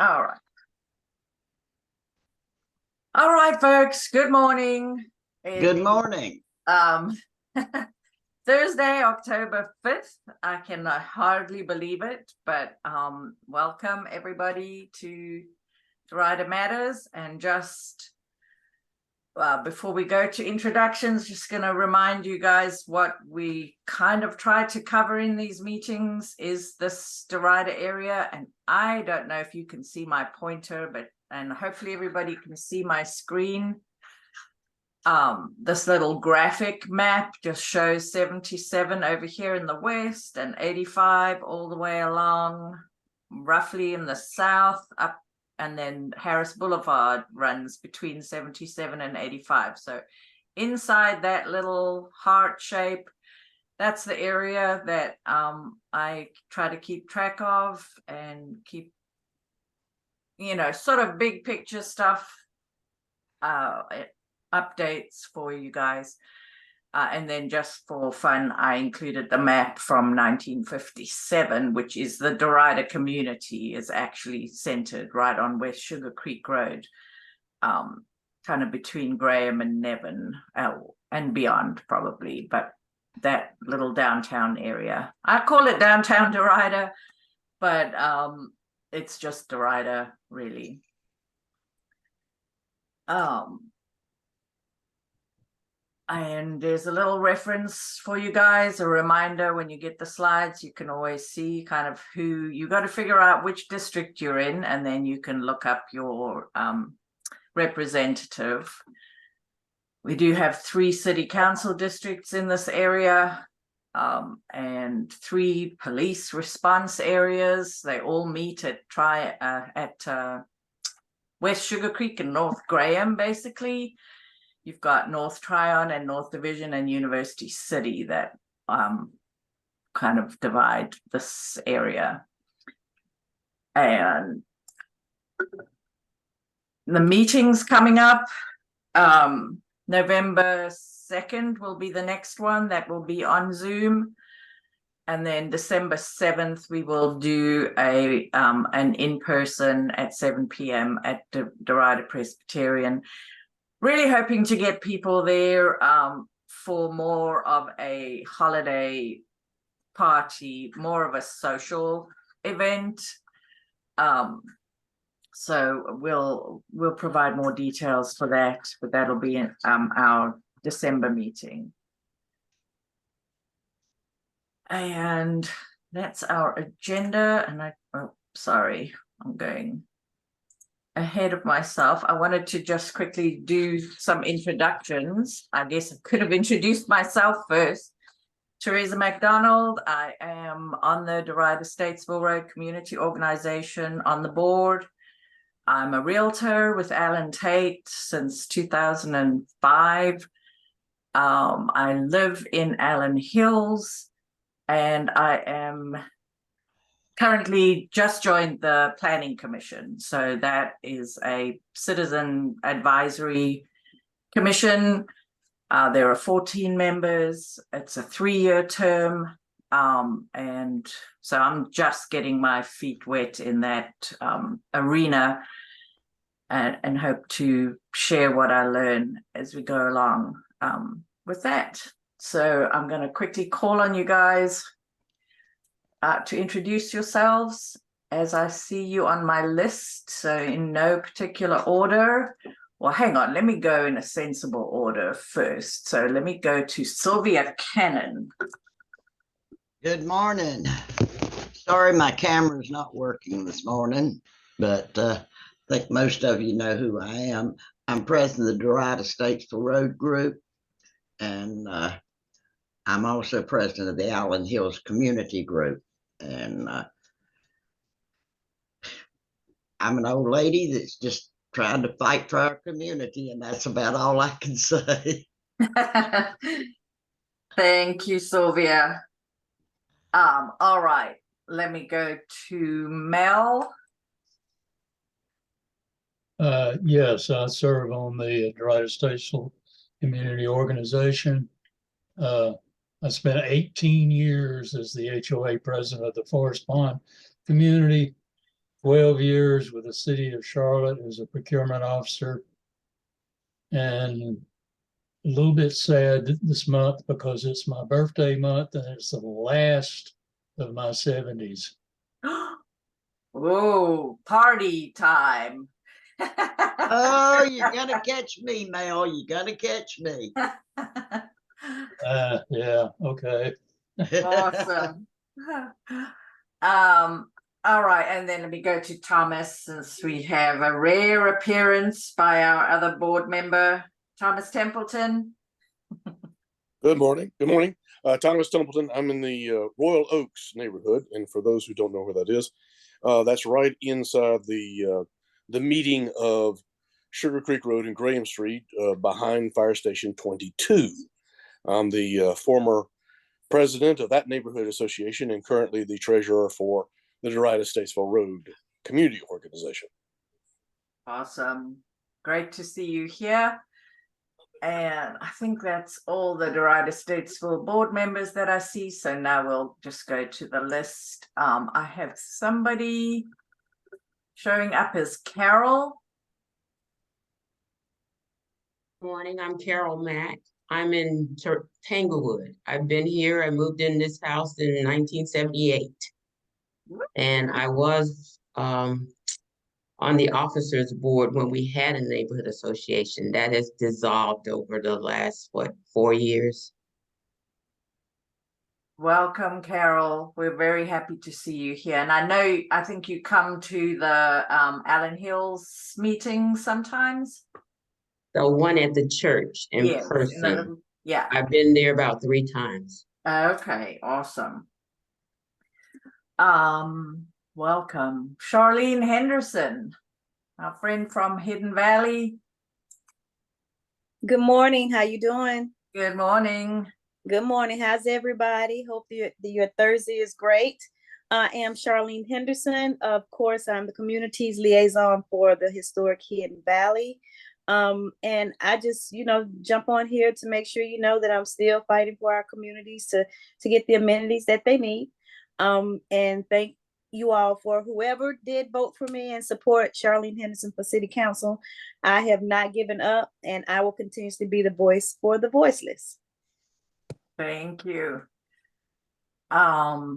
All right. All right, folks. Good morning. Good morning. Thursday, October 5th. I can hardly believe it, but welcome everybody to Derita Matters. And just before we go to introductions, just going to remind you guys what we kind of try to cover in these meetings is this Derita area. And I don't know if you can see my pointer, and hopefully everybody can see my screen. This little graphic map just shows 77 over here in the west and 85 all the way along, roughly in the south up, and then Harris Boulevard runs between 77 and 85. So inside that little heart shape, that's the area that I try to keep track of and keep, sort of big picture stuff, updates for you guys. And then just for fun, I included the map from 1957, which is the Derita community is actually centered right on W.Sugar Creek Road, kind of between Graham and Nevin, and beyond probably, but that little downtown area. I call it downtown Derita, but it's just Derita, really. And there's a little reference for you guys, a reminder when you get the slides, you can always see kind of who you got to figure out which district you're in, and then you can look up your representative. We do have 3 city council districts in this area, and 3 police response areas. They all meet at W.Sugar Creek and North Graham, basically. You've got North Tryon and North Division and University City that kind of divide this area. And the meetings coming up, November 2nd will be the next one that will be on Zoom. And then December 7th, we will do an in-person at 7 p.m. at Derita Presbyterian. Really hoping to get people there for more of a holiday party, more of a social event. So we'll provide more details for that, but that'll be in our December meeting. And that's our agenda. And sorry, I'm going ahead of myself. I wanted to just quickly do some introductions. I guess I could have introduced myself first. Teresa McDonald. I am on the Derita Statesville Road Community Organization on the board. I'm a realtor with Alan Tate since 2005. I live in Allen Hills, and I am currently just joined the Planning Commission. So that is a citizen advisory commission. There are 14 members. It's a 3-year term. And so I'm just getting my feet wet in that arena, and hope to share what I learn as we go along with that. So I'm going to quickly call on you guys to introduce yourselves as I see you on my list. So in no particular order. Well, hang on, let me go in a sensible order first. So let me go to Sylvia Cannon. Good morning. Sorry my camera's not working this morning, but I think most of you know who I am. I'm president of the Derita Statesville Road Group, and I'm also president of the Allen Hills Community Group. And I'm an old lady that's just trying to fight for our community, and that's about all I can say. Thank you, Sylvia. All right, let me go to Mel. Yes, I serve on the Derita Statesville Community Organization. I spent 18 years as the HOA president of the Forest Pond community. 12 years with the city of Charlotte as a procurement officer. And a little bit sad this month because it's my birthday month and it's the last of my 70s. Oh, party time. Oh, you're gonna catch me, Mel. You're gonna catch me. Yeah, okay. Awesome. All right, and then let me go to Thomas, since we have a rare appearance by our other board member, Thomas Templeton. Good morning. Good morning. Thomas Templeton. I'm in the Royal Oaks neighborhood, and for those who don't know where that is, that's right inside the meeting of Sugar Creek Road and Graham Street, behind Fire Station 22. I'm the former president of that neighborhood association and currently the treasurer for the Derita Statesville Road Community Organization. Awesome. Great to see you here. And I think that's all the Derita Statesville board members that I see. So now we'll just go to the list. I have somebody showing up as Carol. Morning, I'm Carol Mack. I'm in Tanglewood. I've been here. I moved in this house in 1978. And I was on the officers board when we had a neighborhood association. That has dissolved over the last, 4 years? Welcome, Carol. We're very happy to see you here. And I think you come to the Allen Hills meeting sometimes. The one at the church in Yes, person. Yeah. I've been there about 3 times. Okay, awesome. Welcome. Charlene Henderson, our friend from Hidden Valley. Good morning. How you doing? Good morning. Good morning. How's everybody? Hope your Thursday is great. I am Charlene Henderson. Of course, I'm the communities liaison for the historic Hidden Valley. And I just, jump on here to make sure that I'm still fighting for our communities to get the amenities that they need. And thank you all for whoever did vote for me and support Charlene Henderson for City Council. I have not given up, and I will continuously be the voice for the voiceless. Thank you. All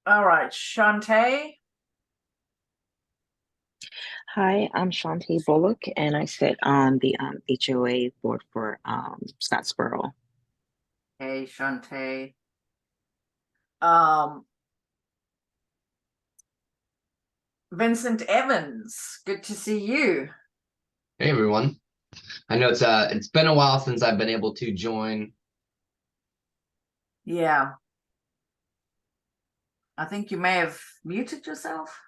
right, Shantae. Hi, I'm Shantae Bullock, and I sit on the HOA board for Scottsboro. Hey, Shantae. Vincent Evans, good to see you. Hey everyone. I know it's been a while since I've been able to join. Yeah. I think you may have muted yourself.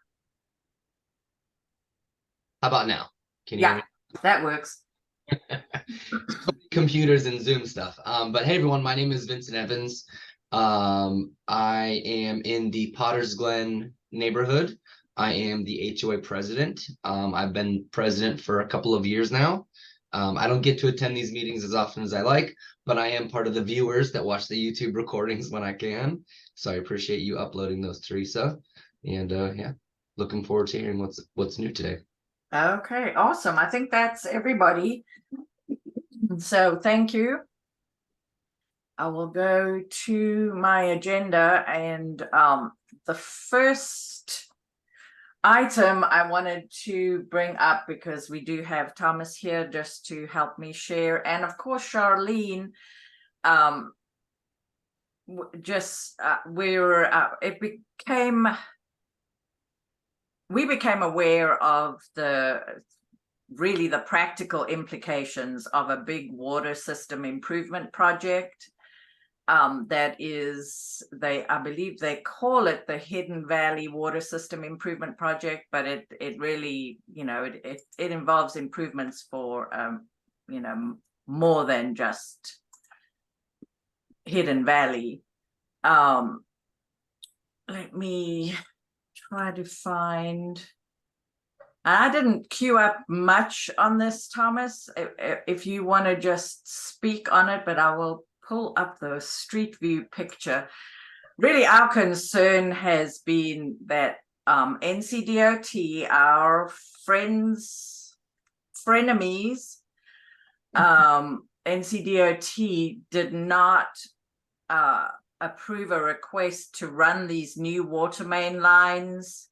How about now? Can you hear me? That works. Computers and Zoom stuff. But hey everyone, my name is Vincent Evans. I am in the Potter's Glen neighborhood. I am the HOA president. I've been president for a couple of years now. I don't get to attend these meetings as often as I like, but I am part of the viewers that watch the YouTube recordings when I can. So I appreciate you uploading those, Teresa. And yeah, looking forward to hearing what's new today. Okay, awesome. I think that's everybody. So thank you. I will go to my agenda, and the first item I wanted to bring up, because we do have Thomas here just to help me share, and of course Charlene, we became aware of the practical implications of a big water system improvement project. That is, I believe they call it the Hidden Valley Water System Improvement Project, but it really, it involves improvements for, more than just Hidden Valley. Let me try to find. I didn't queue up much on this, Thomas, if you want to just speak on it, but I will pull up the street view picture. Really, our concern has been that NCDOT, our frenemies, NCDOT did not approve a request to run these new water main lines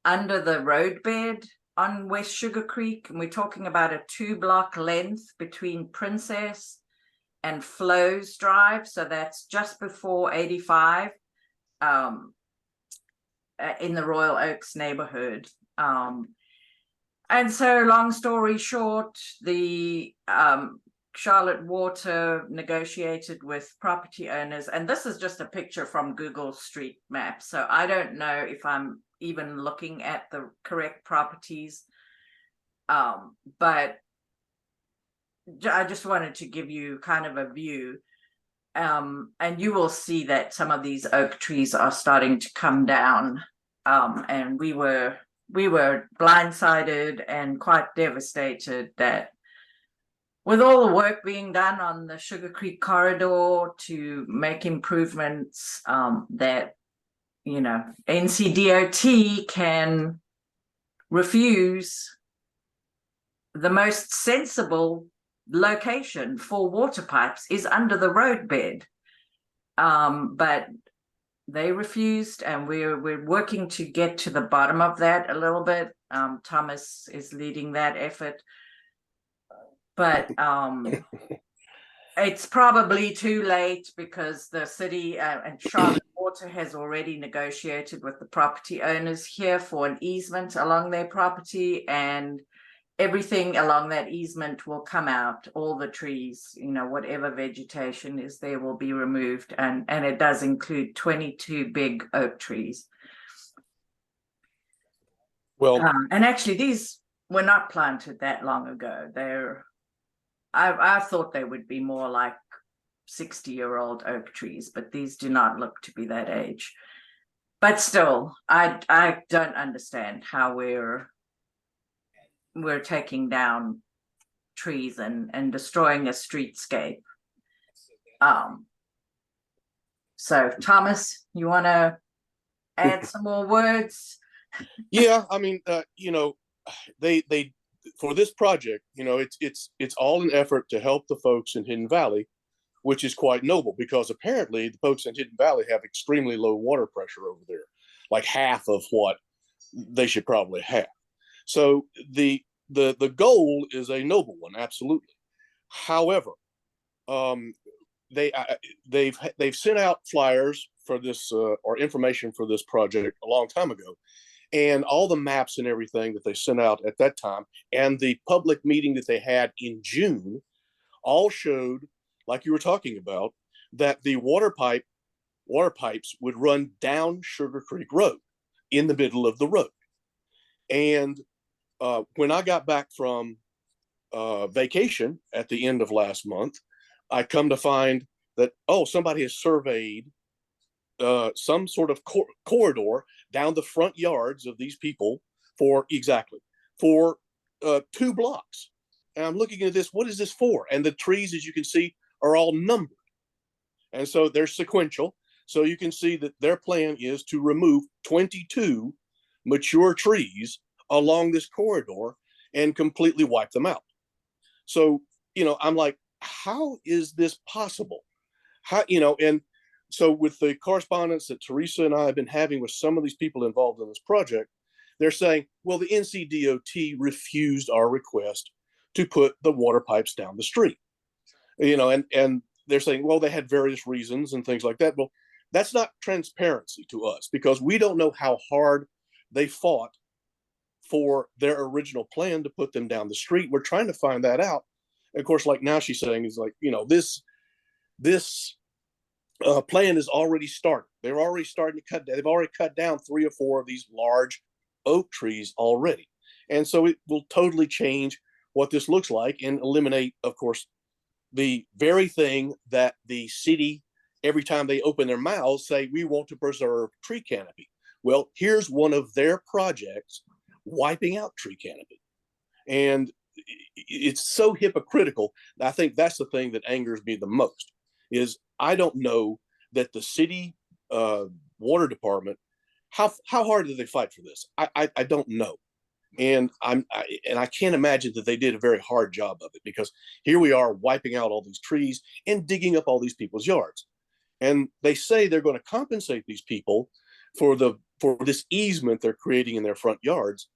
under the roadbed on W.Sugar Creek. And we're talking about a 2-block length between Princess and Flows Drive. So that's just before 85 in the Royal Oaks neighborhood. And so long story short, the Charlotte Water negotiated with property owners, and this is just a picture from Google Street Maps, so I don't know if I'm even looking at the correct properties, but I just wanted to give you kind of a view, and you will see that some of these oak trees are starting to come down, and we were blindsided and quite devastated that with all the work being done on the Sugar Creek corridor to make improvements, that, you know, NCDOT can refuse the most sensible location for water pipes is under the roadbed. But they refused, and we're working to get to the bottom of that a little bit. Thomas is leading that effort. But it's probably too late because the city and Charlotte Water has already negotiated with the property owners here for an easement along their property, and everything along that easement will come out. All the trees, you know, whatever vegetation is there will be removed, and it does include 22 big oak trees. Well, and actually these were not planted that long ago. I thought they would be more like 60-year-old oak trees, but these do not look to be that age. But still, I don't understand how we're taking down trees and destroying a streetscape. So Thomas, you want to add some more words? yeah, I mean, you know, they for this project, you know, it's all an effort to help the folks in Hidden Valley, which is quite noble, because apparently the folks in Hidden Valley have extremely low water pressure over there, like half of what they should probably have. So the goal is a noble one, absolutely. However, they've sent out flyers for this or information for this project a long time ago, and all the maps and everything that they sent out at that time, and the public meeting that they had in June, all showed, like you were talking about, that the water pipes would run down Sugar Creek Road in the middle of the road. And when I got back from vacation at the end of last month, I come to find that, oh, somebody has surveyed some sort of corridor down the front yards of these people for 2 blocks. And I'm looking at this, what is this for? And the trees, as you can see, are all numbered. And so they're sequential. So you can see that their plan is to remove 22 mature trees along this corridor and completely wipe them out. So, you know, I'm like, how is this possible? How, you know, and so with the correspondence that Teresa and I have been having with some of these people involved in this project, they're saying, well, the NCDOT refused our request to put the water pipes down the street. You know, and they're saying, well, they had various reasons and things like that. Well, that's not transparency to us, because we don't know how hard they fought for their original plan to put them down the street. We're trying to find that out. And of course, like now she's saying, is like, you know, this plan is already started. They're already starting to cut down. They've already cut down 3 or 4 of these large oak trees already. And so it will totally change what this looks like and eliminate, of course, the very thing that the city, every time they open their mouths, say, we want to preserve tree canopy. Well, here's one of their projects wiping out tree canopy. And it's so hypocritical. I think that's the thing that angers me the most, is I don't know that the city water department how hard did they fight for this? I don't know. And I can't imagine that they did a very hard job of it, because here we are wiping out all these trees and digging up all these people's yards. And they say they're going to compensate these people for this easement they're creating in their front yards.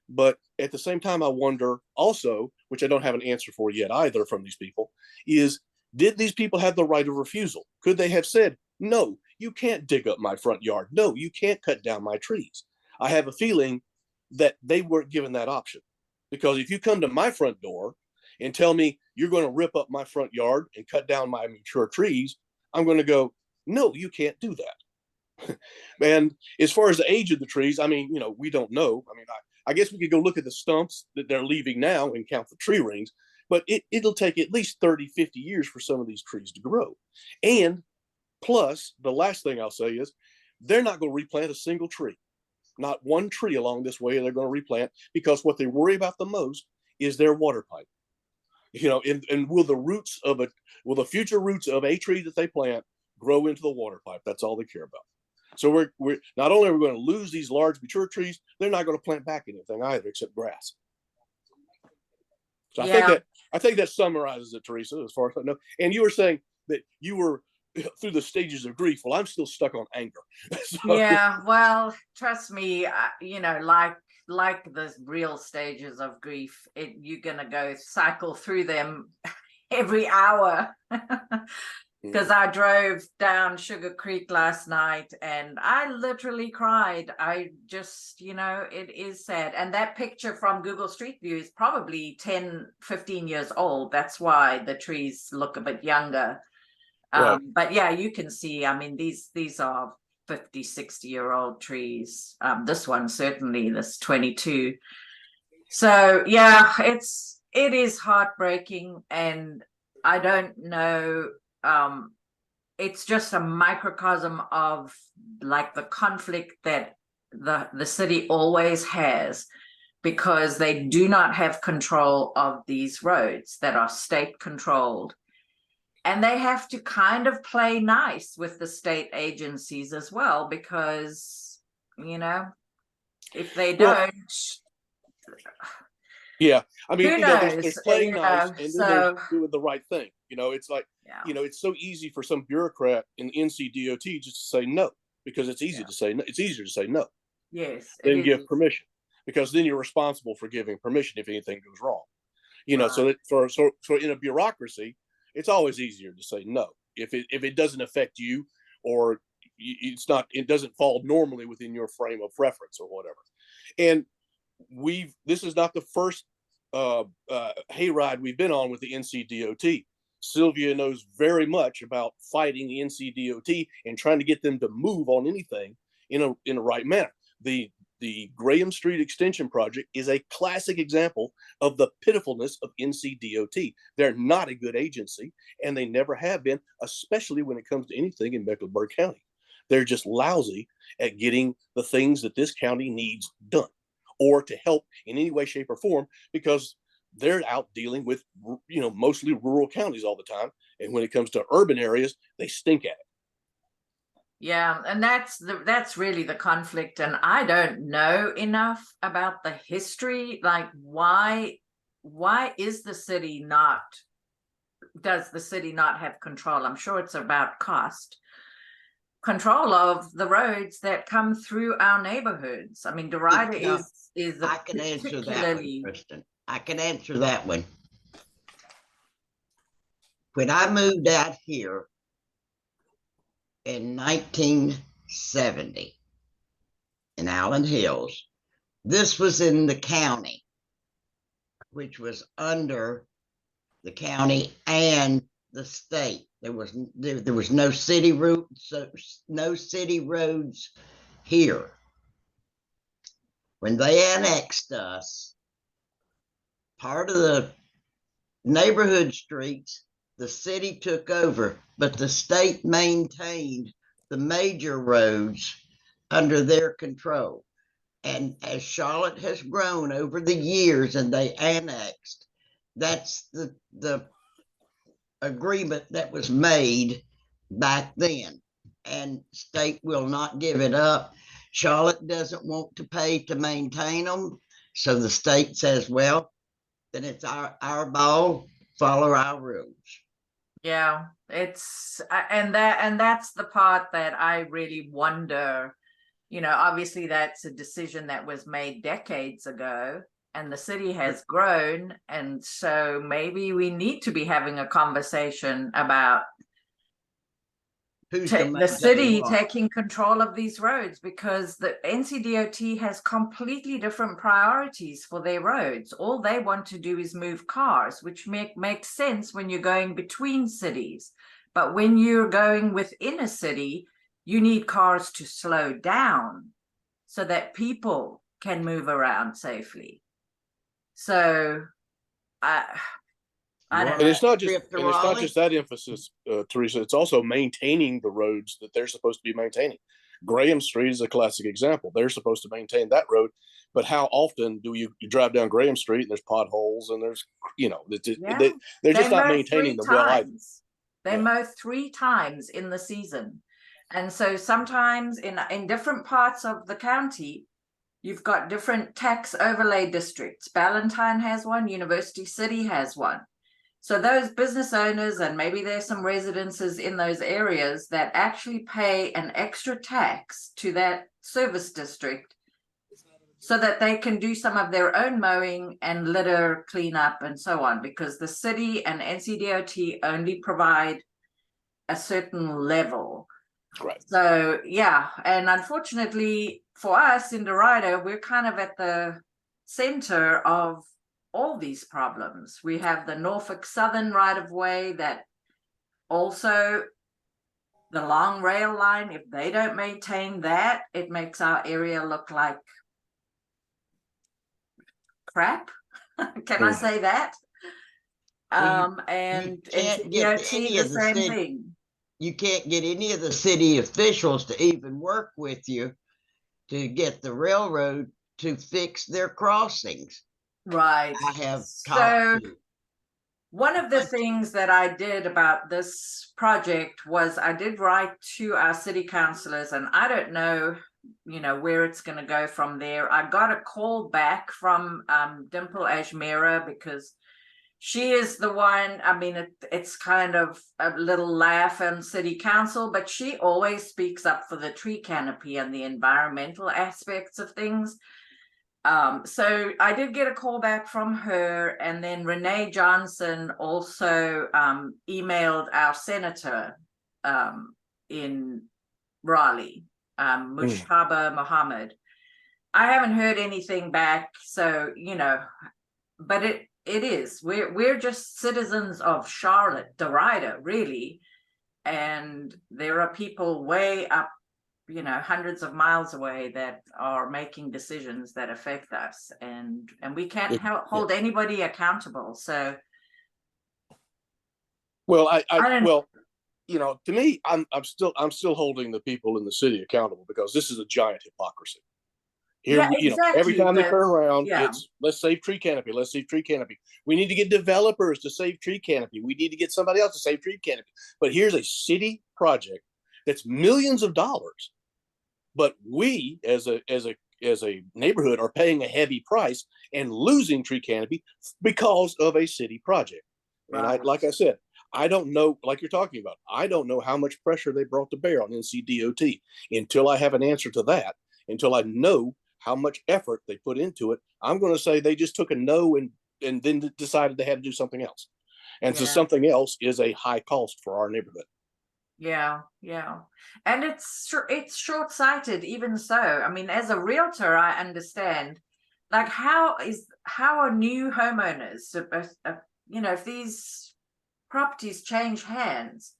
But at the same time, I wonder also, which I don't have an answer for yet either from these people, is did these people have the right of refusal? Could they have said, no, you can't dig up my front yard. No, you can't cut down my trees. I have a feeling that they weren't given that option, because if you come to my front door and tell me you're going to rip up my front yard and cut down my mature trees, I'm going to go, no, you can't do that. And as far as the age of the trees, I mean, we don't know. I mean, I guess we could go look at the stumps that they're leaving now and count the tree rings, but it'll take at least 30, 50 years for some of these trees to grow. And plus, the last thing I'll say is they're not going to replant a single tree. Not one tree along this way they're going to replant, because what they worry about the most is their water pipe. And will the future roots of a tree that they plant grow into the water pipe? That's all they care about. So we're not only are we going to lose these large mature trees, they're not going to plant back anything either except grass. So I think that summarizes it, Teresa, as far as I know. And you were saying that you were through the stages of grief. Well, I'm still stuck on anger. So, yeah, well, trust me, like the real stages of grief, you're gonna go cycle through them every hour. Because I drove down Sugar Creek last night and I literally cried. I just, it is sad. And that picture from Google Street View is probably 10, 15 years old. That's why the trees look a bit younger. Right. But yeah, you can see, I mean, these are 50, 60-year-old trees. This one, certainly, this 22. So yeah, it is heartbreaking, and I don't know. It's just a microcosm of like the conflict that the city always has, because they do not have control of these roads that are state controlled. And they have to kind of play nice with the state agencies as well, because, if they don't. Yeah. I mean, who knows? there's playing nice and then there's doing the right thing. It's like, it's so easy for some bureaucrat in NCDOT just to say no, because it's easy to say no. It's easier to say no. Yes. Than give permission, because then you're responsible for giving permission if anything goes wrong. Right. So in a bureaucracy, it's always easier to say no if it doesn't affect you, or it doesn't fall normally within your frame of reference or whatever. And this is not the first hayride we've been on with the NCDOT. Sylvia knows very much about fighting the NCDOT and trying to get them to move on anything in a right manner. The Graham Street Extension Project is a classic example of the pitifulness of NCDOT. They're not a good agency, and they never have been, especially when it comes to anything in Mecklenburg County. They're just lousy at getting the things that this county needs done, or to help in any way, shape, or form, because they're out dealing with, mostly rural counties all the time. And when it comes to urban areas, they stink at it. Yeah, and that's really the conflict. And I don't know enough about the history. Like, why does the city not have control? I'm sure it's about control of the roads that come through our neighborhoods. I mean, Derita is I can answer that one, Kristen. I can answer that one. When I moved out here in 1970 in Allen Hills, this was in the county, which was under the county and the state. There was no city route, so no city roads here. When they annexed us, part of the neighborhood streets, the city took over, but the state maintained the major roads under their control. And as Charlotte has grown over the years and they annexed, that's the agreement that was made back then. And state will not give it up. Charlotte doesn't want to pay to maintain them. So the state says, well, then it's our ball, follow our rules. Yeah, it's and that's the part that I really wonder. You know, obviously that's a decision that was made decades ago, and the city has grown, and so maybe we need to be having a conversation about Who's the city taking control of these roads, because the NCDOT has completely different priorities for their roads. All they want to do is move cars, which makes sense when you're going between cities. But when you're going within a city, you need cars to slow down so that people can move around safely. So I don't And know. it's not just that emphasis, Teresa. It's also maintaining the roads that they're supposed to be maintaining. Graham Street is a classic example. They're supposed to maintain that road, but how often do you drive down Graham Street and there's potholes and there's, you know, they're just not maintaining them well either. They mow 3 times in the season. And so sometimes in different parts of the county, you've got different tax overlay districts. Ballantyne has one, University City has one. So those business owners, and maybe there's some residences in those areas that actually pay an extra tax to that service district so that they can do some of their own mowing and litter cleanup and so on, because the city and NCDOT only provide a certain level. Right. So yeah, and unfortunately for us in Derita, we're kind of at the center of all these problems. We have the Norfolk Southern right of way that also the long rail line, if they don't maintain that, it makes our area look like crap. Can I say that? And NCDOT, the same thing. You can't get any of the city officials to even work with you to get the railroad to fix their crossings. Right. I have talked to. One of the things that I did about this project was I did write to our city councilors, and I don't know, you know, where it's going to go from there. I got a call back from Dimple Ajmera, because she is the one. I mean, it's kind of a little laugh on city council, but she always speaks up for the tree canopy and the environmental aspects of things. So I did get a call back from her, and then Renee Johnson also emailed our senator in Raleigh, Mushtaba Mohammed. I haven't heard anything back, so you know, but it is we're just citizens of Charlotte, Derita, really, and there are people way up, you know, hundreds of miles away that are making decisions that affect us, and we can't hold anybody accountable. So well, well, you know, to me, I'm still holding the people in the city accountable, because this is a giant hypocrisy. Here, yeah, you know, every time they turn around, yeah, it's let's save tree canopy, let's save tree canopy. We need to get developers to save tree canopy. We need to get somebody else to save tree canopy. But here's a city project that's millions of dollars, but we as a neighborhood are paying a heavy price and losing tree canopy because of a city project. And like I said, I don't know, like you're talking about, I don't know how much pressure they brought to bear on NCDOT. Until I have an answer to that, until I know how much effort they put into it, I'm going to say they just took a no and then decided they had to do something else. And so something else is a high cost for our neighborhood. Yeah, and it's short-sighted. Even so, I mean, as a realtor, I understand, like, how are new homeowners supposed, you know, if these properties change hands,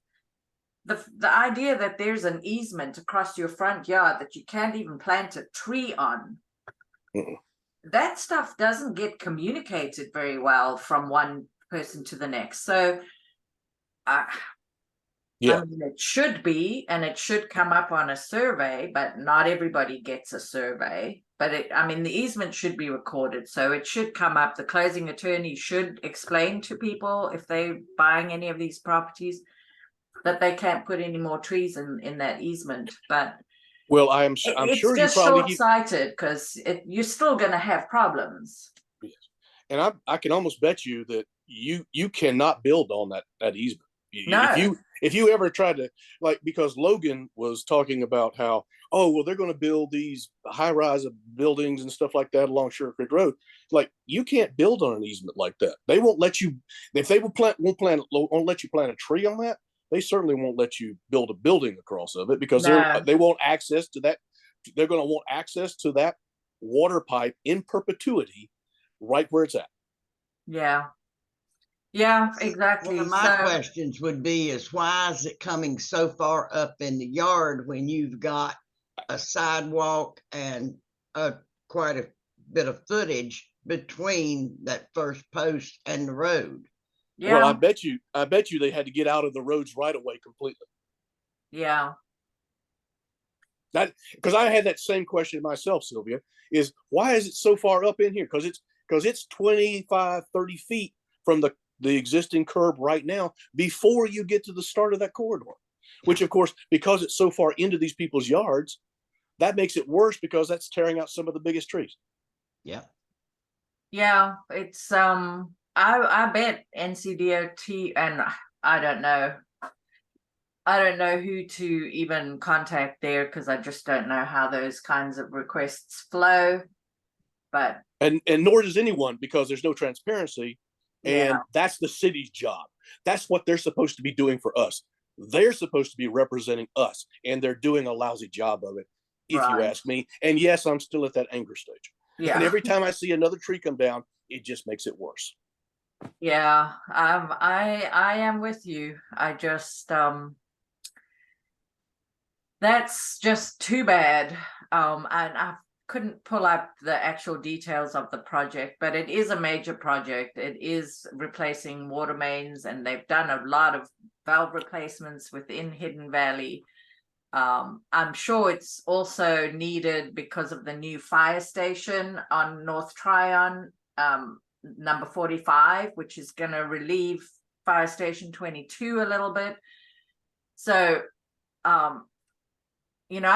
the idea that there's an easement across your front yard that you can't even plant a tree on, that stuff doesn't get communicated very well from one person to the next. So I mean, it should be, and it should come up on a survey, but not everybody gets a survey. But I mean, the easement should be recorded, so it should come up. The closing attorney should explain to people, if they're buying any of these properties, that they can't put any more trees in that easement. But Well, I'm It's sure you just probably short-sighted because you're still going to have problems. yes. And I can almost bet you that you cannot build on that easement. No. If you ever tried to, like, because Logan was talking about how, oh well, they're going to build these high-rise buildings and stuff like that along Sugar Creek Road. Like, you can't build on an easement like that. They won't let you. If they won't let you plant a tree on that, they certainly won't let you build a building across of it, because No. they want access to that. They're going to want access to that water pipe in perpetuity, right where it's at. Yeah. Yeah, One exactly. of my So, questions would be is why is it coming so far up in the yard when you've got a sidewalk and quite a bit of footage between that first post and the road? Well, yeah, I bet you they had to get out of the roads right away completely. yeah, That, because I had that same question myself, Sylvia, is why is it so far up in here? Because it's 25, 30 feet from the existing curb right now before you get to the start of that corridor, which of course, because it's so far into these people's yards, that makes it worse because that's tearing out some of the biggest trees. Yeah. yeah. It's I bet NCDOT, and I don't know who to even contact there because I just don't know how those kinds of requests flow. But And nor does anyone, because there's no transparency, yeah, and that's the city's job. That's what they're supposed to be doing for us. They're supposed to be representing us, and they're doing a lousy job of it, if you right. ask me. And yes, I'm still at that anger stage. Yeah. And every time I see another tree come down, it just makes it worse. Yeah. I am with you. I just that's just too bad. And I couldn't pull up the actual details of the project, but it is a major project. It is replacing water mains, and they've done a lot of valve replacements within Hidden Valley. I'm sure it's also needed because of the new fire station on North Tryon, number 45, which is going to relieve Fire Station 22 a little bit. So, I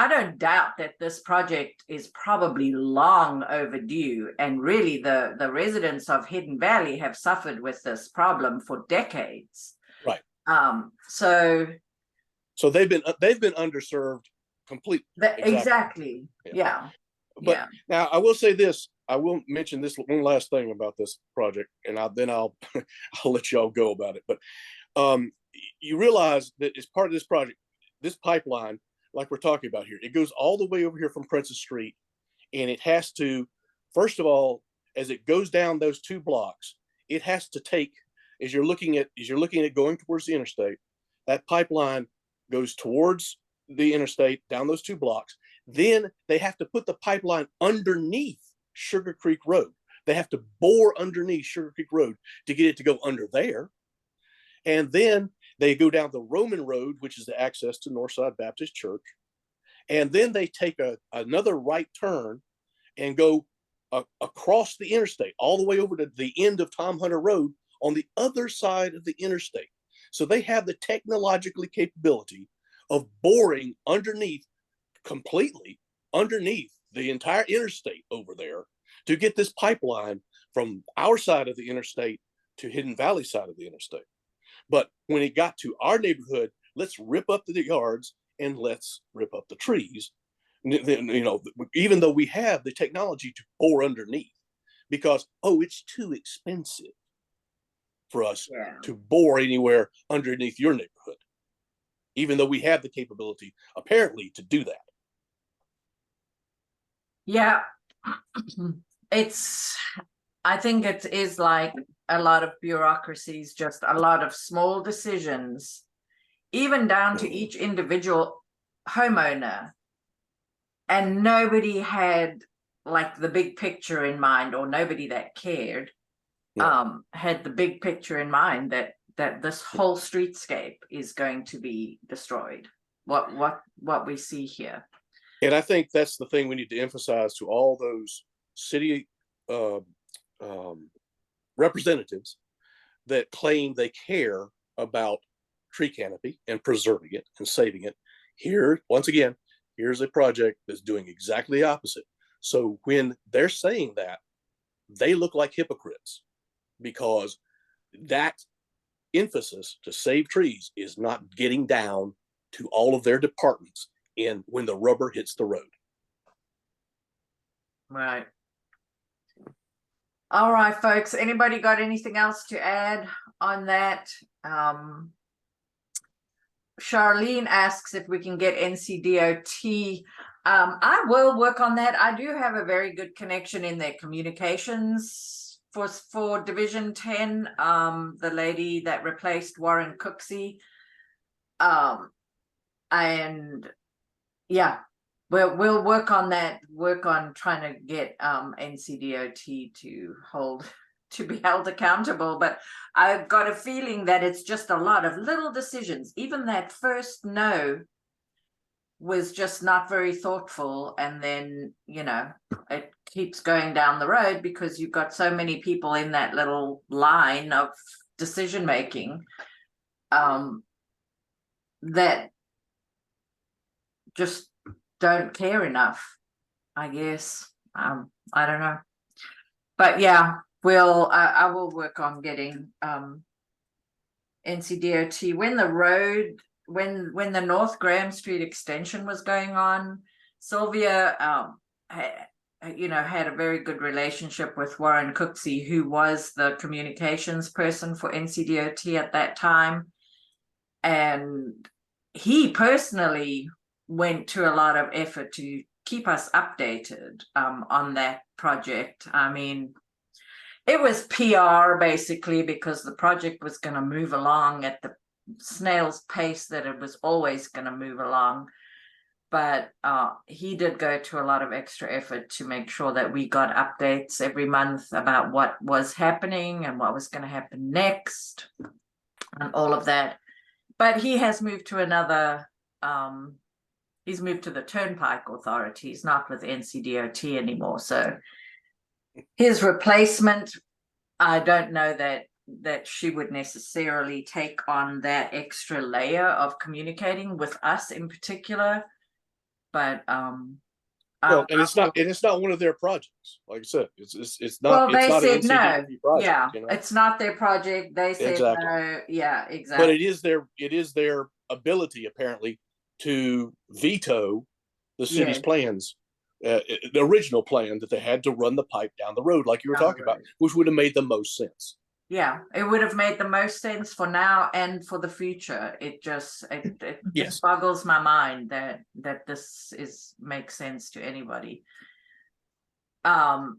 don't doubt that this project is probably long overdue, and really the residents of Hidden Valley have suffered with this problem for decades. Right. So they've been underserved completely. exactly. Yeah. But Yeah. now I will say this. I will mention this one last thing about this project, and I'll I'll let y'all go about it. But you realize that as part of this project, this pipeline, like we're talking about here, it goes all the way over here from Princess Street, and it has to, first of all, as it goes down those 2 blocks, it has to take, as you're looking at going towards the interstate, that pipeline goes towards the interstate down those 2 blocks. Then they have to put the pipeline underneath Sugar Creek Road. They have to bore underneath Sugar Creek Road to get it to go under there. And then they go down the Roman Road, which is the access to Northside Baptist Church. And then they take another right turn and go across the interstate, all the way over to the end of Tom Hunter Road on the other side of the interstate. So they have the technologically capability of boring completely underneath the entire interstate over there to get this pipeline from our side of the interstate to Hidden Valley side of the interstate. But when it got to our neighborhood, let's rip up the yards and let's rip up the trees. Even though we have the technology to bore underneath, because it's too expensive for us to bore anywhere underneath your neighborhood, even though we have the capability apparently to do that. Yeah. I think it is like a lot of bureaucracies, just a lot of small decisions, even down to each individual homeowner. And nobody had like the big picture in mind, or nobody that cared had the big picture in mind that this whole streetscape is going to be destroyed. What we see here. And I think that's the thing we need to emphasize to all those city representatives that claim they care about tree canopy and preserving it and saving it. Here, once again, here's a project that's doing exactly the opposite. So when they're saying that, they look like hypocrites, because that emphasis to save trees is not getting down to all of their departments in when the rubber hits the road. Right. All right, folks. Anybody got anything else to add on that? Charlene asks if we can get NCDOT. I will work on that. I do have a very good connection in their communications for Division 10. The lady that replaced Warren Cooksey. And yeah, we'll work on that, work on trying to get NCDOT to be held accountable. But I've got a feeling that it's just a lot of little decisions. Even that first no was just not very thoughtful, and then it keeps going down the road because you've got so many people in that little line of decision making that just don't care enough, I guess. I don't know, but yeah, I will work on getting NCDOT. When the North Graham Street extension was going on, Sylvia had a very good relationship with Warren Cooksey, who was the communications person for NCDOT at that time, and he personally went to a lot of effort to keep us updated on that project. I mean, it was PR basically, because the project was going to move along at the snail's pace that it was always going to move along. But he did go to a lot of extra effort to make sure that we got updates every month about what was happening and what was going to happen next and all of that. But he has moved to another he's moved to the Turnpike Authority. He's not with NCDOT anymore. So his replacement, I don't know that she would necessarily take on that extra layer of communicating with us in particular. But and it's not one of their projects. Like I said, it's not. Well, it's they not said an NCDOT no. project, Yeah, it's not their project. They said exactly. no. Yeah, exactly. But it is their ability apparently to veto the city's plans, the original plan that they had to run the pipe down the road, like you were talking about, which would have made the most sense. Yeah, it would have made the most sense for now and for the future. It just just boggles my mind that this makes sense to anybody. I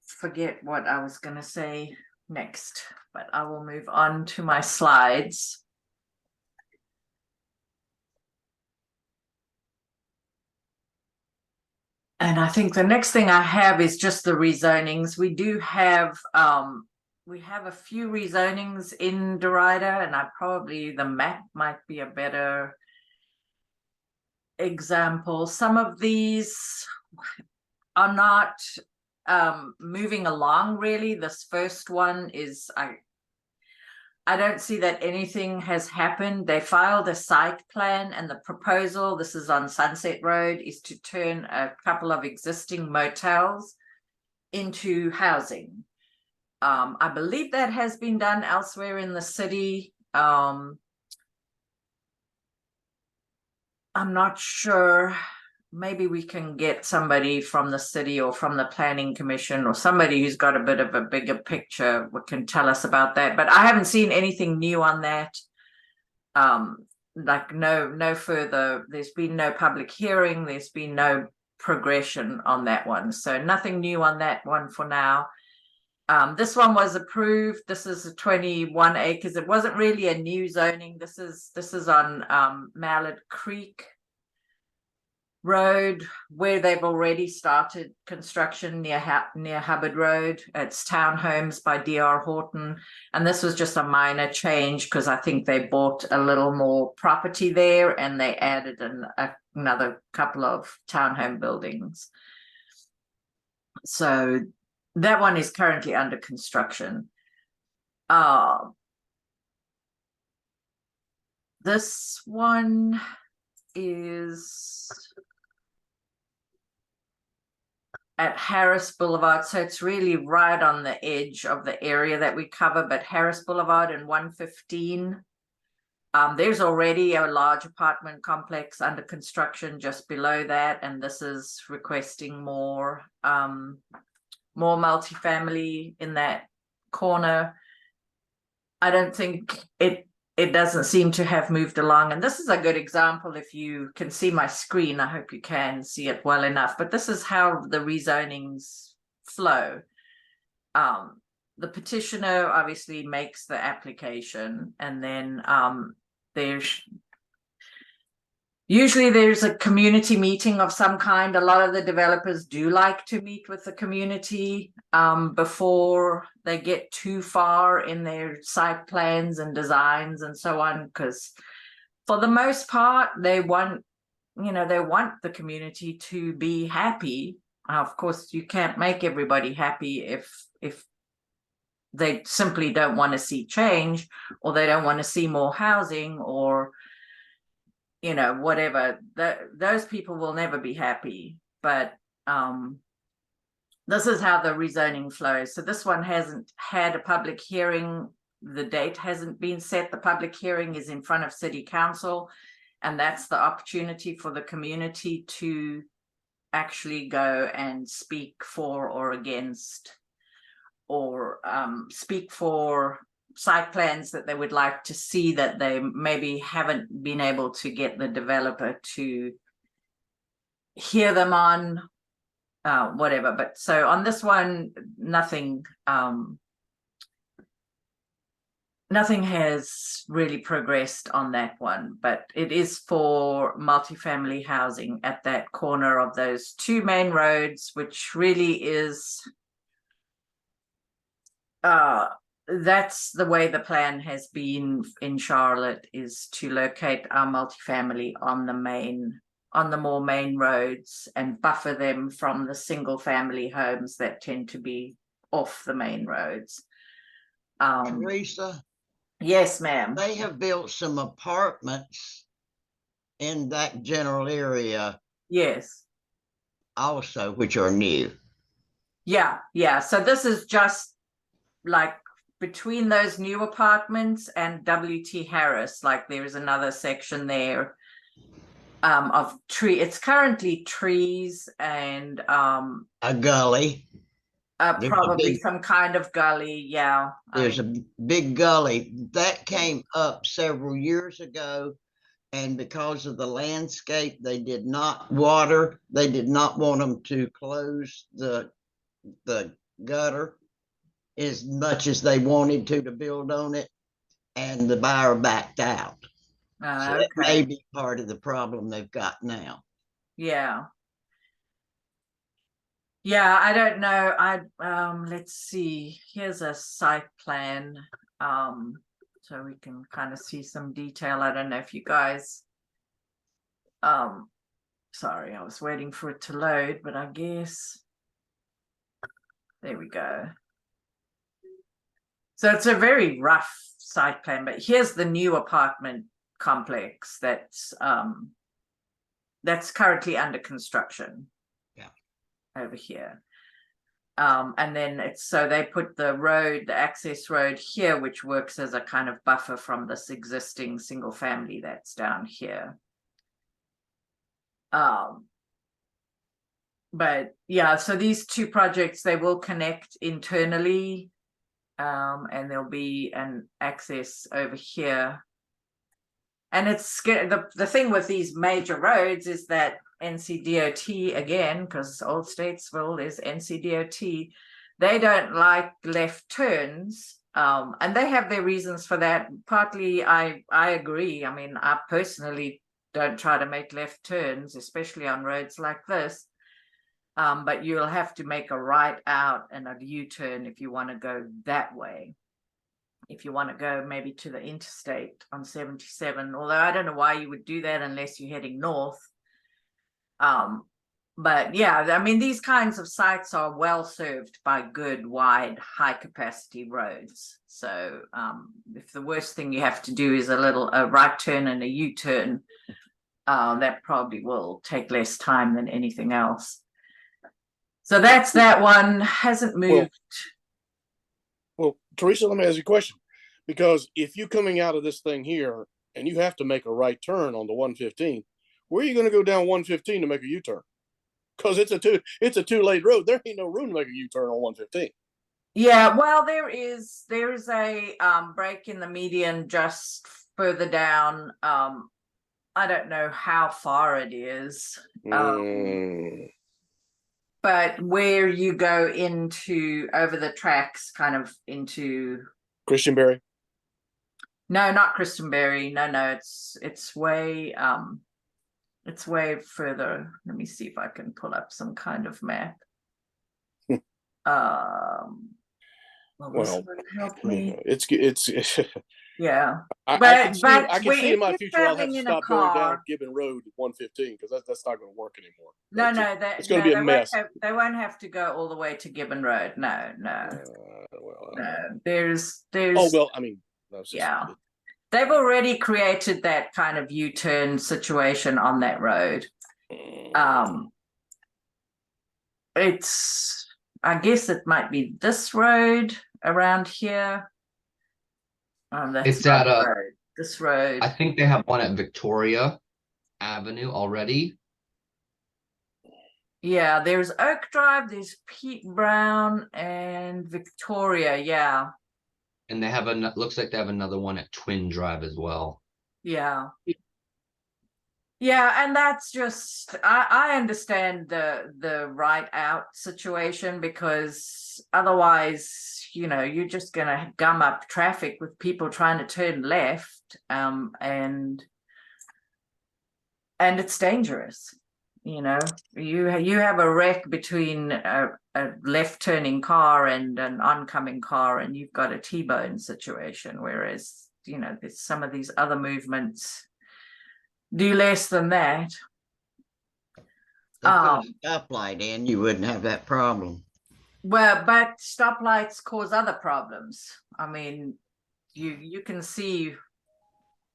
forget what I was gonna say next, but I will move on to my slides. And I think the next thing I have is just the rezonings. We do have a few rezonings in Derita, and the map might be a better example. Some of these are not moving along really. This first one is I don't see that anything has happened. They filed a site plan, and the proposal, this is on Sunset Road, is to turn a couple of existing motels into housing. I believe that has been done elsewhere in the city. I'm not sure. Maybe we can get somebody from the city or from the planning commission or somebody who's got a bit of a bigger picture what can tell us about that. But I haven't seen anything new on that. Like no further, there's been no public hearing, there's been no progression on that one. So nothing new on that one for now. This one was approved. This is a 21 acres. It wasn't really a new zoning. This is on Mallard Creek Road, where they've already started construction near Hubbard Road. It's townhomes by D.R. Horton, and this was just a minor change because I think they bought a little more property there and they added another couple of townhome buildings. So that one is currently under construction. This one is at Harris Boulevard, so it's really right on the edge of the area that we cover, but Harris Boulevard and 115. There's already a large apartment complex under construction just below that, and this is requesting more multifamily in that corner. I don't think it doesn't seem to have moved along, and this is a good example. If you can see my screen, I hope you can see it well enough, but this is how the rezonings flow. The petitioner obviously makes the application, and then usually there's a community meeting of some kind. A lot of the developers do like to meet with the community before they get too far in their site plans and designs and so on, because for the most part they want the community to be happy. Of course, you can't make everybody happy if they simply don't want to see change, or they don't want to see more housing, or whatever. Those people will never be happy. But this is how the rezoning flows. So this one hasn't had a public hearing. The date hasn't been set. The public hearing is in front of City Council, and that's the opportunity for the community to actually go and speak for or against, or speak for site plans that they would like to see that they maybe haven't been able to get the developer to hear them on, whatever. But so on this one, nothing has really progressed on that one, but it is for multifamily housing at that corner of those two main roads, which really is that's the way the plan has been in Charlotte, is to locate our multifamily on the more main roads and buffer them from the single family homes that tend to be off the main roads. Teresa, Yes, ma'am. they have built some apartments in that general area Yes. also, which are new. Yeah. So this is just like between those new apartments and W.T. Harris, like there's another section there of tree. It's currently trees and A gully. There's a probably big- some kind of gully. Yeah. There's a big gully that came up several years ago, and because of the landscape, they did not water. They did not want them to close the gutter as much as they wanted to build on it, and the buyer backed out. So that may be part of the problem they've got now. Yeah, I don't know. Let's see. Here's a site plan. So we can kind of see some detail. I don't know if you guys sorry, I was waiting for it to load, but I guess there we go. So it's a very rough site plan, but here's the new apartment complex that's currently under construction. Yeah. Over here. And then so they put the access road here, which works as a kind of buffer from this existing single family that's down here. But yeah, so these two projects, they will connect internally, and there'll be an access over here. And it's the thing with these major roads is that NCDOT, again, because Old Statesville is NCDOT, they don't like left turns, and they have their reasons for that. Partly, I agree. I mean, I personally don't try to make left turns, especially on roads like this. But you'll have to make a right out and a U-turn if you want to go that way. If you want to go maybe to the interstate on 77, although I don't know why you would do that unless you're heading north. But yeah, I mean, these kinds of sites are well served by good, wide, high capacity roads. So if the worst thing you have to do is a right turn and a U-turn, that probably will take less time than anything else. So that's that one. Hasn't moved. Well, Teresa, let me ask you a question. Because if you're coming out of this thing here and you have to make a right turn on the 115, where are you going to go down 115 to make a U-turn? Because it's a two-lane road. There ain't no room to make a U-turn on 115. Yeah, well, there is a break in the median just further down. I don't know how far it is. But where you go into over the tracks, kind of into Christianberry? No, not Christianberry. No, it's way further. Let me see if I can pull up some kind of map. Well, help me. It's Yeah. I can see in my if you're future I'll have traveling to in a stop going down car- Gibbon Road at 115 because that's not going to work anymore. No, It's going to be a mess. They won't have to go all the way to Gibbon Road. No. There's. Oh well, I mean, yeah. They've already created that kind of U-turn situation on that road. I guess it might be this road around here. It's at this road. I think they have one at Victoria Avenue already. Yeah, there's Oak Drive, there's Pete Brown and Victoria, yeah. And they have looks like they have another one at Twin Drive as well. Yeah. Yeah, and that's just I understand the right out situation because otherwise, you're just gonna gum up traffic with people trying to turn left, and it's dangerous. You have a wreck between a left turning car and an oncoming car, and you've got a T-bone situation. Whereas, there's some of these other movements do less than that. They put a stoplight in, you wouldn't have that problem. Well, but stoplights cause other problems. I mean, you can see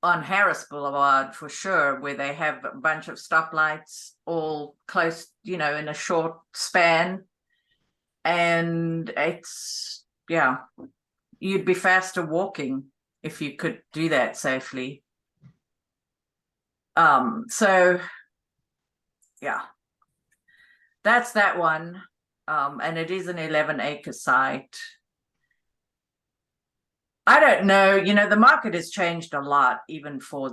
on Harris Boulevard for sure, where they have a bunch of stoplights all close, in a short span. And it's, you'd be faster walking if you could do that safely. So yeah, that's that one. And it is an 11-acre site. I don't know, the market has changed a lot, even for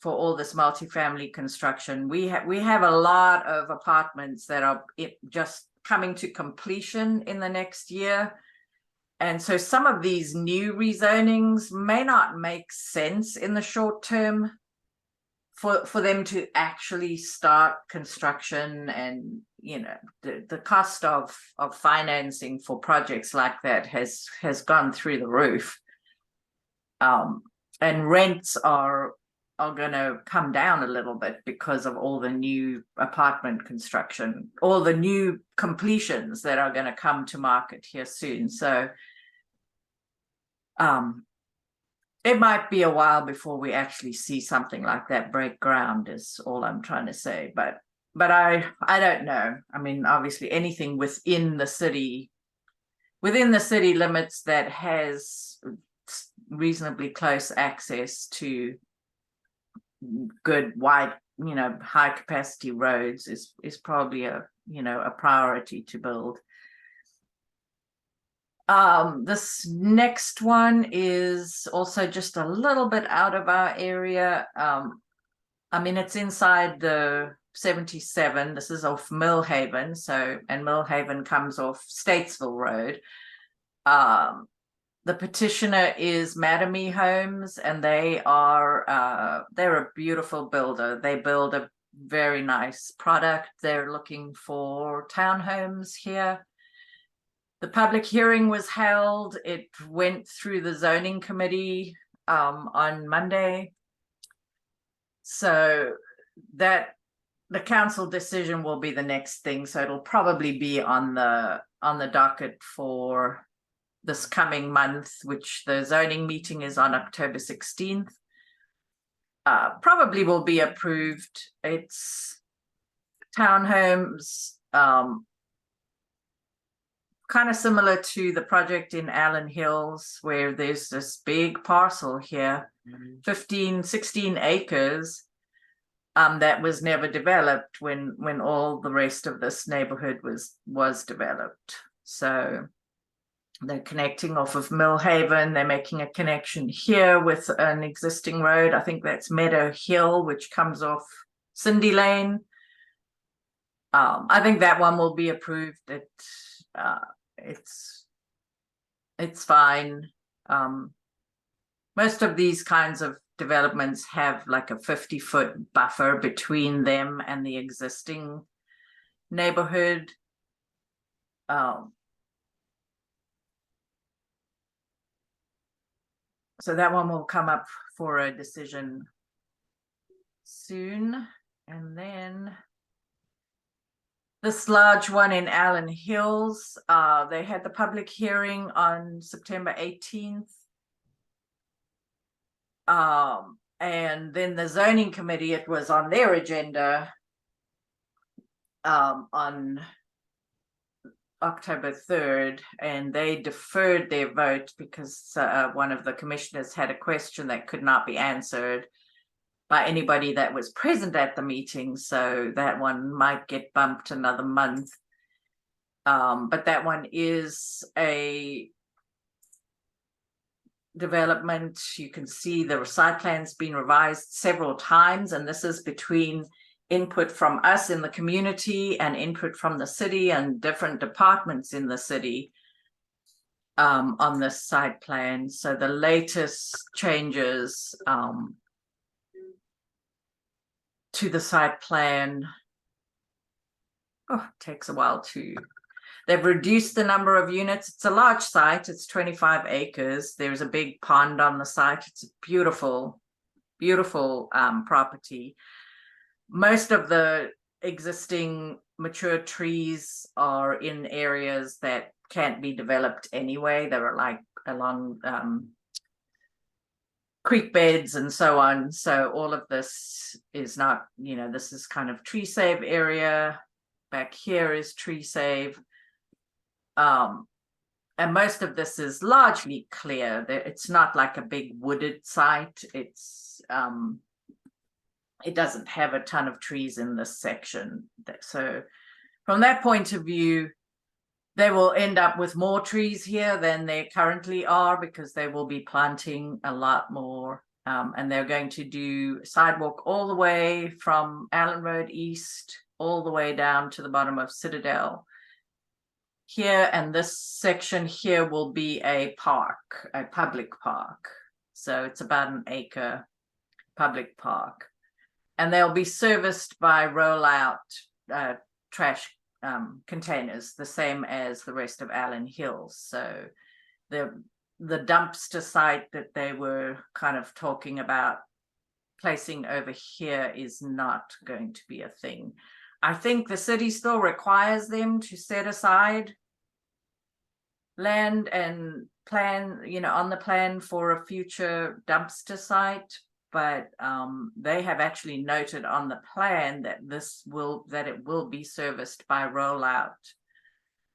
all this multifamily construction. We have a lot of apartments that are just coming to completion in the next year. And so some of these new rezonings may not make sense in the short term for them to actually start construction, and the cost of financing for projects like that has gone through the roof. And rents are going to come down a little bit because of all the new apartment construction, all the new completions that are going to come to market here soon. So it might be a while before we actually see something like that break ground, is all I'm trying to say. But I don't know. I mean, obviously anything within the city limits that has reasonably close access to good, wide, high capacity roads is probably a priority to build. This next one is also just a little bit out of our area. I mean, it's inside the 77. This is off Millhaven. And Millhaven comes off Statesville Road. The petitioner is Madame Homes, and they're a beautiful builder. They build a very nice product. They're looking for townhomes here. The public hearing was held. It went through the zoning committee on Monday. So that the council decision will be the next thing, so it'll probably be on the docket for this coming month, which the zoning meeting is on October 16th. Probably will be approved. It's townhomes, kind of similar to the project in Allen Hills, where there's this big parcel here, 16 acres, that was never developed when all the rest of this neighborhood was developed. So they're connecting off of Millhaven. They're making a connection here with an existing road. I think that's Meadow Hill, which comes off Cindy Lane. I think that one will be approved. It's fine. Most of these kinds of developments have like a 50-foot buffer between them and the existing neighborhood. So that one will come up for a decision soon. And then this large one in Allen Hills, they had the public hearing on September 18th. And then the zoning committee, it was on their agenda on October 3rd, and they deferred their vote because one of the commissioners had a question that could not be answered by anybody that was present at the meeting, so that one might get bumped another month. But that one is a development. You can see the site plan's been revised several times, and this is between input from us in the community and input from the city and different departments in the city on this site plan. So the latest changes to the site plan, takes a while to, they've reduced the number of units. It's a large site, it's 25 acres. There's a big pond on the site. It's a beautiful, beautiful property. Most of the existing mature trees are in areas that can't be developed anyway. They were like along creek beds and so on. So all of this is not, this is kind of tree save area. Back here is tree save. And most of this is largely clear. It's not like a big wooded site. It doesn't have a ton of trees in this section. So from that point of view, they will end up with more trees here than they currently are, because they will be planting a lot more. And they're going to do sidewalk all the way from Allen Road East, all the way down to the bottom of Citadel here. And this section here will be a park, a public park. So it's about an acre public park. And they'll be serviced by rollout trash containers, the same as the rest of Allen Hills. So the dumpster site that they were kind of talking about placing over here is not going to be a thing. I think the city still requires them to set aside land and plan, on the plan for a future dumpster site. But they have actually noted on the plan that it will be serviced by rollout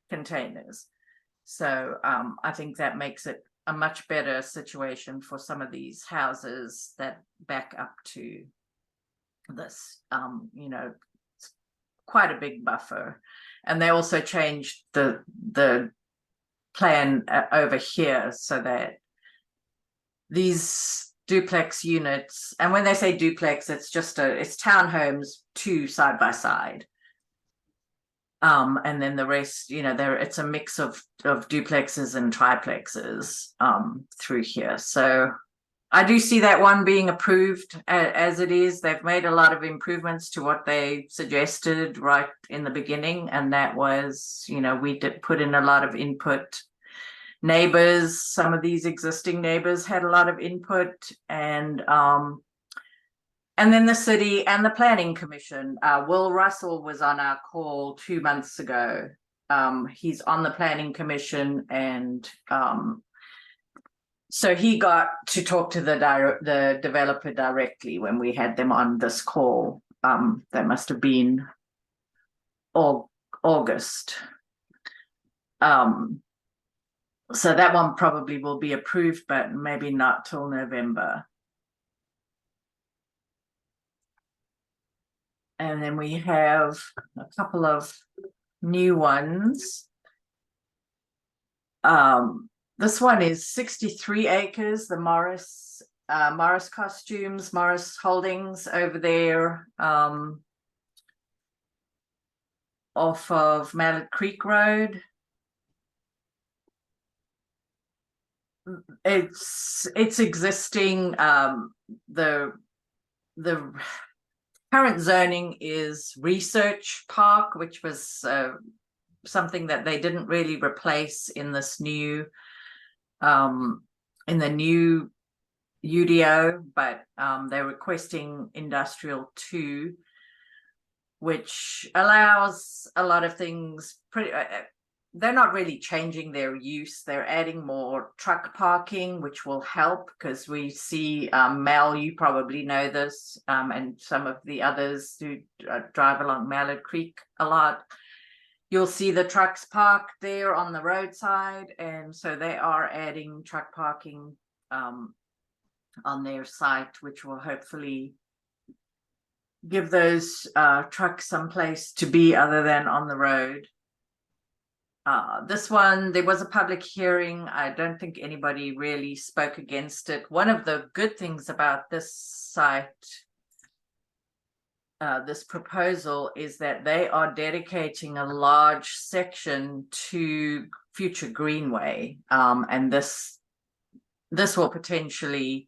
containers. So I think that makes it a much better situation for some of these houses that back up to this. It's quite a big buffer. And they also changed the plan over here so that these duplex units, and when they say duplex, it's townhomes, two side by side, and then the rest, it's a mix of duplexes and triplexes through here. So I do see that one being approved as it is. They've made a lot of improvements to what they suggested right in the beginning, and that was, we did put in a lot of input. Neighbors, some of these existing neighbors had a lot of input, and And then the city and the planning commission. Will Russell was on our call 2 months ago. He's on the planning commission, and so he got to talk to the developer directly when we had them on this call. That must have been August. So that one probably will be approved, but maybe not till November. And then we have a couple of new ones. This one is 63 acres, the Morris Costumes, Morris Holdings over there, off of Mallet Creek Road. It's existing. The current zoning is research park, which was something that they didn't really replace in this new in the new UDO, but they're requesting industrial 2, which allows a lot of things. They're not really changing their use. They're adding more truck parking, which will help, because we see, Mel, you probably know this, and some of the others who drive along Mallet Creek a lot. You'll see the trucks parked there on the roadside, and so they are adding truck parking on their site, which will hopefully give those trucks some place to be other than on the road. This one, there was a public hearing. I don't think anybody really spoke against it. One of the good things about this site, this proposal, is that they are dedicating a large section to future greenway, and this will potentially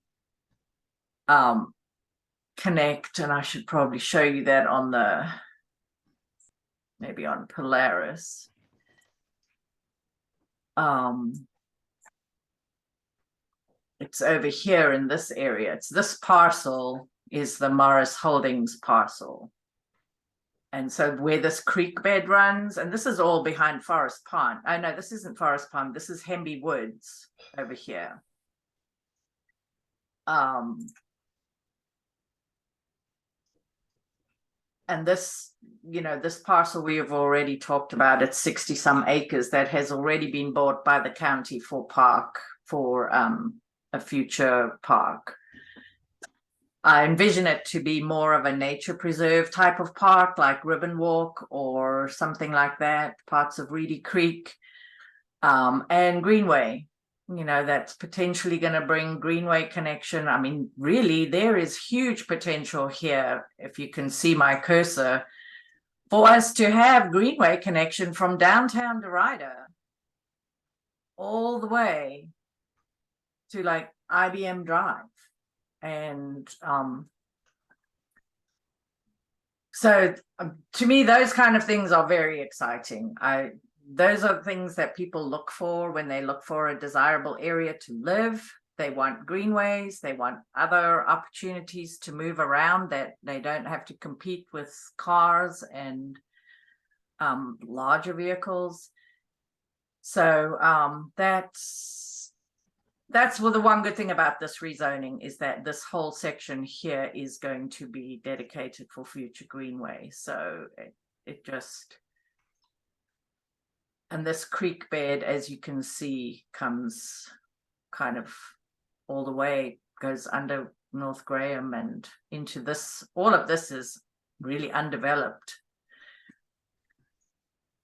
connect, and I should probably show you that on maybe on Polaris. It's over here in this area. It's this parcel is the Morris Holdings parcel. And so where this creek bed runs, and this is all behind Forest Pond. Oh no, this isn't Forest Pond. This is Hemby Woods over here. And this, this parcel we have already talked about, it's 60 some acres that has already been bought by the county for a future park. I envision it to be more of a nature preserve type of park, like Ribbon Walk or something like that, parts of Reedy Creek, and Greenway. That's potentially going to bring Greenway connection. I mean, really, there is huge potential here, if you can see my cursor, for us to have Greenway connection from downtown Derita all the way to like IBM Drive. And so to me, those kind of things are very exciting. Those are things that people look for when they look for a desirable area to live. They want greenways, they want other opportunities to move around, that they don't have to compete with cars and larger vehicles. So that's the one good thing about this rezoning, is that this whole section here is going to be dedicated for future greenway. So it just, and this creek bed, as you can see, comes kind of all the way, goes under North Graham and into this. All of this is really undeveloped.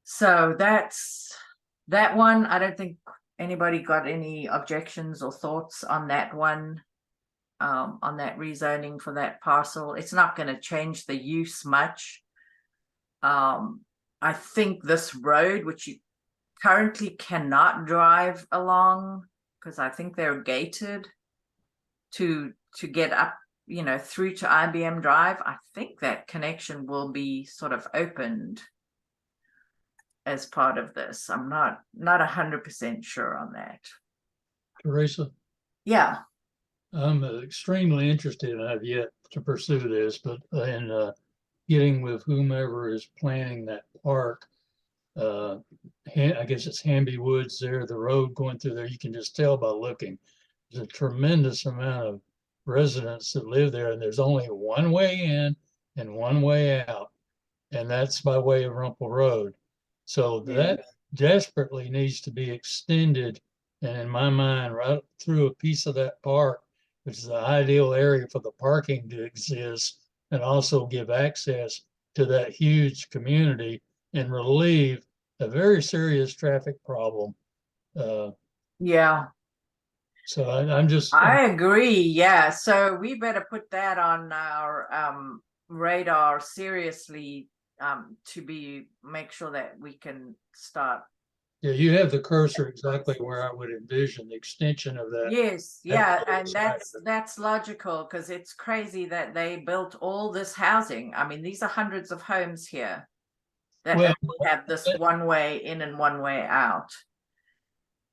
So that's that one. I don't think anybody got any objections or thoughts on that one, on that rezoning for that parcel. It's not going to change the use much. I think this road, which you currently cannot drive along, because I think they're gated to get up, through to IBM Drive. I think that connection will be sort of opened as part of this. I'm not 100% sure on that. Teresa, Yeah. I'm extremely interested, and I've yet to pursue this, but in getting with whomever is planning that park. I guess it's Hamby Woods there, the road going through there, you can just tell by looking. There's a tremendous amount of residents that live there, and there's only one way in and one way out. And that's by way of Rumpel Road. So that desperately needs to be extended. And in my mind, right through a piece of that park, which is the ideal area for the parking to exist, and also give access to that huge community and relieve a very serious traffic problem. Yeah, So I'm just, I agree. Yeah, so we better put that on our radar seriously, to make sure that we can start. yeah, you have the cursor exactly where I would envision the extension of that. Yes, yeah, and side. that's logical, because it's crazy that they built all this housing. I mean, these are hundreds of homes here that Well, only have this one way in and one way out.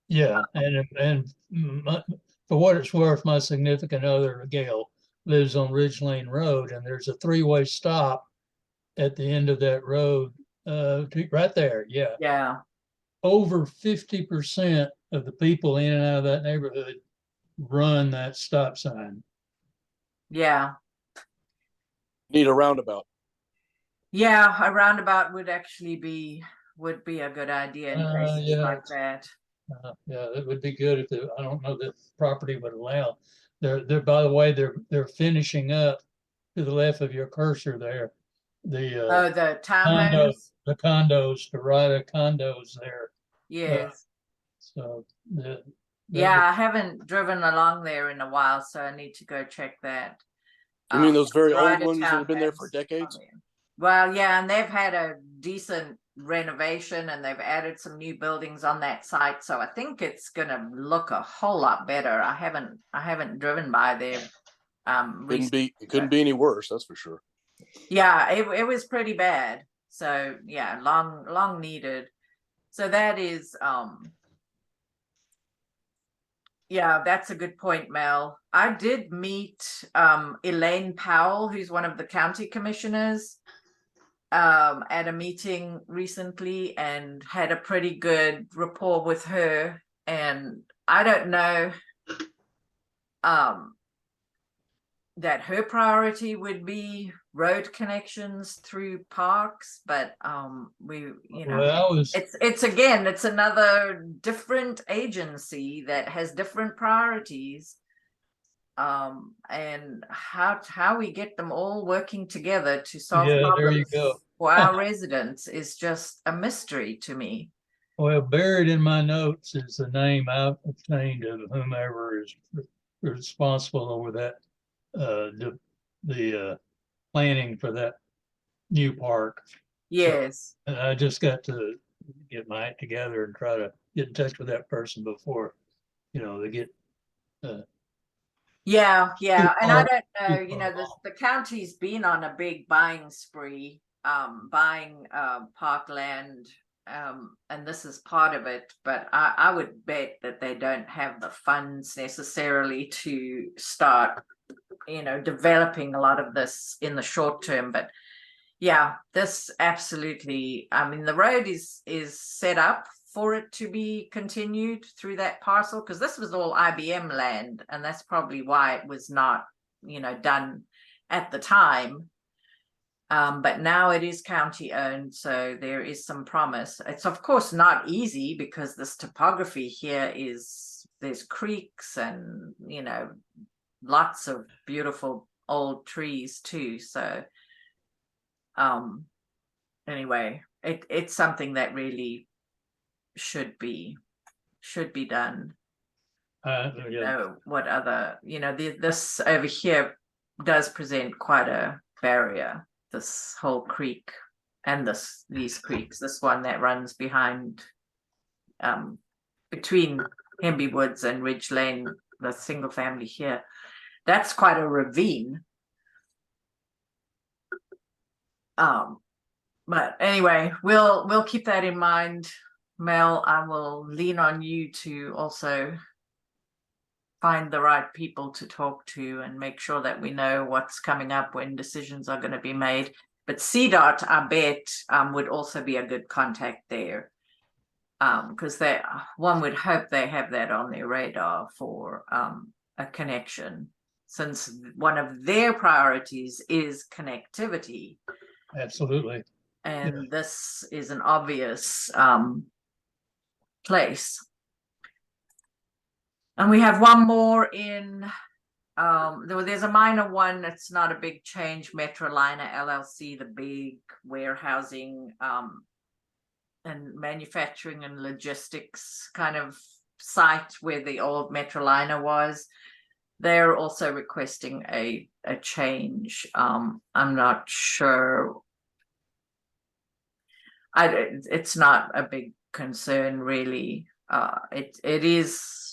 Yeah, and for what it's worth, my significant other, Gail, lives on Ridge Lane Road, and there's a three-way stop at the end of that road, right there, yeah. Yeah, Over 50% of the people in and out of that neighborhood run that stop sign. yeah, Need a roundabout. yeah. A roundabout would actually would be a good idea in places Yeah. like that. Yeah, it would be good if I don't know that property would allow. They're, by the way, they're finishing up to the left of your cursor there. The Oh, the condo, townhomes. the condos, the right of condos there. Yes. So Yeah, I haven't driven along there in a while, so I need to go check that. You mean those very Right old of ones that have been there for townhomes. decades? Well, yeah, and they've had a decent renovation, and they've added some new buildings on that site, so I think it's gonna look a whole lot better. I haven't driven by there It couldn't be any worse, that's for sure. Yeah, it was pretty bad. So yeah, long needed. So that is yeah, that's a good point, Mel. I did meet Elaine Powell, who's one of the county commissioners, at a meeting recently, and had a pretty good rapport with her. And I don't know that her priority would be road connections through parks, but well, it's another different agency that has different priorities, and how we get them all working together to solve yeah, there you problems go. for our residents is just a mystery to me. Well, buried in my notes is the name I've obtained of whomever is responsible over that, the planning for that new park. Yes. And I just got to get my act together and try to get in touch with that person before, they get. Yeah, and I don't know, too far the county's been on a big buying spree, buying parkland, and this is part of it, but I would bet that they don't have the funds necessarily to start, developing a lot of this in the short term. But yeah, this absolutely, I mean, the road is set up for it to be continued through that parcel, because this was all IBM land, and that's probably why it was not, done at the time. But now it is county owned, so there is some promise. It's of course not easy, because this topography here there's creeks and lots of beautiful old trees too. So anyway, it's something that really should be done. Yeah. What other, this over here does present quite a barrier, this whole creek and these creeks, this one that runs behind between Hemby Woods and Ridge Lane, the single family here, that's quite a ravine. But anyway, we'll keep that in mind. Mel, I will lean on you to also find the right people to talk to and make sure that we know what's coming up when decisions are going to be made. But CDOT, I bet, would also be a good contact there. Because one would hope they have that on their radar for a connection, since one of their priorities is connectivity. Absolutely. And this is an obvious place. And we have one more in, there's a minor one. It's not a big change. Metroliner LLC, the big warehousing and manufacturing and logistics kind of site where the old Metroliner was. They're also requesting a change. I'm not sure. It's not a big concern really. It is.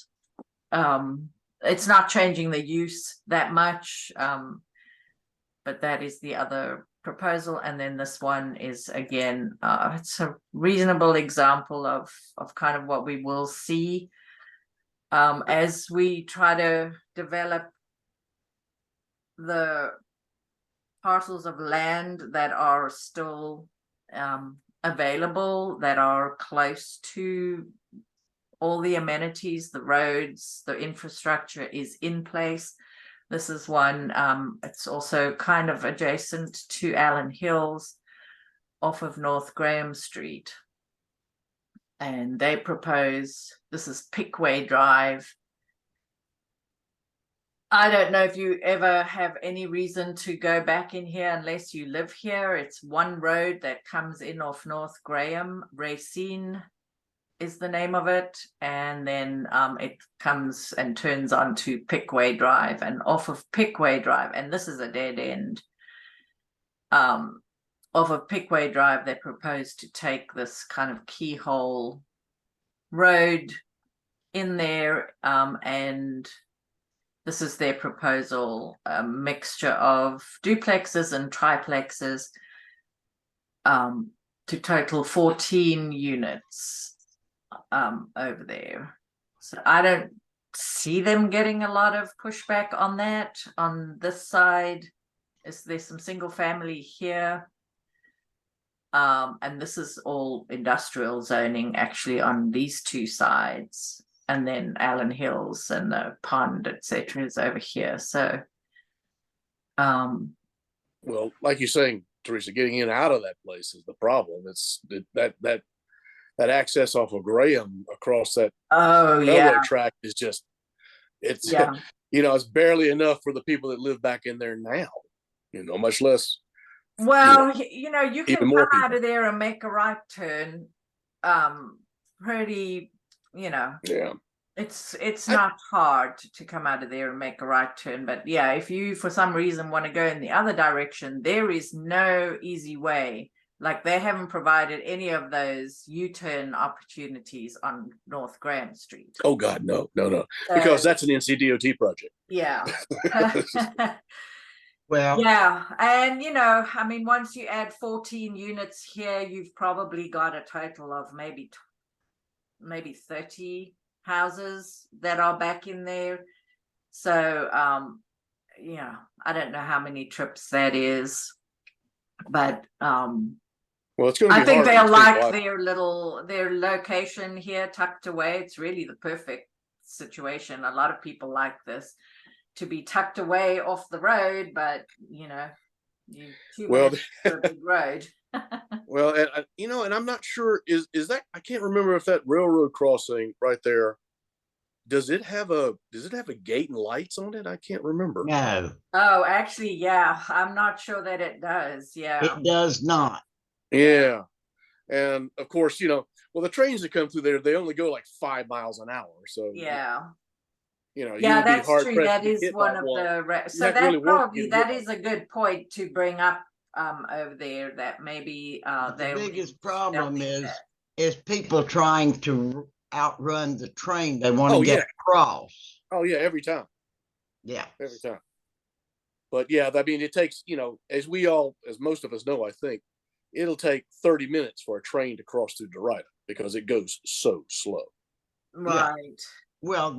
It's not changing the use that much, but that is the other proposal. And then this one is, again, it's a reasonable example of kind of what we will see as we try to develop the parcels of land that are still available, that are close to all the amenities, the roads, the infrastructure is in place. This is one, it's also kind of adjacent to Allen Hills off of North Graham Street. And they propose, this is Pickway Drive. I don't know if you ever have any reason to go back in here unless you live here. It's one road that comes in off North Graham. Racine is the name of it, and then it comes and turns onto Pickway Drive, and off of Pickway Drive, and this is a dead end. Off of Pickway Drive, they propose to take this kind of keyhole road in there, and this is their proposal, a mixture of duplexes and triplexes, to total 14 units. Over there. So I don't see them getting a lot of pushback on that. On this side, there's some single family here. And this is all industrial zoning actually on these two sides. And then Allen Hills and the pond, etc. is over here. So well, like you're saying, Teresa, getting in and out of that place is the problem. It's that access off of Graham across that railroad track is just, it's it's barely enough for the people that live back in there now, much less. Well, you can come out of there and make a right turn pretty, it's not hard to come out of there and make a right turn. But yeah, if you for some reason want to go in the other direction, there is no easy way. Like they haven't provided any of those U-turn opportunities on North Graham Street. Oh God, no. Because that's an NCDOT project. Yeah. Well, yeah. And once you add 14 units here, you've probably got a total of maybe 30 houses that are back in there. So I don't know how many trips that is, but well, it's going to be I think hard they'll like their location here tucked away. It's really the perfect situation. A lot of people like this, to be tucked away off the road, but you minutes to a big road. Well, and I'm not sure is that, I can't remember if that railroad crossing right there, does it have a gate and lights on it? I can't remember. no, Oh, actually, yeah, I'm not sure that it does. Yeah, it does not. Yeah. And of course, the trains that come through there, they only go like 5 miles an hour. So yeah. Yeah, that's true. That is one of the so that probably that is a good point to bring up over there, that maybe the biggest problem is people trying to outrun the train. They want to get across. Oh yeah, every time. Yeah, every time. But yeah, I mean, it takes, as most of us know, I think it'll take 30 minutes for a train to cross through Derita because it goes so slow. Right. Yeah. Well,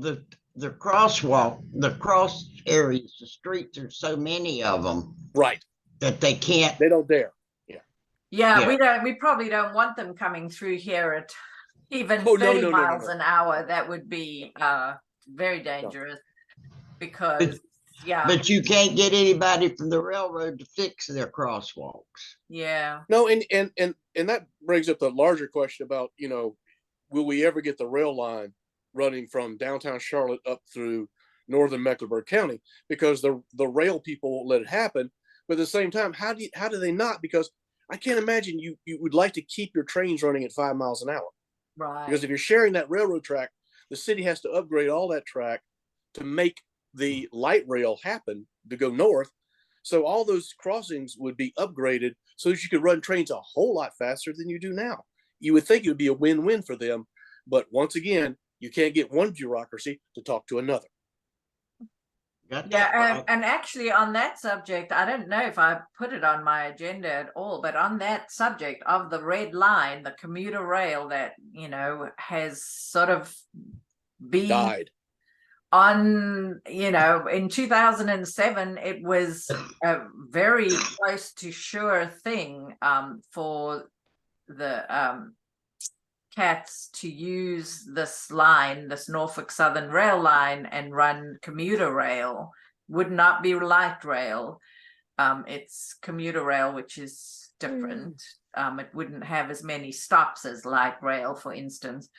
the crosswalk, the cross areas, the streets, there's so many of them Right. that they can't. They don't dare. Yeah, Yeah. we probably don't want them coming through here at even Oh, no, 30 no, no, no, miles no. an hour. That would be very dangerous because yeah, But you can't get anybody from the railroad to fix their crosswalks. yeah, No, and that brings up the larger question about, will we ever get the rail line running from downtown Charlotte up through northern Mecklenburg County? Because the rail people won't let it happen. But at the same time, how do they not? Because I can't imagine you would like to keep your trains running at 5 miles an hour. right. Because if you're sharing that railroad track, the city has to upgrade all that track to make the light rail happen to go north. So all those crossings would be upgraded so that you could run trains a whole lot faster than you do now. You would think it would be a win-win for them. But once again, you can't get one bureaucracy to talk to another. Got Yeah, that right. and actually on that subject, I don't know if I put it on my agenda at all, but on that subject of the red line, the commuter rail that, has sort of been Died. on, in 2007, it was a very close to sure thing for the cats to use this line, this Norfolk Southern rail line, and run commuter rail. Would not be light rail. It's commuter rail, which is different. It wouldn't have as many stops as light rail, for instance.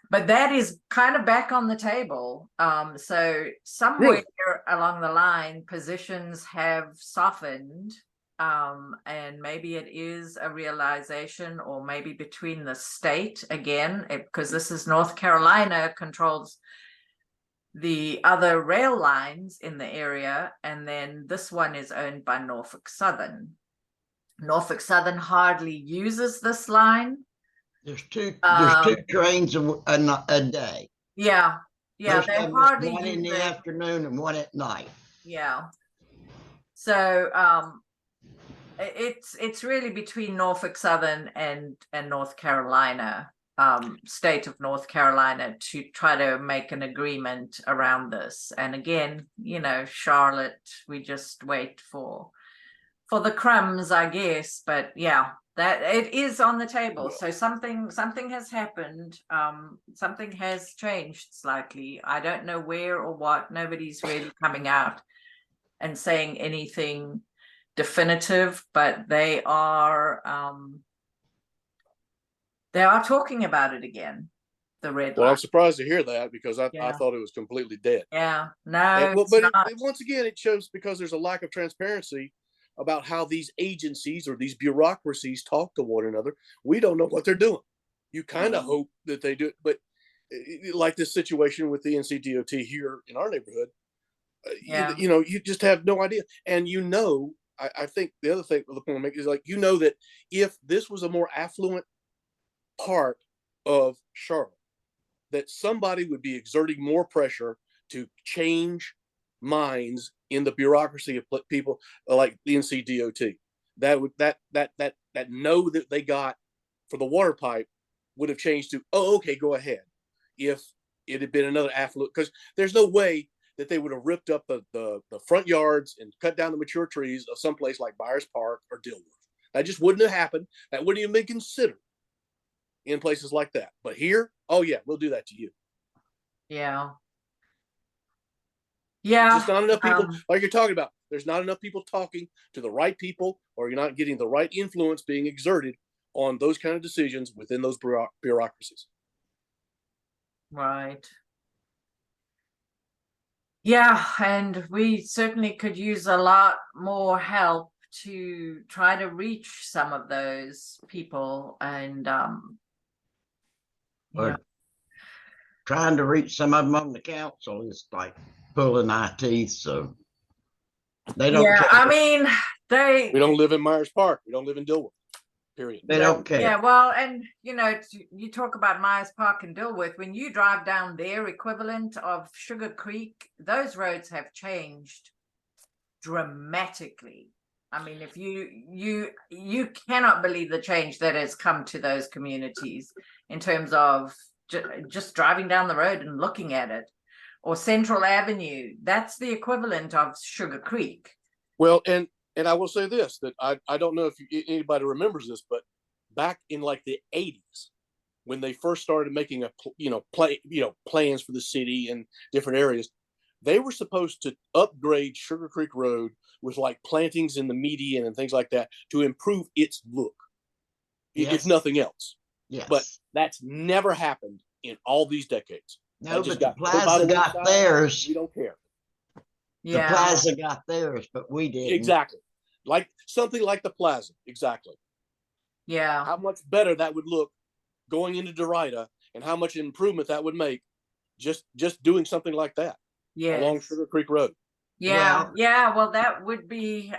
But that is kind of back on the table. So somewhere along the line, positions have softened. And maybe it is a realization, or maybe between the state again, because this is North Carolina controls the other rail lines in the area, and then this one is owned by Norfolk Southern. Norfolk Southern hardly uses this line. There's two trains a day. Yeah, Most they of them, hardly one in use the it. afternoon and one at night. Yeah. So it's really between Norfolk Southern and North Carolina, state of North Carolina, to try to make an agreement around this. And again, Charlotte, we just wait for the crumbs, I guess. But yeah, that it is on the table. So something has happened. Something has changed slightly. I don't know where or what. Nobody's really coming out and saying anything definitive, but they are talking about it again. The red Well, line. I'm surprised to hear that because I Yeah. thought it was completely dead. Yeah, no, And, well, it's but not. once again, it shows because there's a lack of transparency about how these agencies or these bureaucracies talk to one another. We don't know what they're doing. You kind of hope that they do it, but like this situation with the NCDOT here in our neighborhood, Yeah. you just have no idea. And I think the other thing, the point I'm making is like, that if this was a more affluent part of Charlotte, that somebody would be exerting more pressure to change minds in the bureaucracy of people like the NCDOT. That no that they got for the water pipe would have changed to, oh, okay, go ahead. If it had been another affluent, because there's no way that they would have ripped up the front yards and cut down the mature trees of someplace like Byers Park or Dilworth. That just wouldn't have happened. That wouldn't even be considered in places like that. But here, oh yeah, we'll do that to you. Yeah. There's just not enough people, like you're talking about. There's not enough people talking to the right people, or you're not getting the right influence being exerted on those kind of decisions within those bureaucracies. Right. Yeah, and we certainly could use a lot more help to try to reach some of those people, and Trying to reach some of them on the council is like pulling our teeth. So they don't care. I mean, We don't live in Myers Park. We don't live in Dilworth. Period. They don't care. Yeah, well, and you talk about Myers Park and Dilworth. When you drive down their equivalent of Sugar Creek, those roads have changed dramatically. I mean, if you cannot believe the change that has come to those communities in terms of just driving down the road and looking at it. or Central Avenue. That's the equivalent of Sugar Creek. Well, and I will say this, that I don't know if anybody remembers this, but back in like the 80s, when they first started making plans for the city and different areas, they were supposed to upgrade Sugar Creek Road with like plantings in the median and things like that to improve its look, if Yes. nothing else. Yes. But that's never happened in all these decades. No, That just but the got put by plaza the got wayside. theirs. We don't care. The Yeah, plaza got theirs, but we didn't. Exactly. Like something like the plaza. Exactly. yeah, How much better that would look going into Derita, and how much improvement that would make just doing something like that along yes. Sugar Creek Road. Yeah, Well- yeah, well, that would be,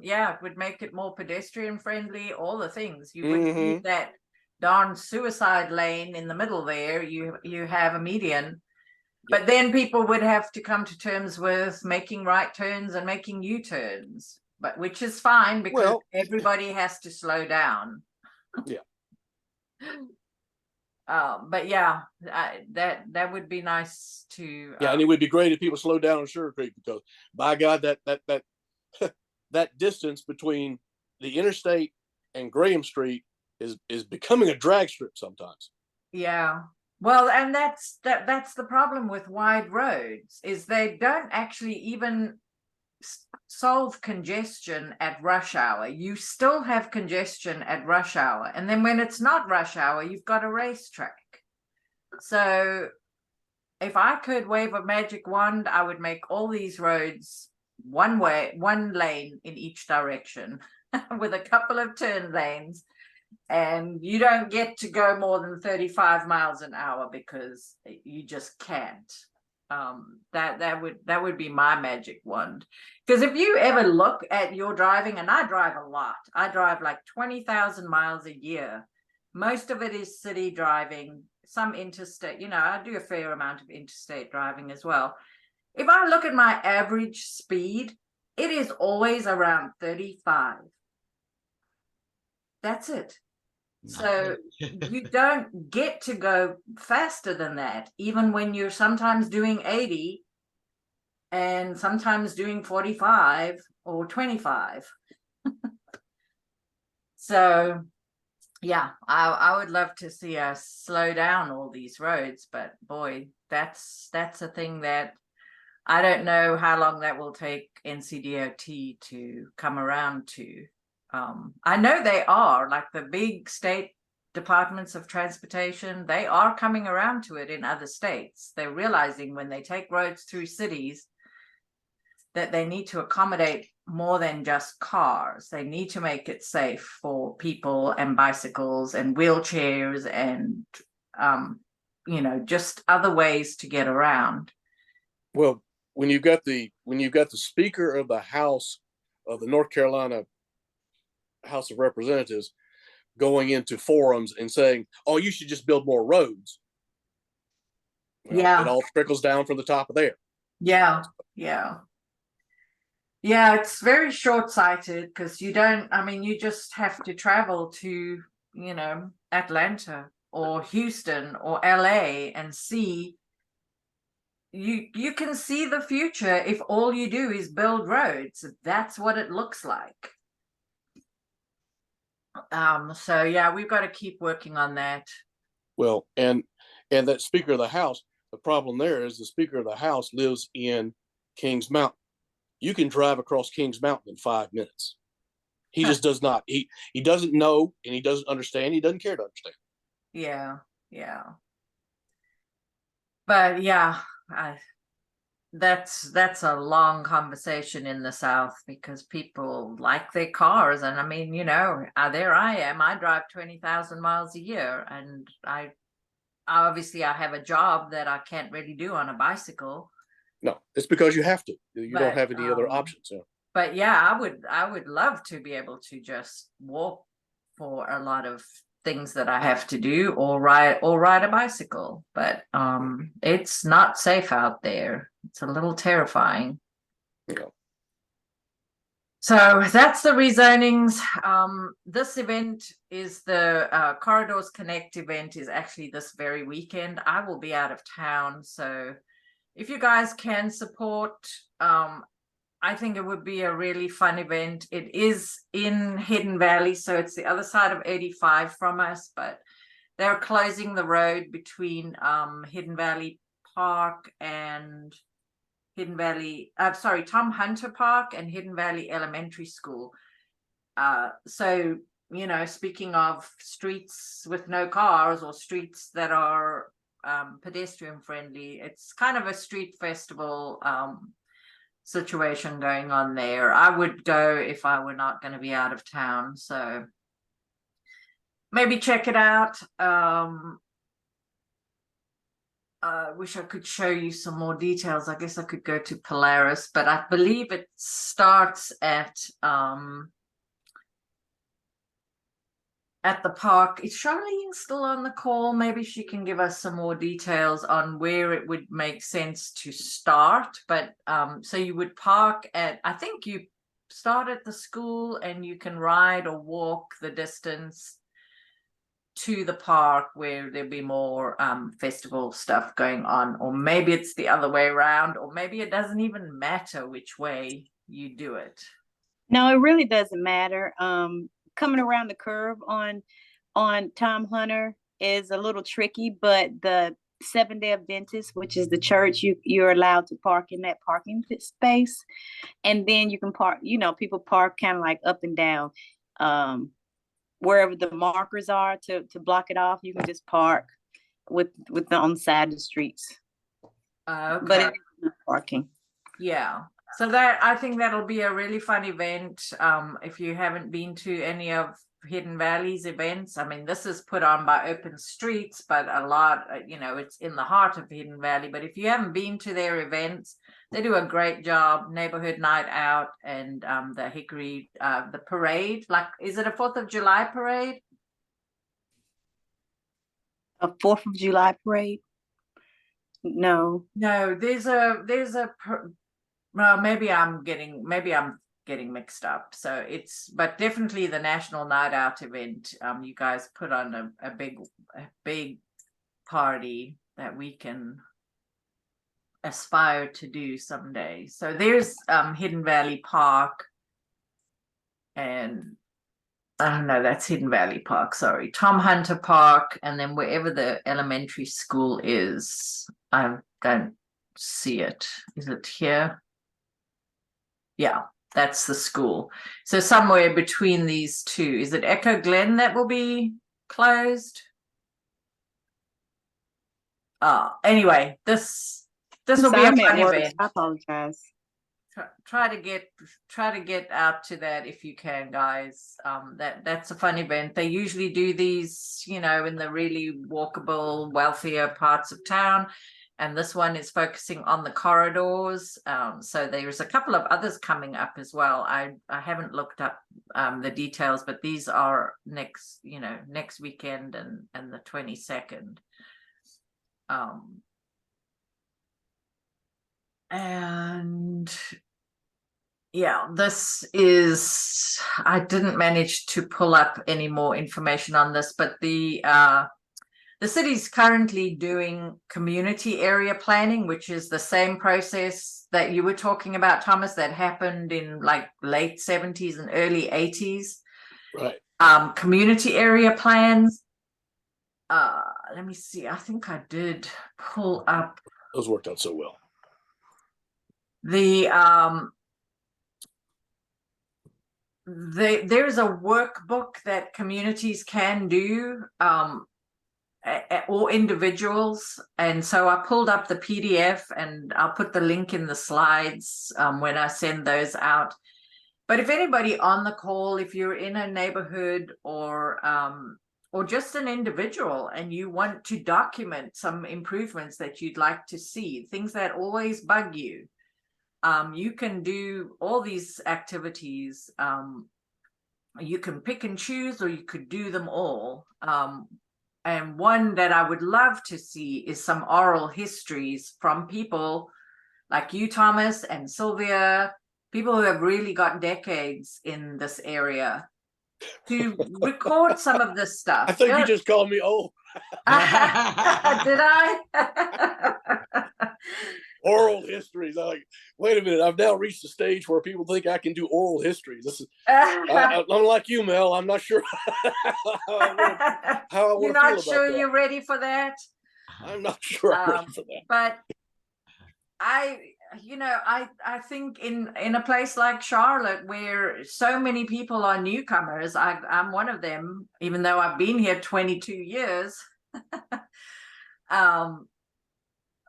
yeah, it would make it more pedestrian friendly, all the things. You wouldn't need that darn suicide lane in the middle there. You have a median. But then people would have to come to terms with making right turns and making U-turns, but which is fine because Well- everybody has to slow down. Yeah. But yeah, that would be nice to. Yeah, and it would be great if people slowed down on Sugar Creek, because by God, that that distance between the interstate and Graham Street is becoming a drag strip sometimes. Yeah. Well, and that's the problem with wide roads, is they don't actually even solve congestion at rush hour. You still have congestion at rush hour, and then when it's not rush hour, you've got a racetrack. So if I could wave a magic wand, I would make all these roads one lane in each direction with a couple of turn lanes, and you don't get to go more than 35 miles an hour because you just can't. That would be my magic wand. Because if you ever look at your driving, and I drive a lot, I drive like 20,000 miles a year. Most of it is city driving, some interstate, I do a fair amount of interstate driving as well. If I look at my average speed, it is always around 35. That's it. So you don't get to go faster than that, even when you're sometimes doing 80 and sometimes doing 45 or 25. So yeah, I would love to see us slow down all these roads, but boy, that's a thing that I don't know how long that will take NCDOT to come around to. I know they are, like the big state departments of transportation, they are coming around to it in other states. They're realizing when they take roads through cities that they need to accommodate more than just cars. They need to make it safe for people and bicycles and wheelchairs and, just other ways to get around. Well, when you've got the Speaker of the House of the North Carolina House of Representatives going into forums and saying, "Oh, you should just build more roads." Well, Yeah. it all trickles down from the top of there. Yeah, it's very short-sighted because you just have to travel to, Atlanta or Houston or LA and see. You can see the future if all you do is build roads. That's what it looks like. So yeah, we've got to keep working on that. Well, and that Speaker of the House, the problem there is the Speaker of the House lives in Kings Mountain. You can drive across Kings Mountain in 5 minutes. He just does not. He doesn't know, and he doesn't understand. He doesn't care to understand. Yeah. But yeah, that's a long conversation in the South because people like their cars. And there I am. I drive 20,000 miles a year, and I have a job that I can't really do on a bicycle. No, it's because you have to. You don't have any other um, options. Yeah. But yeah, I would love to be able to just walk for a lot of things that I have to do, or ride a bicycle. But it's not safe out there. It's a little terrifying. Yeah. So that's the rezonings. This event is the Corridors Connect event is actually this very weekend. I will be out of town, so if you guys can support, I think it would be a really fun event. It is in Hidden Valley, so it's the other side of 85 from us, but they're closing the road between Hidden Valley Park and Tom Hunter Park and Hidden Valley Elementary School. So, you know, speaking of streets with no cars or streets that are pedestrian friendly, it's kind of a street festival situation going on there. I would go if I were not going to be out of town, so maybe check it out. I wish I could show you some more details. I guess I could go to Polaris, but I believe it starts at the park. Is Charlene still on the call? Maybe she can give us some more details on where it would make sense to start. But so you would park at, I think you start at the school and you can ride or walk the distance to the park where there'll be more festival stuff going on, or maybe it's the other way around, or maybe it doesn't even matter which way you do it. No, it really doesn't matter. Coming around the curve on Tom Hunter is a little tricky, but the Seventh-day Adventist, which is the church, you're allowed to park in that parking space, and then you can park. You know, people park kind of like up and down, wherever the markers are to block it off. You can just park with on the side of the streets. Okay. But it's not parking. Yeah. So that, I think that'll be a really fun event. If you haven't been to any of Hidden Valley's events, I mean, this is put on by Open Streets, but a lot, you know, it's in the heart of Hidden Valley. But if you haven't been to their events, they do a great job. Neighborhood Night Out and the Hickory, the parade. Like, is it a 4th of July parade? A 4th of July parade? No. No, there's a well, maybe I'm getting mixed up. So but definitely the National Night Out event. You guys put on a big party that we can aspire to do someday. So there's Hidden Valley Park, and I don't know, that's Hidden Valley Park, sorry, Tom Hunter Park, and then wherever the elementary school is, I don't see it. Is it here? Yeah, that's the school. So somewhere between these two. Is it Echo Glen that will be closed? Anyway, this will be a fun event. I apologize. Try to get out to that if you can, guys. That's a fun event. They usually do these, you know, in the really walkable, wealthier parts of town. And this one is focusing on the corridors. So there's a couple of others coming up as well. I haven't looked up the details, but these are next weekend and the 22nd. And yeah, I didn't manage to pull up any more information on this, but the city's currently doing community area planning, which is the same process that you were talking about, Thomas, that happened in like late 70s and early 80s. Right. Community area plans. Let me see. I think I did pull up. Those worked out so well. There's a workbook that communities can do, or individuals, and so I pulled up the PDF, and I'll put the link in the slides when I send those out. But if anybody on the call, if you're in a neighborhood or just an individual and you want to document some improvements that you'd like to see, things that always bug you, you can do all these activities. You can pick and choose, or you could do them all. And one that I would love to see is some oral histories from people like you, Thomas, and Sylvia, people who have really got decades in this area, to record some of this stuff. I think you just called me old. Did I? Oral histories. I'm like, wait a minute, I've now reached the stage where people think I can do oral histories. This is unlike you, Mel. I'm not sure how I You're want to not feel sure about that. you're ready for that? I'm not sure I'm ready for that. But I think in a place like Charlotte, where so many people are newcomers, I'm one of them, even though I've been here 22 years.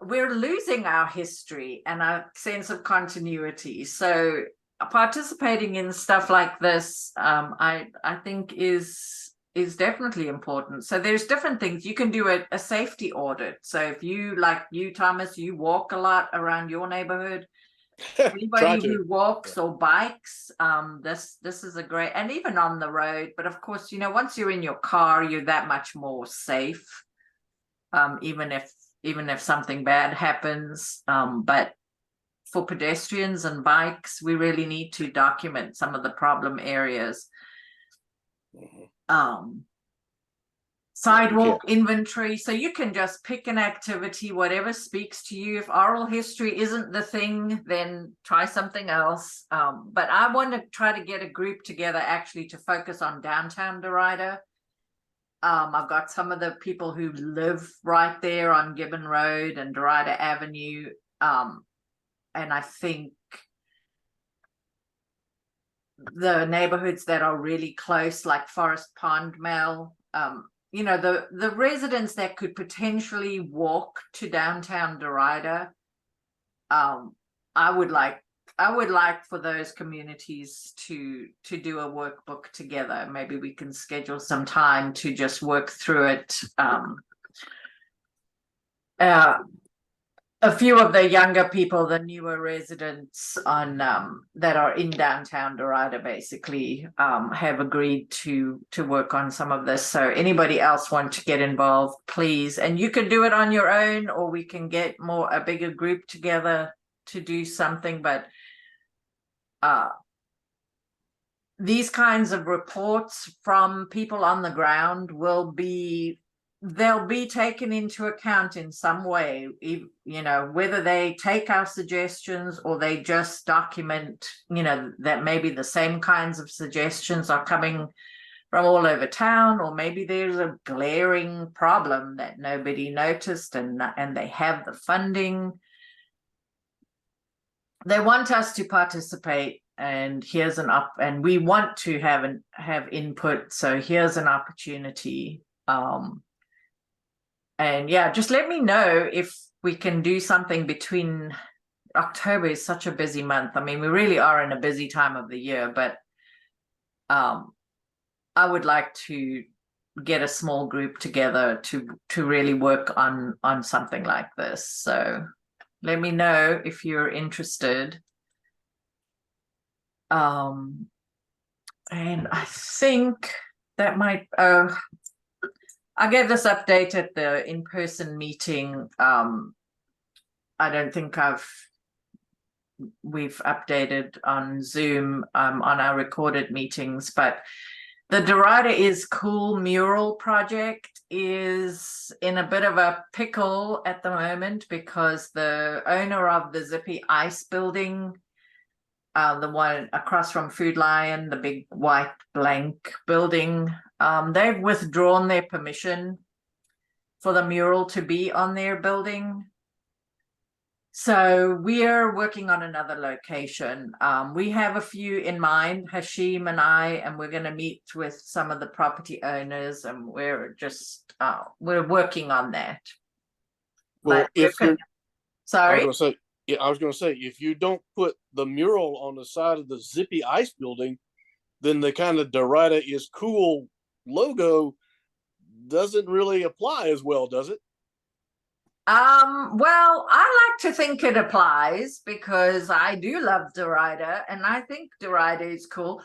We're losing our history and our sense of continuity. So participating in stuff like this, I think is definitely important. So there's different things. You can do a safety audit. So if you, like you, Thomas, you walk a lot around your neighborhood, anybody who walks or bikes, this is a great, and even on the road. But of course, once you're in your car, you're that much more safe. Even if something bad happens, but for pedestrians and bikes, we really need to document some of the problem areas. Sidewalk inventory, so you can just pick an activity, whatever speaks to you. If oral history isn't the thing, then try something else. But I want to try to get a group together actually to focus on downtown Derita. I've got some of the people who live right there on Gibbon Road and Derita Avenue. And I think the neighborhoods that are really close, like Forest Pond, Mel, the residents that could potentially walk to downtown Derita, I would like for those communities to do a workbook together. Maybe we can schedule some time to just work through it. A few of the younger people, the newer residents on that are in downtown Derita, basically have agreed to work on some of this. So anybody else want to get involved, please. And you can do it on your own, or we can get a bigger group together to do something. But these kinds of reports from people on the ground they'll be taken into account in some way, whether they take our suggestions or they just document, that maybe the same kinds of suggestions are coming from all over town, or maybe there's a glaring problem that nobody noticed and they have the funding. They want us to participate, and and we want to have input. So here's an opportunity. And yeah, just let me know if we can do something between. October is such a busy month. I mean, we really are in a busy time of the year, but I would like to get a small group together to really work on something like this. So let me know if you're interested. And I think that might I gave this update at the in-person meeting. I don't think we've updated on Zoom on our recorded meetings, but the Derita is Cool mural project is in a bit of a pickle at the moment because the owner of the Zippy Ice building, the one across from Food Lion, the big white blank building, they've withdrawn their permission for the mural to be on their building. So we're working on another location. We have a few in mind, Hashim and I, and we're going to meet with some of the property owners, and we're just we're working on that. Well, sorry, I was going to say, if you don't put the mural on the side of the Zippy Ice building, then the kind of Derita is Cool logo doesn't really apply as well, does it? Well, I like to think it applies because I do love Derita and I think Derita is cool.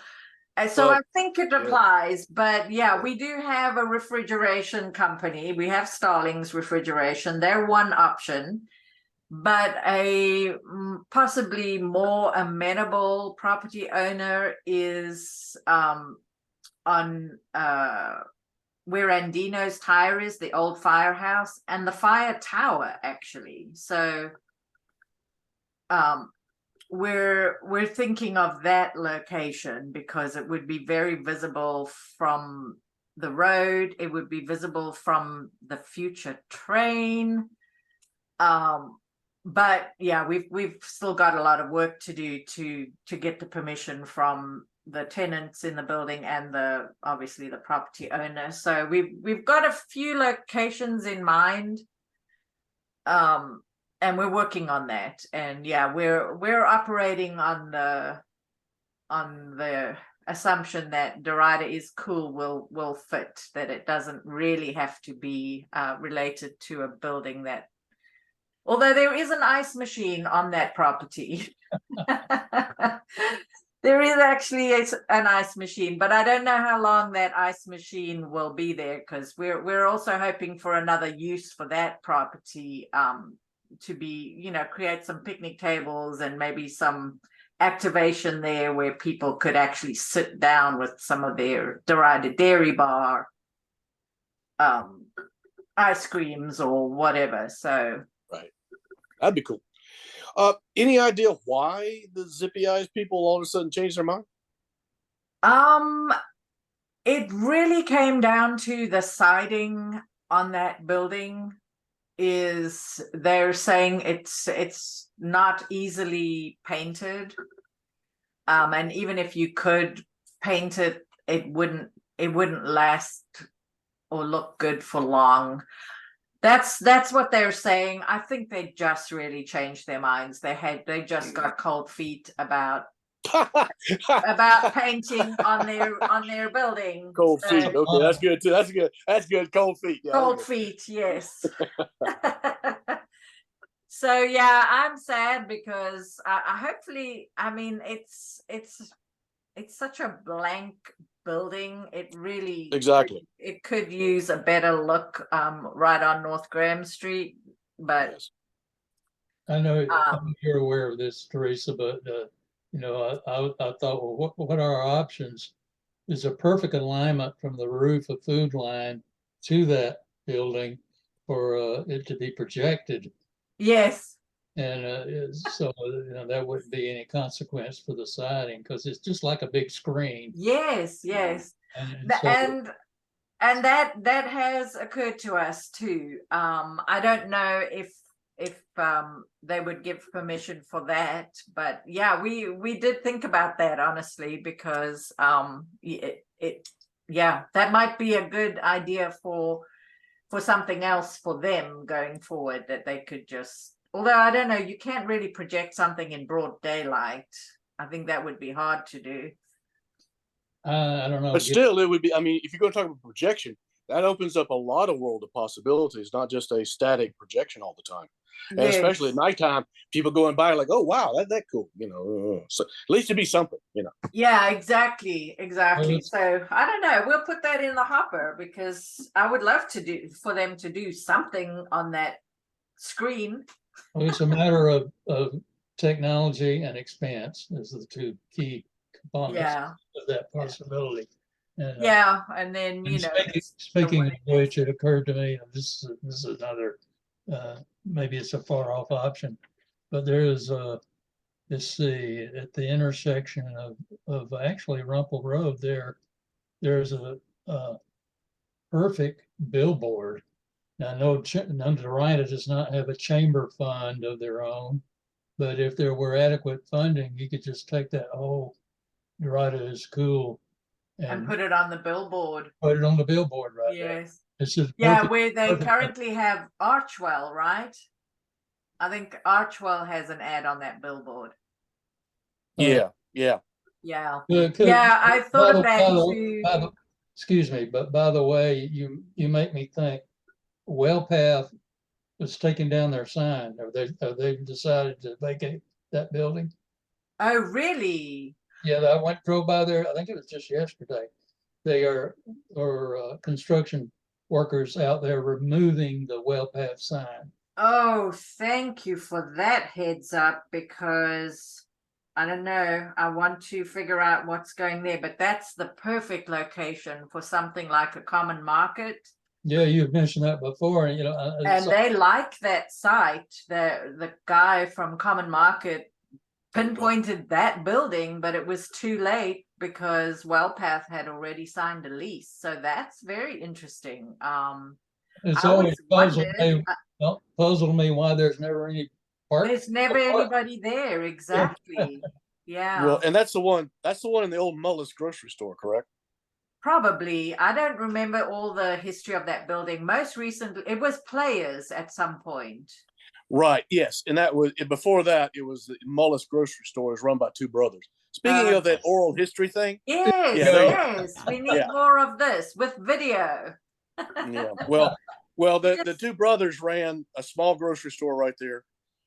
And so I think it applies, but yeah, we do have a refrigeration company. We have Starling's refrigeration. They're one option, but a possibly more amenable property owner is on where Andino's Tire is, the old firehouse, and the fire tower, actually. So we're thinking of that location because it would be very visible from the road. It would be visible from the future train. But yeah, we've still got a lot of work to do to get the permission from the tenants in the building and obviously the property owner. So we've got a few locations in mind. And we're working on that. And yeah, we're operating on the assumption that Derita is cool will fit, that it doesn't really have to be related to a building that, although there is an ice machine on that property. There is actually an ice machine, but I don't know how long that ice machine will be there, because we're also hoping for another use for that property, to be, create some picnic tables and maybe some activation there where people could actually sit down with some of their Derita dairy bar ice creams or whatever. So Right. That'd be cool. Any idea why the Zippy Eyes people all of a sudden changed their mind? It really came down to the siding on that building. Is they're saying it's not easily painted, and even if you could paint it, it wouldn't last or look good for long. That's what they're saying. I think they just really changed their minds. They just got cold feet about painting on their building. Cold So, feet. Okay, that's good too. That's good. That's good. Cold feet. Yeah, cold feet, yes. So yeah, I'm sad because I hopefully, I mean, it's such a blank building. It really exactly. it could use a better look right on North Graham Street, but Yes. I know you're aware of this, Teresa, but I thought, well, what are our options? There's a perfect alignment from the roof of Food Line to that building for it to be projected. yes. And so that wouldn't be any consequence for the siding because it's just like a big screen. Yes. And so, And that has occurred to us too. I don't know if they would give permission for that, but yeah, we did think about that honestly, because that might be a good idea for something else for them going forward, that they could just, although I don't know, you can't really project something in broad daylight. I think that would be hard to do. I don't know. But still, it would be. I mean, if you're going to talk about projection, that opens up a lot of world of possibilities, not just a static projection all the time. And especially at nighttime, people going by like, "Oh wow, that cool," So at least to be something, Yeah, exactly. So I don't know. We'll put that in the hopper, because I would love for them to do something on that screen. Well, it's a matter of technology and expense is the two key components of that possibility. And, and then speaking of which, it occurred to me, this is another, maybe it's a far off option, but there is let's see, at the intersection of actually Rumpel Road, there's a perfect billboard. Now, no, Derita does not have a chamber fund of their own, but if there were adequate funding, you could just take that whole Derita is cool and put it on the billboard. Put it on the billboard right there. Yes. It's just where they currently have Archwell, right? I think Archwell has an ad on that billboard. Yeah. I thought of that too. Excuse me, but by the way, you make me think. Wellpath was taking down their sign. Have they decided to vacate that building? Oh, really? Yeah, I drove by there. I think it was just yesterday. They are construction workers out there removing the Wellpath sign. Oh, thank you for that heads up, because I don't know, I want to figure out what's going there, but that's the perfect location for something like a common market. Yeah, you've mentioned that before, and And they like that site. The guy from Common Market pinpointed that building, but it was too late because Wellpath had already signed a lease. So that's very interesting. it's I always always wondered, puzzled me why there's never any park. there's never anybody there. Exactly. Yeah. Well, and that's the one in the old Mullis grocery store, correct? Probably. I don't remember all the history of that building. Most recently, it was Players at some point. Right. Yes, and that was before that. It was the Mullis grocery store, is run by two brothers. Speaking of that oral history thing, Yes, Yeah, there you go. yes. We need Yeah. more of this with video. yeah. Well, the two brothers ran a small grocery store right there,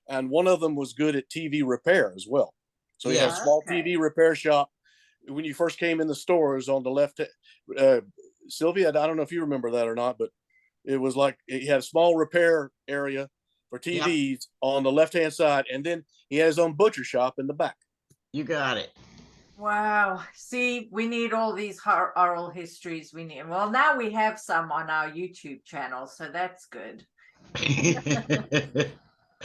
and one of them was good at TV repair as well. So he had a Yes. small Okay. TV repair shop. When you first came in the stores on the left, Sylvia, I don't know if you remember that or not, but it was like he had a small repair area for TVs on the left-hand side, and then he had his own butcher shop in the back. You got it. Wow. See, we need all these oral histories. We need, well, now we have some on our YouTube channel, so that's good.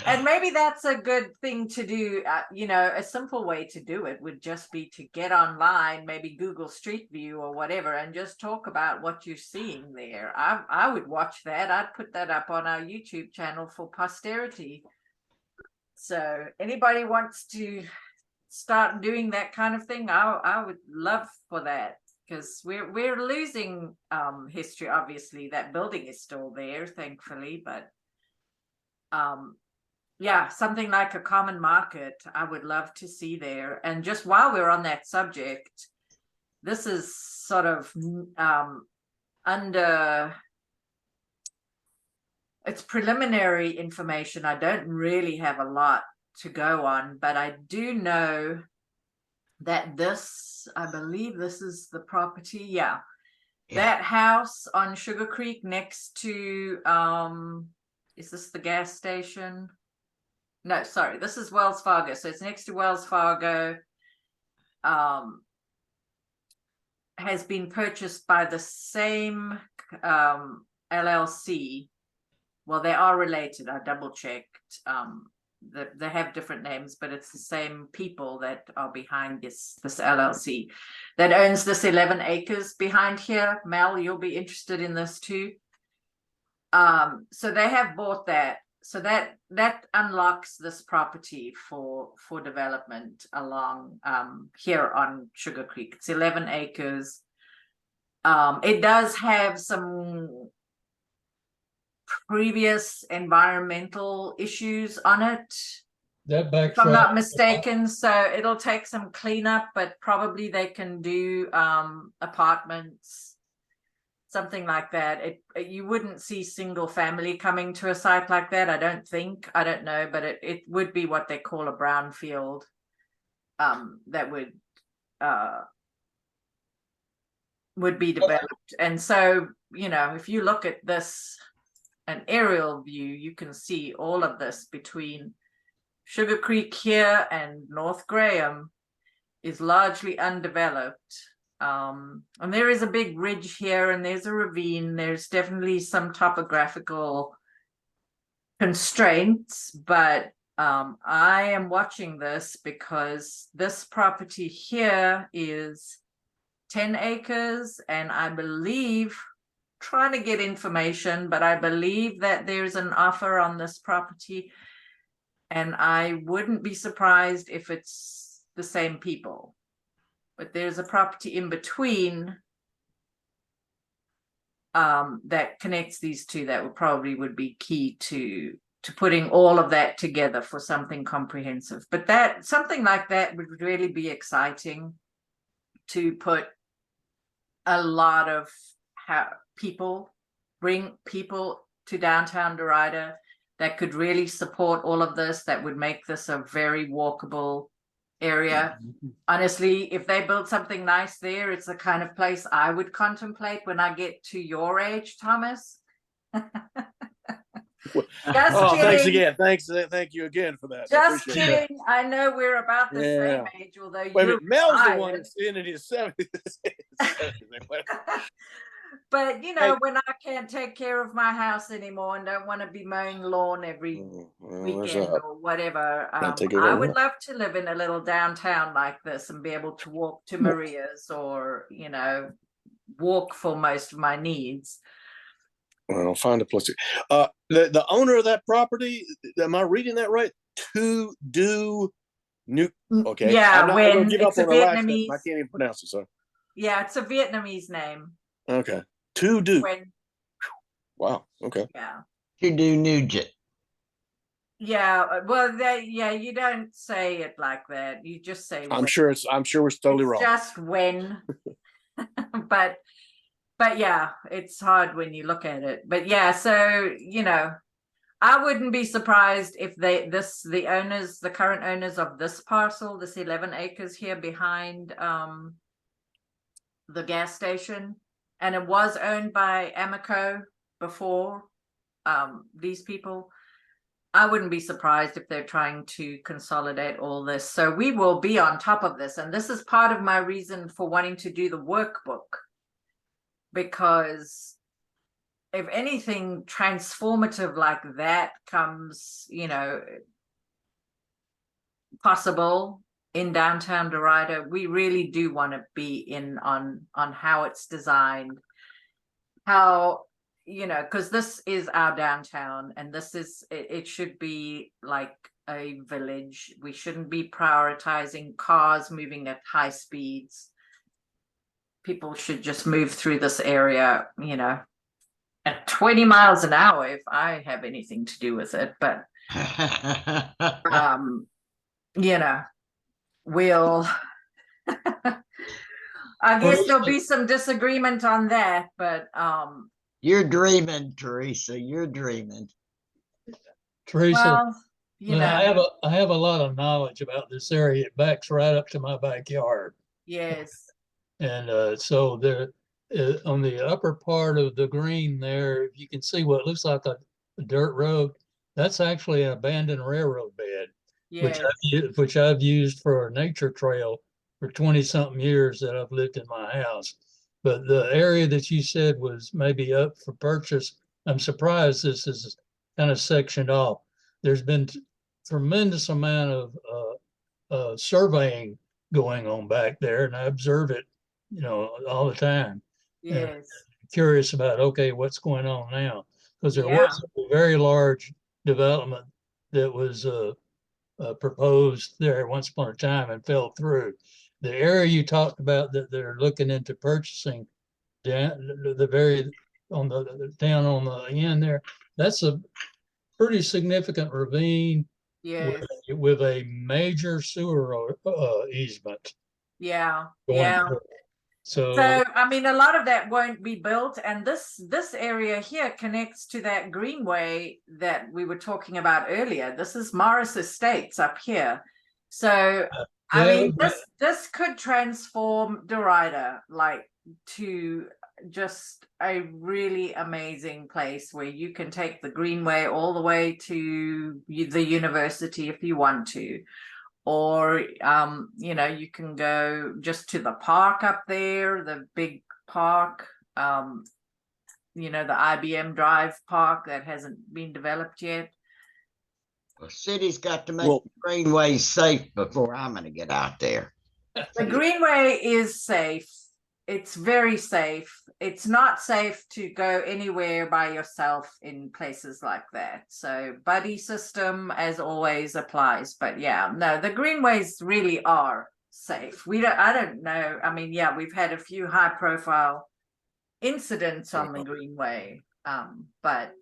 And maybe that's a good thing to do. A simple way to do it would just be to get online, maybe Google Street View or whatever, and just talk about what you're seeing there. I would watch that. I'd put that up on our YouTube channel for posterity. So anybody wants to start doing that kind of thing, I would love for that, because we're losing history. Obviously, that building is still there, thankfully, but yeah, something like a Common Market, I would love to see there. And just while we're on that subject, this is sort of under, it's preliminary information. I don't really have a lot to go on, but I do know that this, I believe this is the property. Yeah. That house on Sugar Creek next to, is this the gas station? No, sorry, this is Wells Fargo. So it's next to Wells Fargo. Has been purchased by the same LLC. Well, they are related. I double checked. They have different names, but it's the same people that are behind this LLC that owns this 11 acres behind here. Mel, you'll be interested in this too. So they have bought that. So that unlocks this property for development along here on Sugar Creek. It's 11 acres. It does have some previous environmental issues on it, That back if I'm not track- mistaken. So it'll take some cleanup, but probably they can do apartments, something like that. You wouldn't see single family coming to a site like that, I don't think. I don't know, but it would be what they call a brownfield that would be developed. And so, if you look at this, an aerial view, you can see all of this between Sugar Creek here and North Graham is largely undeveloped. And there is a big ridge here, and there's a ravine. There's definitely some topographical constraints, but I am watching this because this property here is 10 acres, and I believe, trying to get information, but I believe that there's an offer on this property, and I wouldn't be surprised if it's the same people. But there's a property in between that connects these two that would be key to putting all of that together for something comprehensive. But that something like that would really be exciting, to put a lot of bring people to downtown Derita that could really support all of this, that would make this a very walkable area. Honestly, if they build something nice there, it's the kind of place I would contemplate when I get to your age, Thomas. Thanks again. Thank you again for that. Just kidding. I know we're about the same age, although Wait a minute, Mel's the retired. one that's in his 70s. But you Hey. know, when I can't take care of my house anymore and don't want to be mowing lawn every Well, there's weekend that. or whatever, Can't take care of I that would now. love to live in a little downtown like this and be able to walk to Maria's or, you know, walk for most of my needs. Well, find a place. The owner of that property, am I reading that right? To do new. Okay, Yeah, I'm gonna when give it's up a on the last name. I Vietnamese, can't even pronounce it. So yeah, it's a Vietnamese name. okay, to do. When, Wow. Okay. yeah. To do Nugent. Yeah, well, yeah, you don't say it like that. You just say I'm when. sure we're totally It's wrong. just when. but yeah, it's hard when you look at it. But yeah, so you know, I wouldn't be surprised if the current owners of this parcel, this 11 acres here behind the gas station, and it was owned by Amoco before these people. I wouldn't be surprised if they're trying to consolidate all this. So we will be on top of this. And this is part of my reason for wanting to do the workbook. Because if anything transformative like that comes, you know, possible in downtown Derita, we really do want to be in on how it's designed, how, you know, because this is our downtown and this is it should be like a village. We shouldn't be prioritizing cars moving at high speeds. People should just move through this area, you know, at 20 miles an hour if I have anything to do with it. But you know, we'll I guess there'll be some disagreement on that, but You're dreaming, Teresa. You're dreaming. Teresa, well, you know, I have a lot of knowledge about this area. It backs right up to my backyard. yes, And so there, on the upper part of the green there, you can see what looks like a dirt road. That's actually an abandoned railroad bed, yes, which I've used for a nature trail for 20 something years that I've lived in my house. But the area that you said was maybe up for purchase, I'm surprised this is kind of sectioned off. There's been tremendous amount of surveying going on back there, and I observe it, you know, all the time. And yes, curious about, okay, what's going on now? Because there yeah, was a very large development that was proposed there once upon a time and fell through. The area you talked about that they're looking into purchasing down the very on the down on the end there, that's a pretty significant ravine yes, with a major sewer easement yeah, going yeah. through. So So I mean, a lot of that won't be built, and this area here connects to that greenway that we were talking about earlier. This is Morris Estates up here. So I yeah, mean, this could transform Derita like to just a really amazing place where you can take the greenway all the way to the university if you want to, or you know, you can go just to the park up there, the big park, you know, the IBM Drive park that hasn't been developed yet. The city's got to make Well, greenways safe before I'm going to get out there. The greenway is safe. It's very safe. It's not safe to go anywhere by yourself in places like that. So buddy system as always applies. But yeah, no, the greenways really are safe. I don't know. I mean, yeah, we've had a few high profile incidents on the greenway. But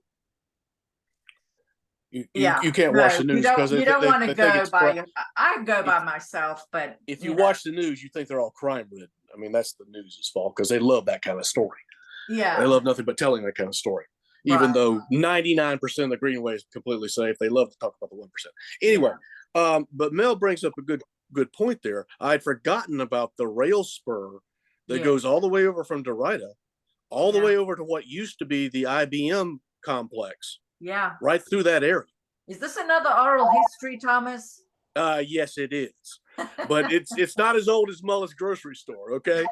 you can't no, watch the news because you don't want to they think go it's by I go by myself, but if you watch the news, you think they're all crime ridden. I mean, that's the news's fault because they love that kind of story. yeah, They love nothing but telling that kind of story. Even right. though 99% of the greenway is completely safe, they love to talk about the 1%. Anyway, but Mel brings up a good point there. I'd forgotten about the rail spur that goes all the way over from Derita, all the way over to what used to be the IBM complex. Yeah. Right through that area. Is this another oral history, Thomas? Yes, it is, but it's not as old as Mullis Grocery Store. Okay,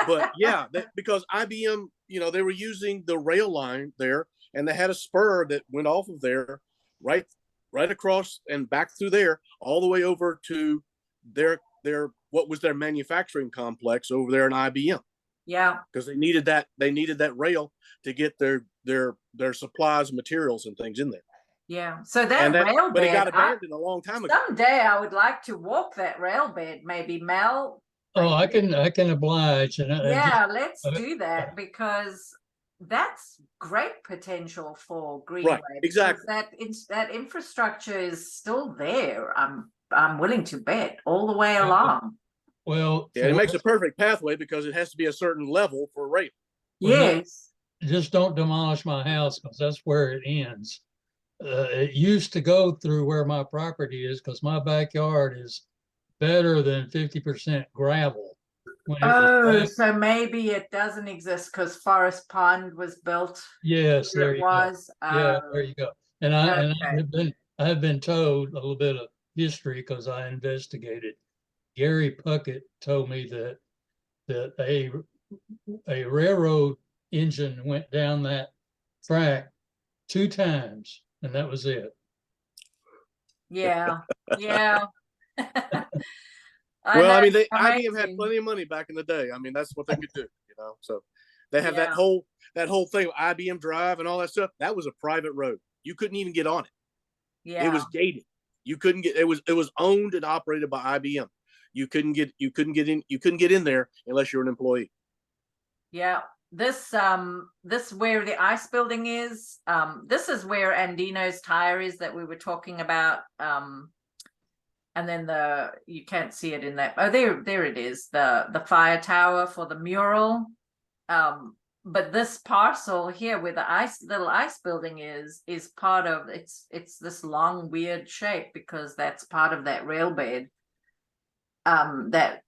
but yeah, because IBM, they were using the rail line there, and they had a spur that went off of there, right across and back through there, all the way over to their what was their manufacturing complex over there in IBM. Yeah. Because they needed that rail to get their supplies, materials, and things in there. Yeah. So that rail but it got bed, abandoned a long time ago. someday I would like to walk that rail bed, maybe Mel. Oh, I can oblige. And Yeah, let's do that, because that's great potential for Greenway. Right, exactly. That infrastructure is still there. I'm willing to bet all the way along. Well, Yeah, it makes a perfect pathway because it has to be a certain level for rail. Yes. Just don't demolish my house, because that's where it ends. It used to go through where my property is, because my backyard is better than 50% gravel. Oh, so maybe it doesn't exist because Forest Pond was built. Yes, there you go. Yeah, there you go. And I have been told a little bit of history because I investigated. Gary Puckett told me that a railroad engine went down that track 2 times, and that was it. Yeah, yeah. Well, I mean, IBM had plenty of money back in the day. I mean, that's what they could do, So they have that whole thing, IBM Drive and all that stuff. That was a private road. You couldn't even get on it. Yeah, it was gated. You couldn't get. It was owned and operated by IBM. You couldn't get in there unless you're an employee. Yeah. This where the ice building is. This is where Andino's tire is that we were talking about. And then you can't see it in that. Oh, there it is. The fire tower for the mural. But this parcel here where the little ice building is part of it's this long weird shape because that's part of that rail bed. That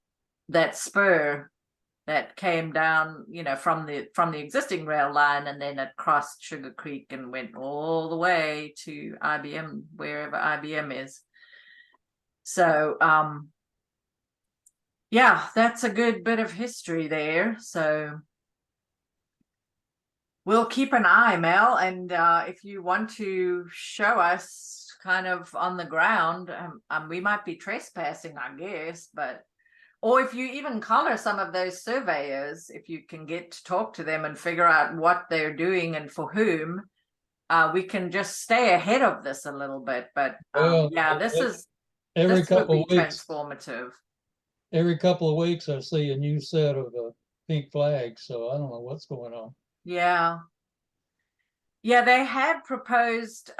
spur that came down, from the existing rail line, and then it crossed Sugar Creek and went all the way to IBM, wherever IBM is. So, yeah, that's a good bit of history there. So we'll keep an eye, Mel, and if you want to show us kind of on the ground, we might be trespassing, I guess, or if you even color some of those surveyors, if you can get to talk to them and figure out what they're doing and for whom, we can just stay ahead of this a little bit. But this would be transformative. Every couple of weeks, I see a new set of pink flags, so I don't know what's going on. Yeah. Yeah, they had proposed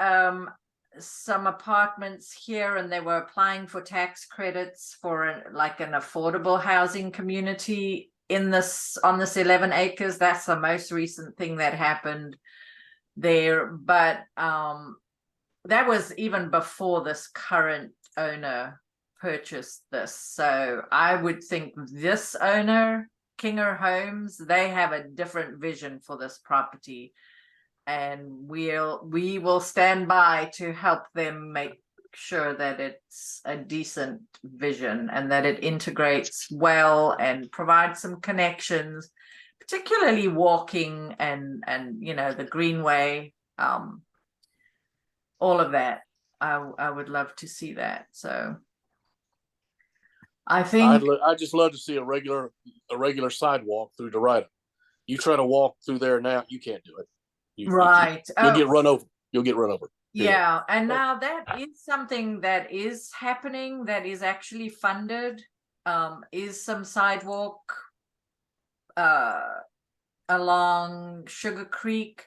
some apartments here, and they were applying for tax credits for an affordable housing community on this 11 acres. That's the most recent thing that happened there. But that was even before this current owner purchased this. So I would think this owner, Kinger Homes, they have a different vision for this property, and we will stand by to help them make sure that it's a decent vision and that it integrates well and provides some connections, particularly walking and the greenway, all of that. I would love to see that. So I think I just love to see a regular sidewalk through Derita. You try to walk through there now, you can't do it. Right. You'll get run over. You'll get run over. Yeah, and now that is something that is happening, that is actually funded. Is some sidewalk along Sugar Creek.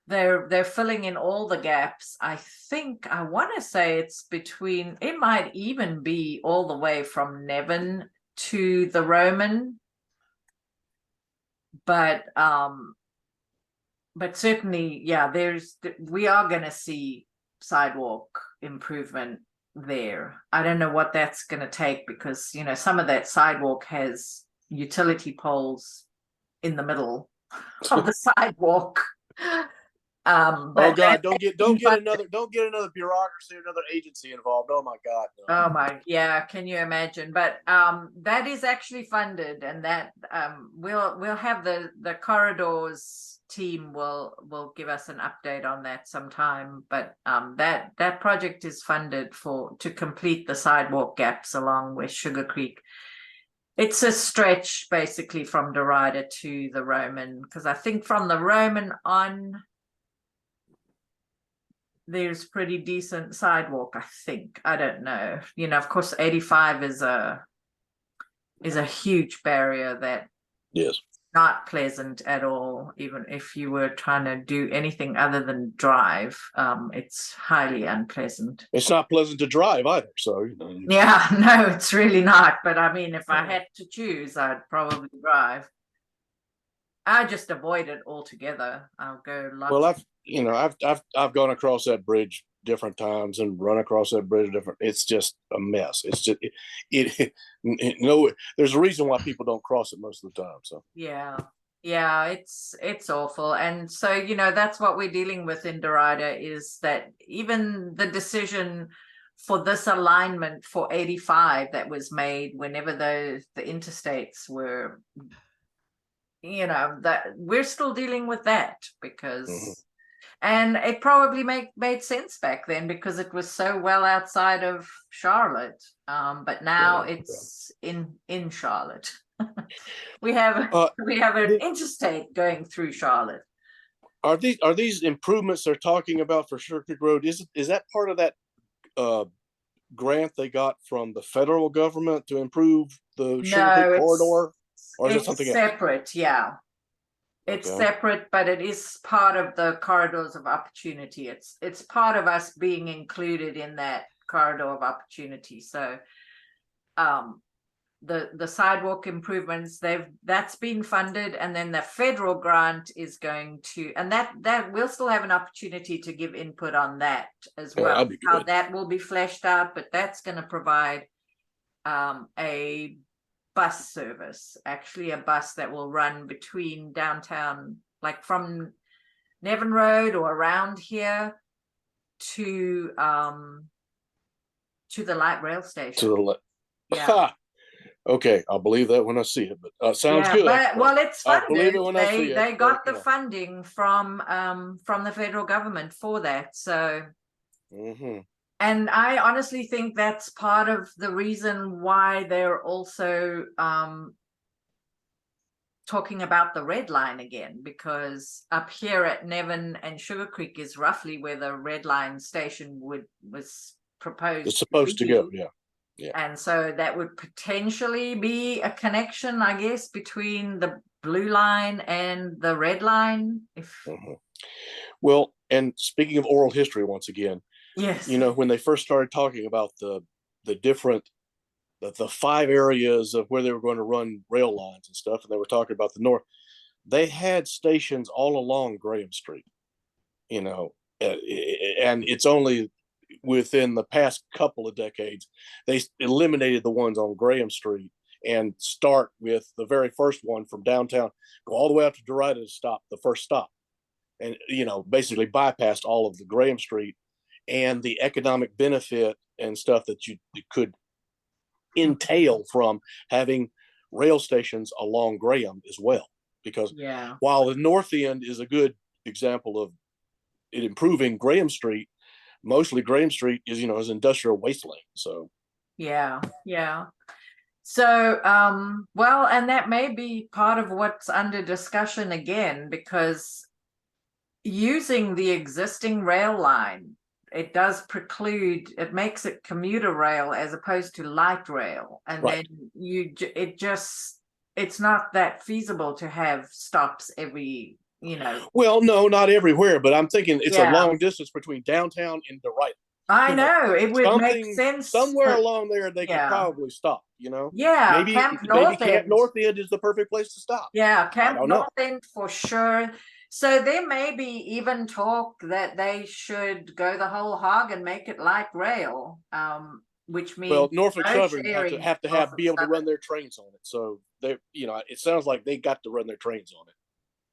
They're filling in all the gaps. I want to say it might even be all the way from Nevin to the Roman. But certainly, yeah, we are going to see sidewalk improvement there. I don't know what that's going to take because, some of that sidewalk has utility poles in the middle of the sidewalk. Oh But God, that- don't get another bureaucracy, another agency involved. Oh my God, no. Oh my, yeah, can you imagine? But that is actually funded, and that we'll have the corridors team will give us an update on that sometime. But that project is funded to complete the sidewalk gaps along W.Sugar Creek. It's a stretch basically from Derita to the Roman, because I think from the Roman on there's pretty decent sidewalk, I think. I don't know. You know, of course, 85 is a huge barrier that Yes. not pleasant at all. Even if you were trying to do anything other than drive, it's highly unpleasant. It's not pleasant to drive either. So, you know. Yeah, no, it's really not. But I mean, if I had to choose, I'd probably drive. I just avoid it altogether. I'll go lots. Well, I've gone across that bridge different times and run across that bridge different. It's just a mess. It's just no. There's a reason why people don't cross it most of the time. So yeah, it's awful. And so, you know, that's what we're dealing with in Derita, is that even the decision for this alignment for 85 that was made whenever the interstates were, you know, that we're still dealing with that because and it probably made sense back then because it was so well outside of Charlotte, but now it's in Charlotte. we have an interstate going through Charlotte. Are these improvements they're talking about for Sugar Creek Road? Is that part of that grant they got from the federal government to improve the Sugar Creek corridor? Or is it something separate, else? Yeah. It's separate, but it is part of the corridors of opportunity. It's part of us being included in that corridor of opportunity. So the sidewalk improvements, that's been funded, and then the federal grant is going to, and that we'll still have an opportunity to give input on that as well. That'd be good. How that will be fleshed out, but that's going to provide a bus service, actually a bus that will run between downtown, like from Nevin Road or around here to the light rail station. Yeah. Okay, I'll believe that when I see it. But sounds good. But, well, it's funded. I'll believe it when I see it. They got the funding from the federal government for that. So, and I honestly think that's part of the reason why they're also talking about the red line again, because up here at Nevin and Sugar Creek is roughly where the red line station was proposed. It's supposed to go, yeah. And so that would potentially be a connection, I guess, between the blue line and the red line. Well, and speaking of oral history, once again, yes, you know, when they first started talking about the different the 5 areas of where they were going to run rail lines and stuff, and they were talking about the north, they had stations all along Graham Street, you know, and it's only within the past couple of decades they eliminated the ones on Graham Street and start with the very first one from downtown, go all the way up to Derita to stop the first stop, and you know, basically bypassed all of the Graham Street and the economic benefit and stuff that you could entail from having rail stations along Graham as well. Because while the north end is a good example of it improving Graham Street, mostly Graham Street is, you know, is industrial wasteland. So so well, and that may be part of what's under discussion again, because using the existing rail line, it does preclude, it makes it commuter rail as opposed to light rail, and then it's not that feasible to have stops every, you know. Well, no, not everywhere, but I'm thinking it's a long distance between downtown and Derita. I know, it would make sense somewhere along there. They could probably stop, you know. Maybe Camp North End is the perfect place to stop. Camp North End for sure. So there may be even talk that they should go the whole hog and make it light rail, which means Norfolk Southern have to be able to run their trains on it. So they, you know, it sounds like they got to run their trains on it.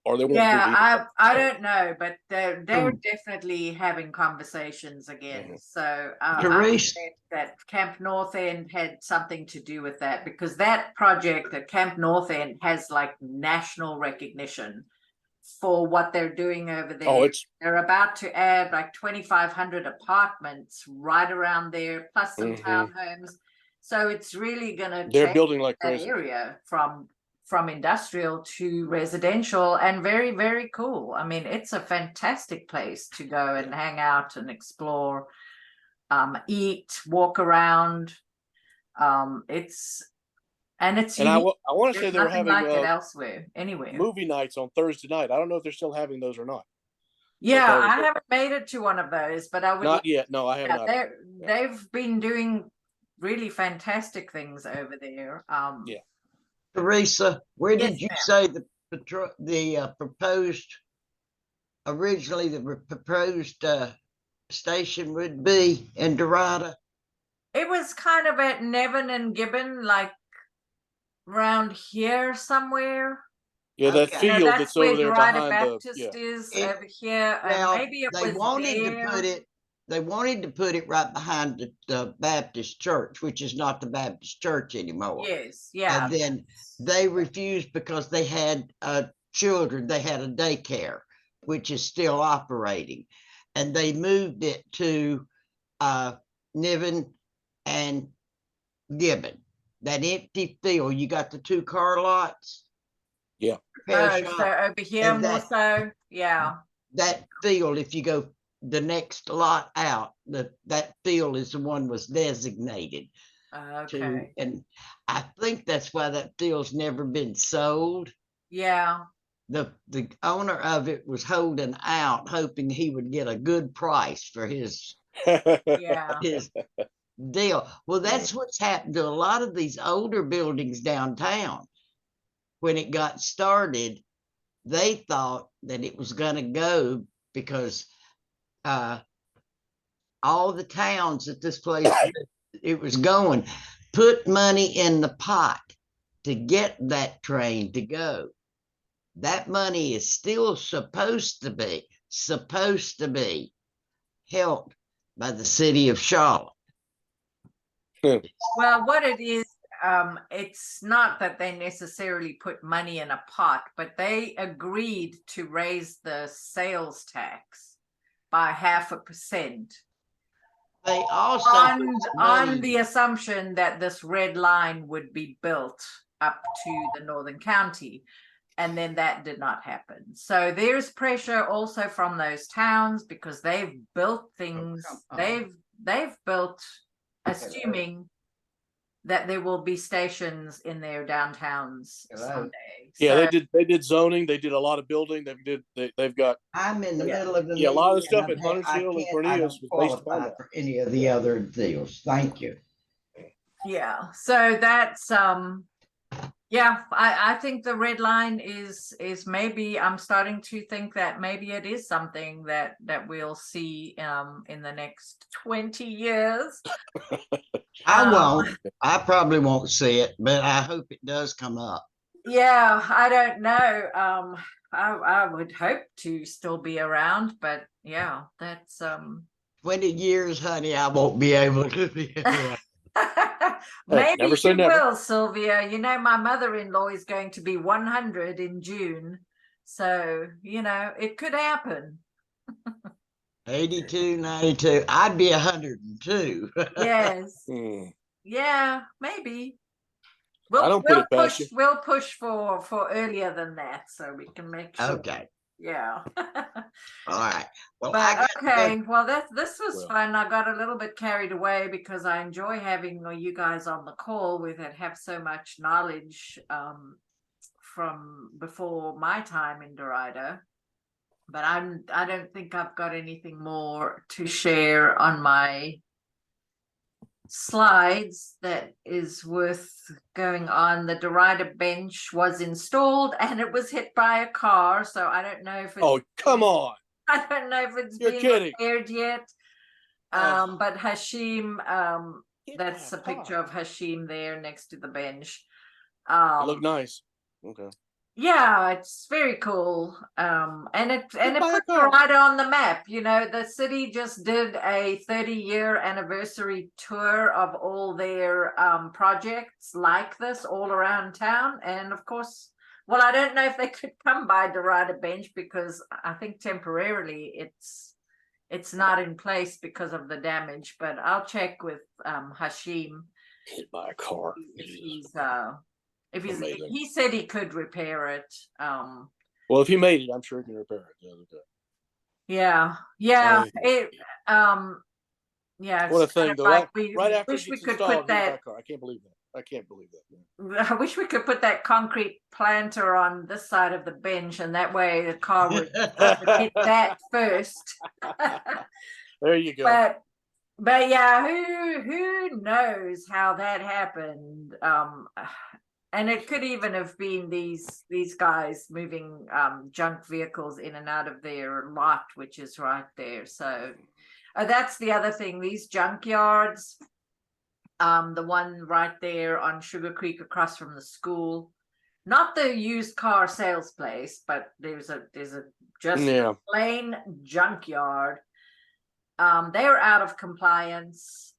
or they won't. Yeah, I don't know, but they're Hmm. definitely having conversations again. Mhm. So I Therese, bet that Camp North End had something to do with that, because that project at Camp North End has like national recognition for what they're doing over there. Oh, it's They're about to add like 2,500 apartments right around there, plus some Mhm. townhomes. So it's really gonna they're change building like that crazy. area from industrial to residential, and very, very cool. I mean, it's a fantastic place to go and hang out and explore, eat, walk around. It's And I unique. want to say There's they were nothing having like it elsewhere, anywhere. movie nights on Thursday night. I don't know if they're still having those or not. Yeah, thought it was I haven't made it to one of those, but I would. Not yet. No, I have Yeah, not. they've been doing really fantastic things over there. Yeah. Teresa, where Yes, did you ma'am. say proposed, originally the proposed station would be in Derita? It was kind of at Nevin and Gibbon, like around here somewhere. Yeah, that Okay. You know, field that's where over there Derita behind the Baptist is It- over here, and Well, maybe it they was wanted to there. put it, they wanted to put it right behind the Baptist church, which is not the Baptist church anymore. Yes, yeah. And then they refused because they had children, they had a daycare, which is still operating. And they moved it to Niven and Gibbon. That empty field, you got the 2 car lots. Yeah. Repair Oh, shop, so over here and more so, yeah. that field, if you go the next lot out, that field is the one was designated to, Okay, and I think that's why that field's never been sold. yeah, The owner of it was holding out, hoping he would get a good price for his yeah. deal. Well, that's what's happened to a lot of these older buildings downtown. When it got started, they thought that it was going to go because all the towns that this place it was going put money in the pot to get that train to go. That money is still supposed to be helped by the city of Charlotte. Well, what it is, it's not that they necessarily put money in a pot, but they agreed to raise the sales tax by 0.5%. They also On the assumption that this red line would be built up to the northern county, and then that did not happen. So there's pressure also from those towns because they've built things. They've built, assuming that there will be stations in their downtowns someday. Yeah, So, they did zoning. They did a lot of building. They've got I'm in the Yeah. middle of the a lot of meeting, stuff and in Huntersville and I Cornelius don't was based upon qualify that. for any of the other deals. Thank you. yeah, so that's yeah, I think the red line is maybe, I'm starting to think that maybe it is something that we'll see in the next 20 years. I Um, won't. I probably won't see it, but I hope it does come up. Yeah, I don't know. I would hope to still be around, but yeah, that's 20 years, honey, I won't be able to be around. maybe never say you never. will, Sylvia. You know, my mother-in-law is going to be 100 in June, so you know it could happen. 82, 92. I'd be 102. Yes, Hmm. yeah, maybe. I don't put it past you. We'll push for earlier than that, so we can make sure. Okay. Yeah. All right. Well, But I got to go. okay, well this was Well. fun. I got a little bit carried away because I enjoy having you guys on the call with it, have so much knowledge from before my time in Derita. But I don't think I've got anything more to share on my slides that is worth going on. The Derita bench was installed and it was hit by a car, so I don't know if it's Oh, come on. I don't know if it's You're being kidding. repaired yet. Oh. But Hashim, Hit by that's a a picture car. of Hashim there next to the bench. It looked nice. Okay. Yeah, it's very cool. And it buy a puts car. right on the map. You know, the city just did a 30-year anniversary tour of all their projects like this all around town. And of course, well, I don't know if they could come by Derita Bench because I think temporarily it's not in place because of the damage. But I'll check with Hashim Hit by a car. if he's Amazing. he said he could repair it. Well, if he made it, I'm sure he can repair it. Yeah, okay. Yeah, I- yeah, What a it's kind thing, of though. like we Right after wish it we gets could installed, put hit by a that. car. I can't believe that. I can't believe that. I wish we could put that concrete planter on this side of the bench, and that way the car would hit that first. There you go. But yeah, who knows how that happened? And it could even have been these guys moving junk vehicles in and out of their lot, which is right there. So that's the other thing. These junkyards, the one right there on Sugar Creek across from the school, not the used car sales place, but there's a just Yeah. plain junkyard. They're out of compliance.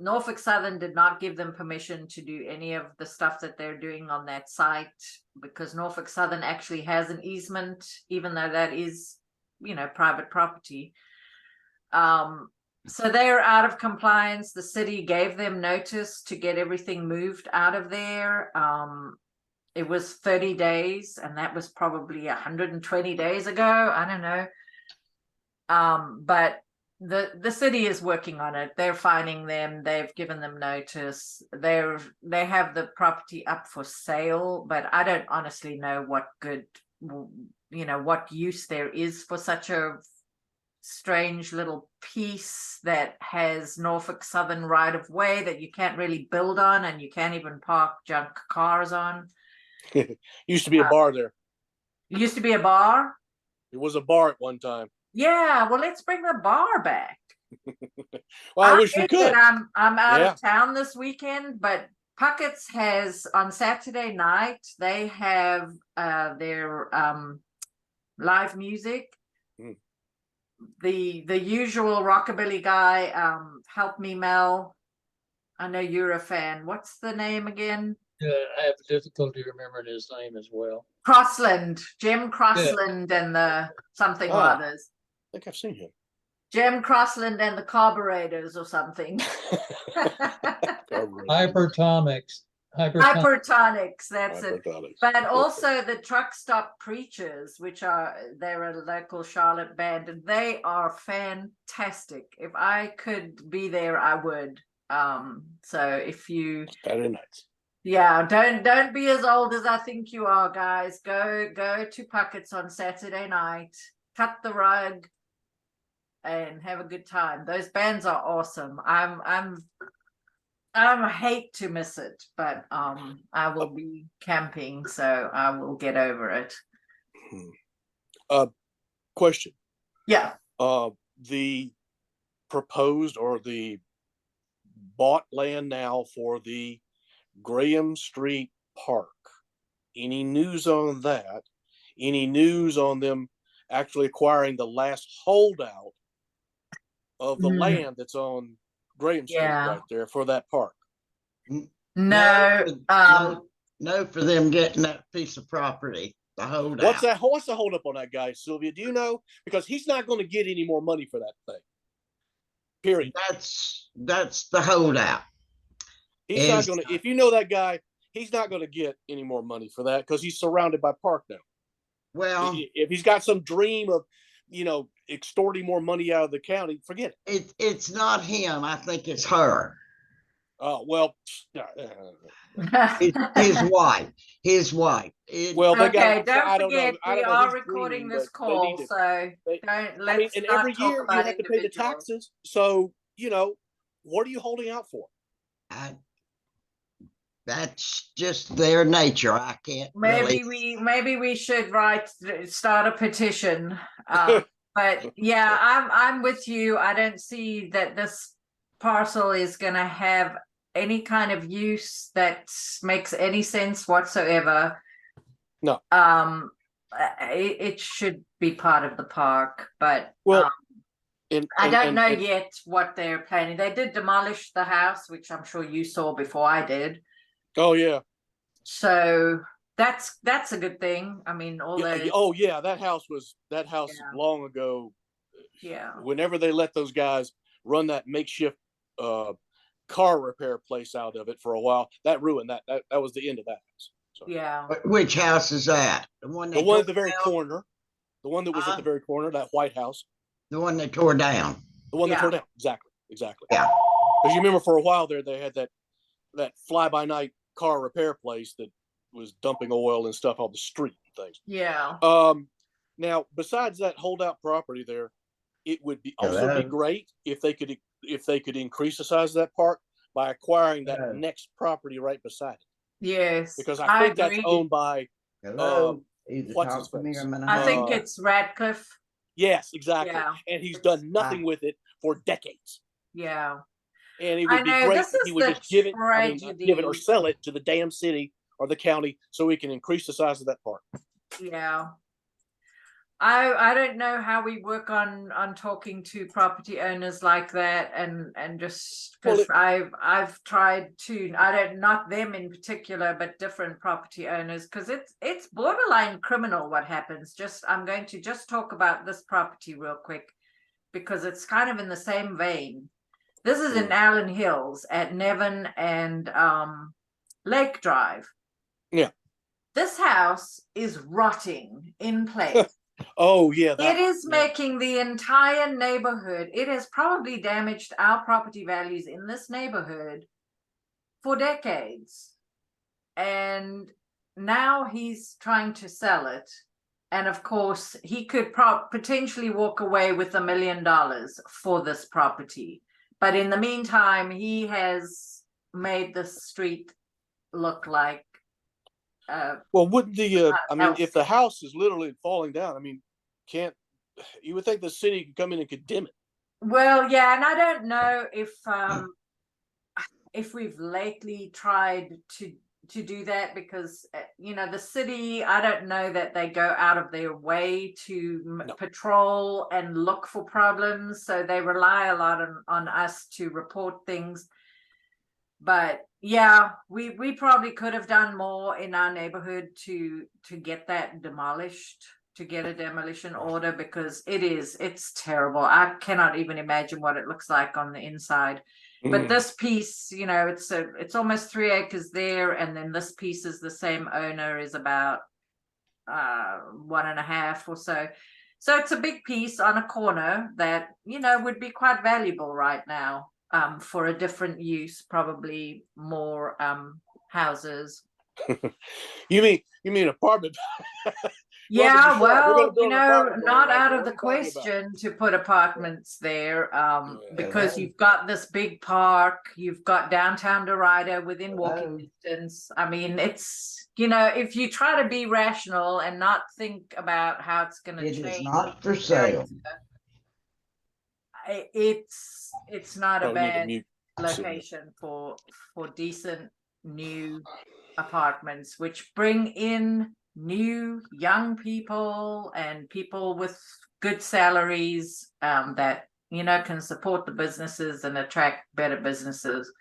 Norfolk Southern did not give them permission to do any of the stuff that they're doing on that site because Norfolk Southern actually has an easement, even though that is, you know, private property. So they're out of compliance. The city gave them notice to get everything moved out of there. It was 30 days, and that was probably 120 days ago. I don't know. But the city is working on it. They're finding them. They've given them notice. They have the property up for sale, but I don't honestly know what good, you know, what use there is for such a strange little piece that has Norfolk Southern right of way that you can't really build on, and you can't even park junk cars on. Used to be a bar there. It used to be a bar. It was a bar at one time. Yeah, well, let's bring the bar back. Well, I wish we could. I'm out of town this weekend, but Puckett's has on Saturday night, they have their live music. Mm. The usual rockabilly guy, help me Mel. I know you're a fan. What's the name again? Yeah, I have difficulty remembering his name as well. Crossland, Jim Crossland and the something or others. I think I've seen him. Jim Crossland and the Carburetors or something. Hypertonics. Hypertonics, that's it. Hypertonics. But also the Truck Stop Preachers, they're a local Charlotte band, and they are fantastic. If I could be there, I would. So if you Saturday nights. Yeah, don't be as old as I think you are, guys. Go to Puckett's on Saturday night, cut the rug, and have a good time. Those bands are awesome. I hate to miss it, but I will be camping, so I will get over it. Question. Yeah. The proposed or the bought land now for the Graham Street Park. Any news on that? Any news on them actually acquiring the last holdout of the land that's on Graham Street right there for that park? No, no for them getting that piece of property. The holdout. What's the holdup on that guy, Sylvia? Do you know? Because he's not going to get any more money for that thing. Period. That's the holdout. He's not going to. If you know that guy, he's not going to get any more money for that because he's surrounded by park now. Well, if he's got some dream of, you know, extorting more money out of the county, forget it. It's not him. I think it's her. Oh well, his wife. His wife. Well, they okay, got. don't forget we are recording this call, so let's. I mean, and every year you have to pay the taxes. So you know, what are you holding out for? That's just their nature. I can't. Maybe we should start a petition. But yeah, I'm with you. I don't see that this parcel is going to have any kind of use that makes any sense whatsoever. No. It should be part of the park, but Well, and I don't know and yet what they're planning. They did demolish the house, which I'm sure you saw before I did. oh yeah. So that's a good thing. I mean, all those, Oh yeah, that house yeah, long ago. yeah, Whenever they let those guys run that makeshift car repair place out of it for a while, that ruined that was the end of that house. So yeah. Which house is that? The one the they one tore at the very down? corner, the one that was at the very corner, that white house, The one they tore down. the one that Yeah. tore down. Exactly. Yeah. Because you remember for a while there, they had that fly by night car repair place that was dumping oil and stuff on the street and things. Yeah. Now besides that holdout property there, it would be also be Hello? great if they could increase the size of that park by acquiring that Hello? next property right beside it, Yes, because I I think that's agree. owned by Hello? Either what's his talk to me or face? I'm gonna I think hang up. it's Radcliffe. Yes, exactly. Yeah. And he's done nothing with it for decades. Yeah. And it I would be know, great this if he is would the just give it, I mean, not give it or tragedy. sell it to the damn city or the county so we can increase the size of that park. Yeah. I don't know how we work on talking to property owners like that, and just Well, because I've tried to, I don't, not them in particular, but different property owners, because it's borderline criminal what happens. Just, I'm going to just talk about this property real quick because it's kind of in the same vein. This is in Allen Hills at Nevin and Lake Drive. Yeah. This house is rotting in place. Oh yeah, It is making the entire neighborhood. It has probably damaged our property values in this neighborhood for decades. And now he's trying to sell it. And of course, he could potentially walk away with $1 million for this property. But in the meantime, he has made the street look like well, wouldn't the I mean, else. if the house is literally falling down, I mean, can't you would think the city could come in and condemn it? Well, yeah, and I don't know if we've lately tried to do that, because you know, the city, I don't know that they go out of their way to patrol and look for problems, so they rely a lot on us to report things. But yeah, we probably could have done more in our neighborhood to get that demolished, to get a demolition order, because it's terrible. I cannot even imagine what it looks like on the inside. But this piece, you know, it's almost 3 acres there, and then this piece is the same owner, is about 1.5 or so. So it's a big piece on a corner that, you know, would be quite valuable right now for a different use, probably more houses. You mean apartment? Yeah, well, you know, not out of what the are you talking about? question to put apartments there, because Yeah. you've got this big park, you've got downtown Derita within walking distance. I mean, it's, you know, if you try to be rational and not think about how it's going to It change, is not for sale. it's not a Probably need to bad mute. location for decent new apartments, which bring in new young people and people with good salaries that, you know, can support the businesses and attract better businesses.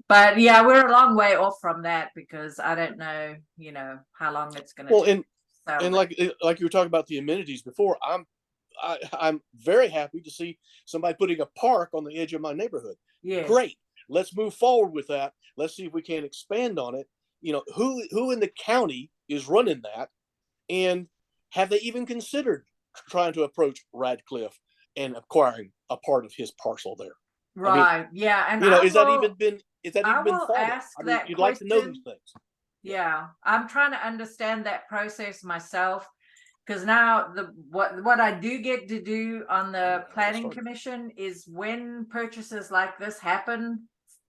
But yeah, we're a long way off from that, because I don't know, you know, how long it's going to take. And like you were talking about the amenities before, I'm very happy to see somebody putting a park on the edge of my neighborhood. Yes. Great. Let's move forward with that. Let's see if we can expand on it. You know, who in the county is running that, and have they even considered trying to approach Radcliffe and acquiring a part of his parcel there? Right. I mean, yeah. And you know, I is that even been thought of? ask I mean, that you'd like to know question. these things. Yeah, I'm trying to understand that process myself, because now what I do get to do on the planning commission is, when purchases like this happen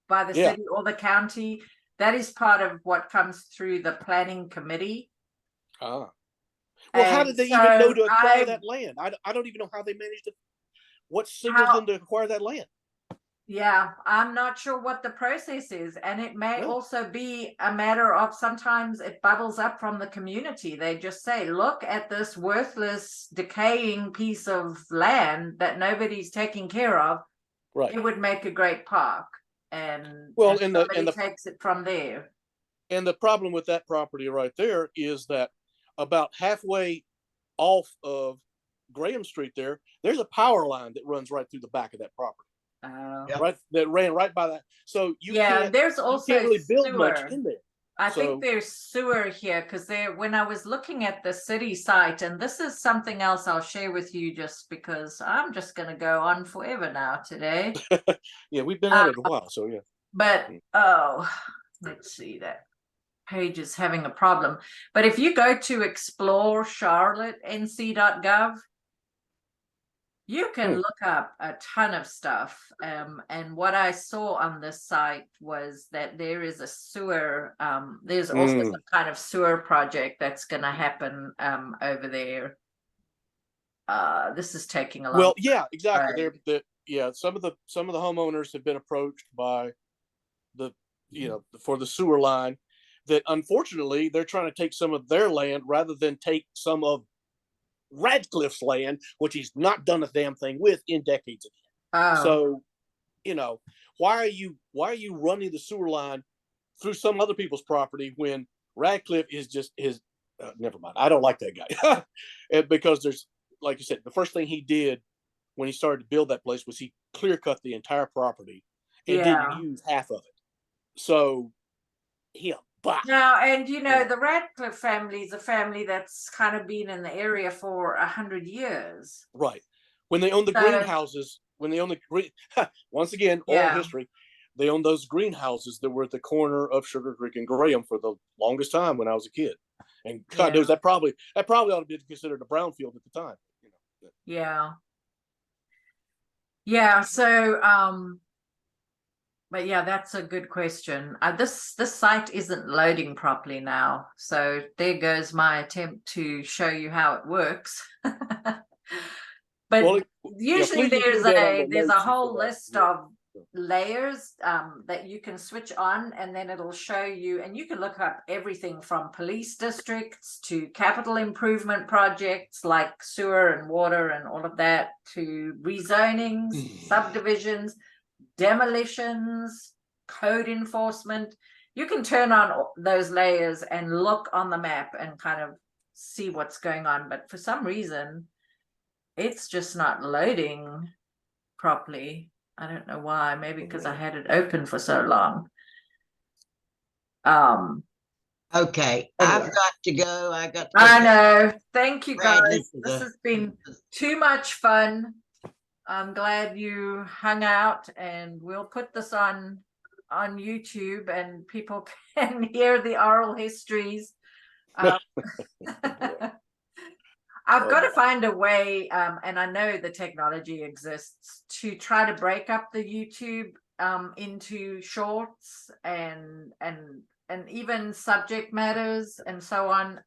by the city or the county, that is part of what comes through the planning committee. Well, how did they even know to acquire that land? I don't even know how they managed to. What signaled them to acquire that land? Yeah, I'm not sure what the process is, and it may No. also be a matter of sometimes it bubbles up from the community. They just say, look at this worthless, decaying piece of land that nobody's taking care of. Right. It would make a great park, and Well, somebody takes it from there. and the problem with that property right there is that about halfway off of Graham Street there's a power line that runs right through the back of that property. Yep. Right, that ran right by that. So Yeah, there's you also can't really build much sewer. in there. I So- think there's sewer here because when I was looking at the city site, and this is something else I'll share with you just because I'm just going to go on forever now today. Yeah, we've been at it a while, so yeah. But let's see, that page is having a problem. But if you go to explore Charlotte nc.gov, you can look up a ton of stuff. And what I saw on this site was that there is a sewer, there's also some kind of sewer project that's going to happen over there. This is taking a long Well, yeah, exactly. Right. Some of the homeowners have been approached by for the sewer line that unfortunately they're trying to take some of their land rather than take some of Radcliffe's land, which he's not done a damn thing with in decades again. So, why are you running the sewer line through some other people's property when Radcliffe is just his? Never mind. I don't like that guy, because there's, like you said, the first thing he did when he started to build that place was he clear cut the entire property and didn't use half of it. So, Now, and the Radcliffe family is a family that's kind of been in the area for 100 years. Right. When they owned the greenhouses, once again, oral history, they owned those greenhouses that were at the corner of Sugar Creek and Graham for the longest time when I was a kid. And God knows that probably ought to be considered a brownfield at the time. Yeah. So, but yeah, that's a good question. This site isn't loading properly now. So there goes my attempt to show you how it works. But usually there's a whole list of layers that you can switch on, and then it'll show you, and you can look up everything from police districts to capital improvement projects like sewer and water and all of that, to rezonings, subdivisions, demolitions, code enforcement. You can turn on those layers and look on the map and kind of see what's going on. But for some reason, it's just not loading properly. I don't know why. Maybe because I had it open for so long. Okay, I've got to go. I know. Thank you, guys. This has been too much fun. I'm glad you hung out, and we'll put this on YouTube and people can hear the oral histories. I've got to find a way, and I know the technology exists, to try to break up the YouTube into shorts and even subject matters and so on.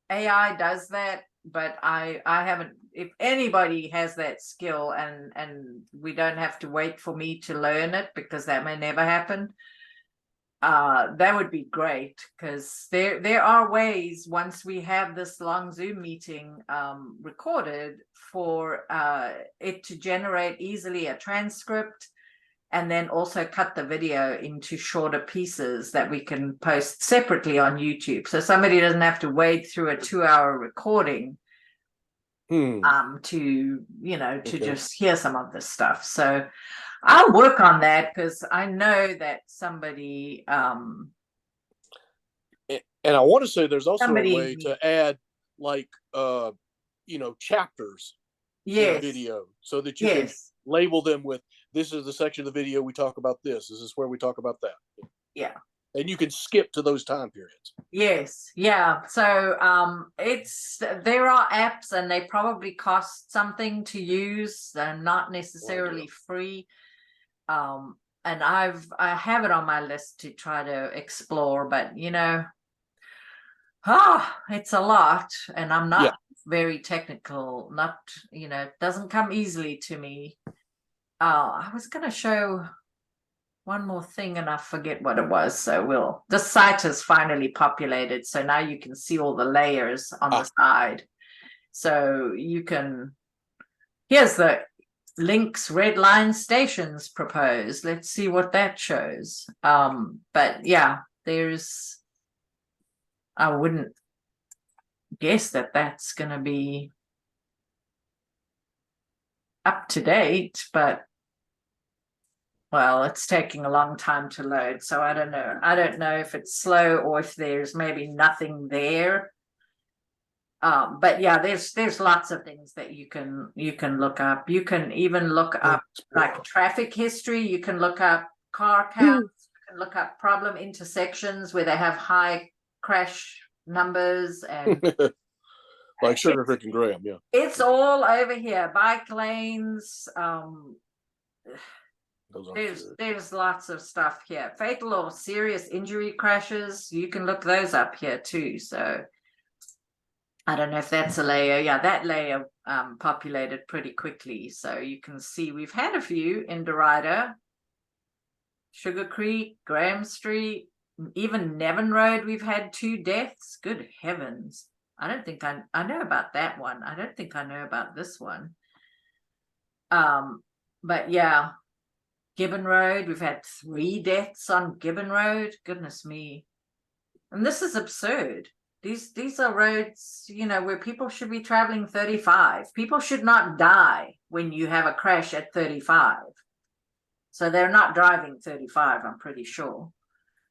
AI does that, but I haven't. If anybody has that skill, and we don't have to wait for me to learn it, because that may never happen, that would be great, because there are ways, once we have this long Zoom meeting recorded, for it to generate easily a transcript, and then also cut the video into shorter pieces that we can post separately on YouTube. So somebody doesn't have to wade through a 2-hour recording to just hear some of this stuff. So I'll work on that, because I know that somebody and I want to say there's also a way to add chapters in a video, so that you can label them with, this is the section of the video we talk about this is where we talk about that. And you can skip to those time periods. So there are apps, and they probably cost something to use. They're not necessarily free. And I have it on my list to try to explore, but it's a lot, and I'm not very technical. Not, it doesn't come easily to me. I was going to show one more thing and I forget what it was. So the site is finally populated. So now you can see all the layers on the side. So here's the links, red line stations proposed. Let's see what that shows. But yeah, I wouldn't guess that that's going to be up to date, but well, it's taking a long time to load. So I don't know. I don't know if it's slow or if there's maybe nothing there. But yeah, there's lots of things that you can look up. You can even look up like traffic history. You can look up car counts. You can look up problem intersections where they have high crash numbers and Like Sugar Creek and Graham, yeah. it's all over here. Bike lanes. There's lots of stuff here. Fatal or serious injury crashes. You can look those up here too. So I don't know if that's a layer. Yeah, that layer populated pretty quickly. So you can see we've had a few in Derita, Sugar Creek, Graham Street, even Nevin Road. We've had 2 deaths. Good heavens. I don't think I know about that one. I don't think I know about this one. But yeah, Gibbon Road, we've had 3 deaths on Gibbon Road. Goodness me. And this is absurd. These are roads, where people should be traveling 35. People should not die when you have a crash at 35. So they're not driving 35, I'm pretty sure.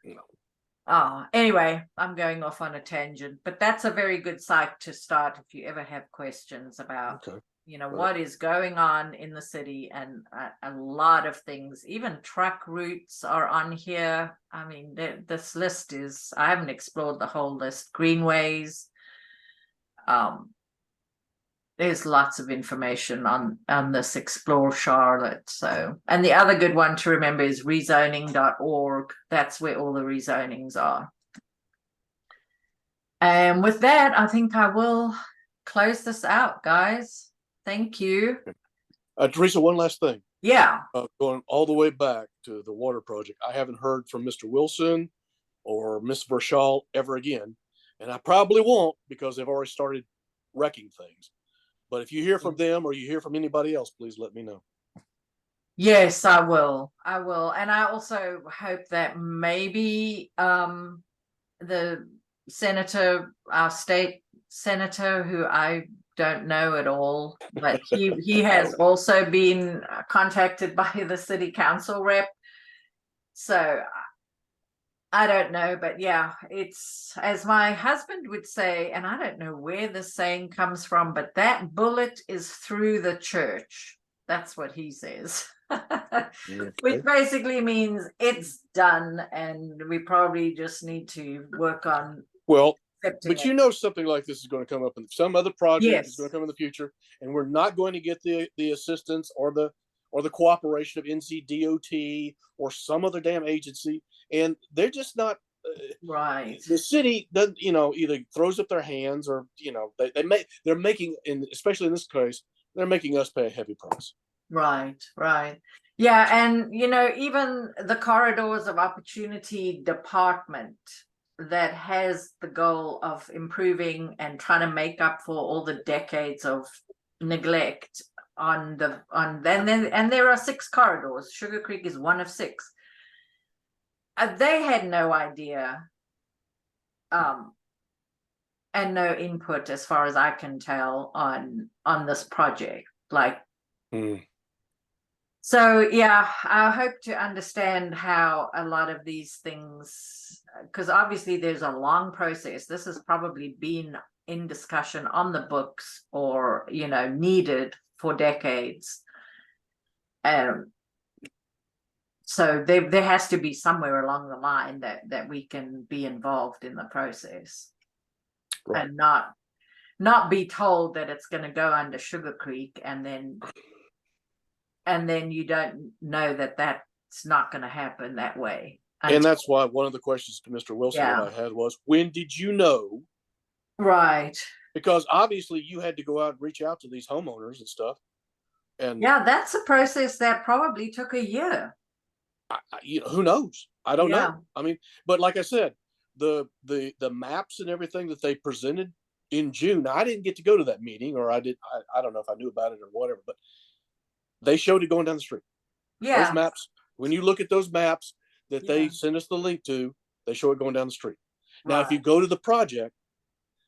No. Anyway, I'm going off on a tangent, but that's a very good site to start if you ever have questions about, what is going on in the city, and a lot of things, even truck routes are on here. I mean, this list I haven't explored the whole list. Greenways. There's lots of information on this Explore Charlotte. So, and the other good one to remember is rezoning.org. That's where all the rezonings are. And with that, I think I will close this out, guys. Thank you. Teresa, one last thing. Yeah. Going all the way back to the water project, I haven't heard from Mr. Wilson or Miss Verschall ever again. And I probably won't, because they've already started wrecking things. But if you hear from them or you hear from anybody else, please let me know. Yes, I will. And I also hope that maybe the senator, our state senator, who I don't know at all, but he has also been contacted by the city council rep. So I don't know, but yeah, it's, as my husband would say, and I don't know where this saying comes from, but that bullet is through the church. That's what he says. Which basically means it's done, and we probably just need to work on. Well, but something like this is going to come up in some other project. Is going to come in the future, and we're not going to get the assistance or the cooperation of NCDOT or some other damn agency, and they're just not right. The city doesn't, either throws up their hands, or they're making, and especially in this case, they're making us pay a heavy price. Right. Yeah, and even the Corridors of Opportunity department that has the goal of improving and trying to make up for all the decades of neglect and there are 6 corridors. Sugar Creek is one of 6. They had no idea and no input, as far as I can tell, on this project. So yeah, I hope to understand how a lot of these things, because obviously there's a long process. This has probably been in discussion on the books, or needed for decades. So there has to be somewhere along the line that we can be involved in the process. Right. And not be told that it's going to go under Sugar Creek, and then you don't know that that's not going to happen that way. And that's why one of the questions to Mr. Wilson that I had was, when did you know? Right. Because obviously you had to go out and reach out to these homeowners and stuff. And Yeah, that's a process that probably took a year. who knows? I don't Yeah. know. I mean, but like I said, the maps and everything that they presented in June. Now, I didn't get to go to that meeting, or I did. I don't know if I knew about it or whatever, but they showed it going down the street. Those Yeah. maps, when you look at those maps that they Yeah. sent us the link to, they show it going down the street. Now, if you Right. go to the project,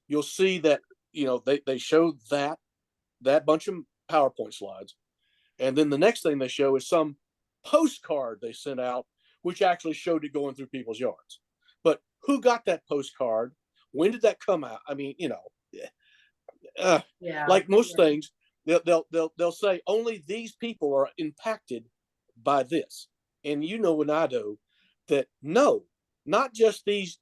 you'll see that, they showed that bunch of PowerPoint slides. And then the next thing they show is some postcard they sent out, which actually showed it going through people's yards. But who got that postcard? When did that come out? I mean, Yeah. like most Yeah. things, they'll say only these people are impacted by this. And when I do that, no, not just these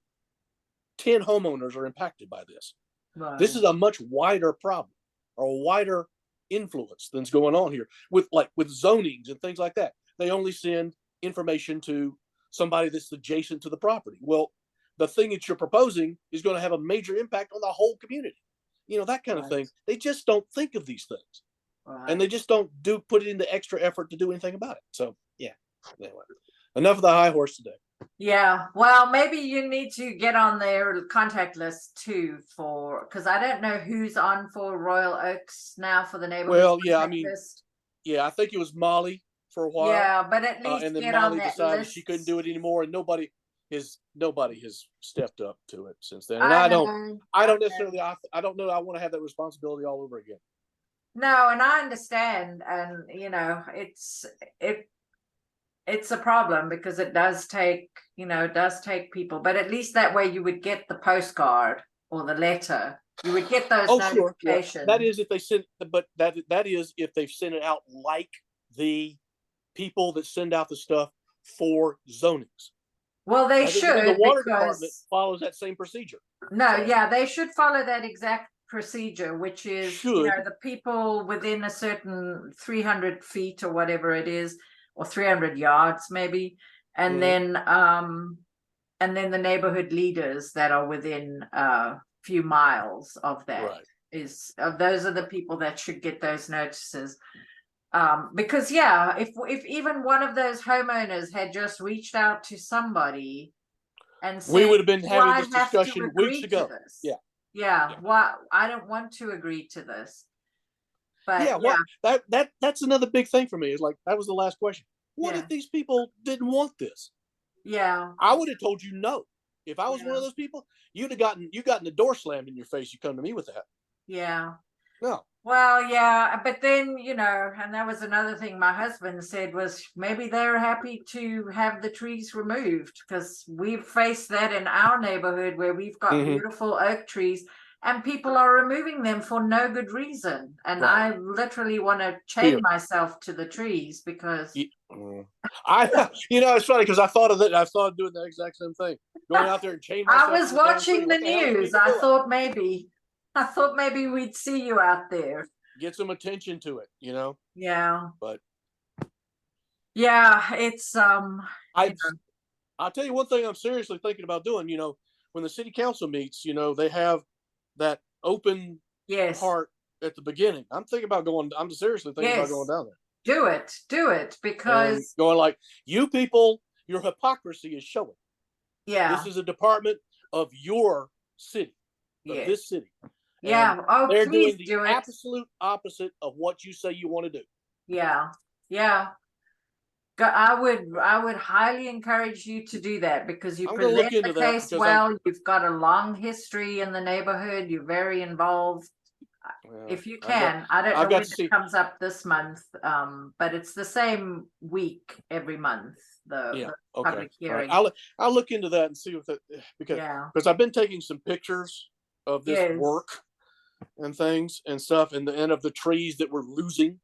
10 homeowners are impacted by this. Right. This is a much wider problem, or a wider influence than's going on here with zonings and things like that. They only send information to somebody that's adjacent to the property. Well, the thing that you're proposing is going to have a major impact on the whole community. That kind of thing. They just don't think of these things. Right. And they just don't put it into extra effort to do anything about it. So yeah. Anyway, enough of the high horse today. Yeah, well, maybe you need to get on their contact list too, because I don't know who's on for Royal Oaks now for the neighborhood. Well, yeah, I contact mean, list. yeah, I think it was Molly for a while. Yeah, but at least And then get on Molly that decided list. she couldn't do it anymore, and nobody has stepped up to it since then. And I I know, don't know. necessarily, I don't know, I want to have that responsibility all over again. No, and I understand, and it's a problem because it does take people, but at least that way you would get the postcard or the letter. You would get those notifications. Sure. That is if they send, but that is if they've sent it out like the people that send out the stuff for zonings. Well, they That doesn't should, mean the water because department follows that same procedure. no, So- yeah, they should follow that exact procedure, which is Should. the people within a certain 300 feet or whatever it is, or 300 yards maybe, and Mhm. then the neighborhood leaders that are within a few miles of that. Right. Those are the people that should get those notices. Because if even one of those homeowners had just reached out to somebody and said, We would have been "Do having I this have to discussion agree weeks to ago. this?" Yeah. Yeah. Why I don't want to agree to this. But Yeah, well, that's another big thing for me. Is like, that was the last question. What if these people didn't want this? yeah. I would have told you no. If I was one Yeah. of those people, you gotten the door slammed in your face. You come to me with that. Yeah. No. Well, yeah, but then, and that was another thing my husband said was maybe they're happy to have the trees removed, because we've faced that in our neighborhood where we've got Mhm. beautiful oak trees and people are removing them for no good reason. And Right. I literally want to chain myself to the trees because It's funny because I thought of that. I thought of doing the exact same thing, going out there and chain myself. I was to the damn watching tree. the What hell are you news. people I doing? thought maybe we'd see you out there. Get some attention to it, Yeah. But yeah, it's I'll tell you one thing I'm seriously thinking about doing. When the city council meets, they have that open yes, part at the beginning. I'm seriously thinking about going down there. do it And because going like, you people, your hypocrisy is showing. yeah, This is a department of your city, of yes. this city. Yeah. And Oh, they're please doing the do it. absolute opposite of what you say you want to do. Yeah. Yeah. I would highly encourage you to do that because you I'm gonna look present the into that case because well. You've got a long history in the neighborhood. You're very involved. Well, If you can, I don't I've know got when to see. it comes up this month, but it's the same week every month. The Okay. public All right. hearing. I'll look into that and see what that, Yeah. because I've been taking some pictures of this Yes. work and things and stuff, and of the trees that we're losing,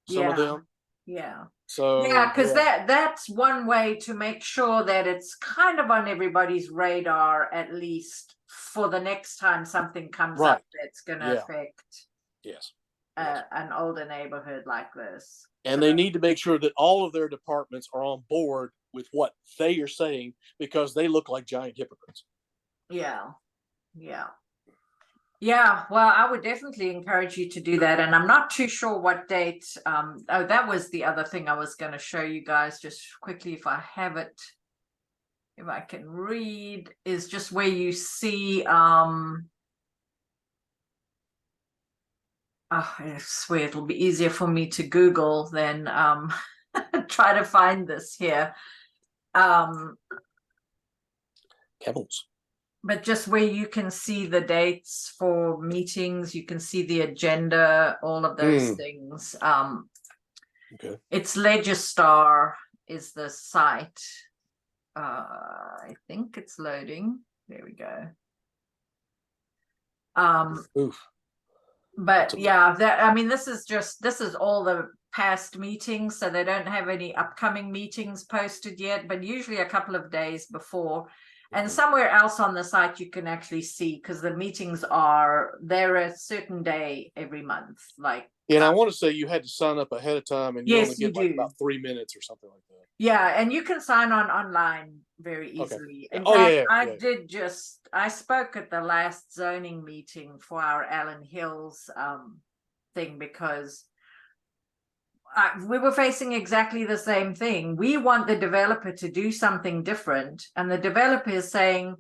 some of Yeah. them. Yeah. So Yeah, because that's one way to make sure that it's kind of on everybody's radar, at least for the next time something comes up that's going to affect Yes. an older neighborhood like this. And they need to make sure that all of their departments are on board with what they are saying, because they look like giant hypocrites. Yeah. Yeah. Yeah, well, I would definitely encourage you to do that. And I'm not too sure what date. Oh, that was the other thing I was going to show you guys just quickly if I have it. If I can read, is just where you see I swear it'll be easier for me to Google than try to find this here. Camels. But just where you can see the dates for meetings, you can see the agenda, all of those things. Okay. It's Legistar is the site. I think it's loading. There we go. Oof. But yeah, that I mean, this is all the past meetings, so they don't have any upcoming meetings posted yet, but usually a couple of days before. And somewhere else on the site you can actually see, because the meetings they're a certain day every month. Like, And I want to say you had to sign up ahead of time, and you only yes, you get like do. about 3 minutes or something like that. Yeah, and you can sign on online very easily. In Oh, fact, yeah. I spoke at the last zoning meeting for our Allen Hills thing, because we were facing exactly the same thing. We want the developer to do something different, and the developer is saying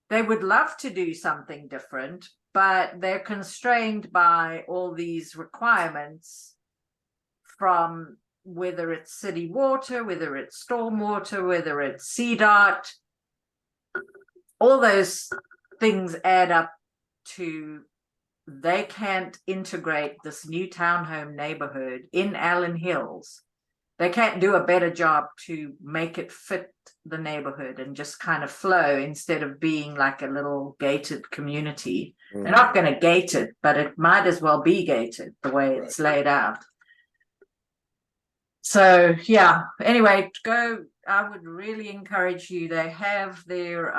they would love to do something different, but they're constrained by all these requirements from whether it's city water, whether it's stormwater, whether it's CDOT. All those things add up to they can't integrate this new townhome neighborhood in Allen Hills. They can't do a better job to make it fit the neighborhood and just kind of flow instead of being like a little gated community. They're not going to gate it, but it might as well be gated the way it's laid out. So yeah, anyway, I would really encourage you. They have their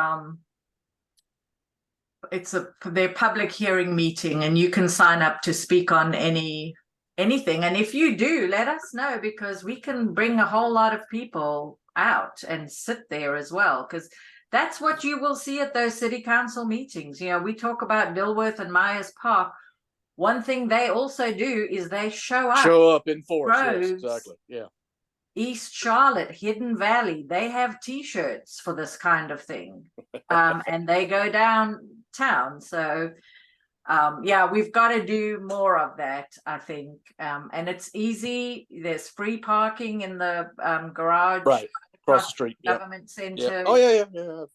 it's their public hearing meeting, and you can sign up to speak on anything. And if you do, let us know, because we can bring a whole lot of people out and sit there as well, because that's what you will see at those city council meetings. You know, we talk about Dilworth and Myers Park. One thing they also do is they show up in force. Yes, exactly. Yeah. East Charlotte, Hidden Valley, they have t-shirts for this kind of thing. And they go downtown. So yeah, we've got to do more of that, I think. And it's easy. There's free parking in the garage. Right. Across the street. Government center. Yeah. Oh, yeah.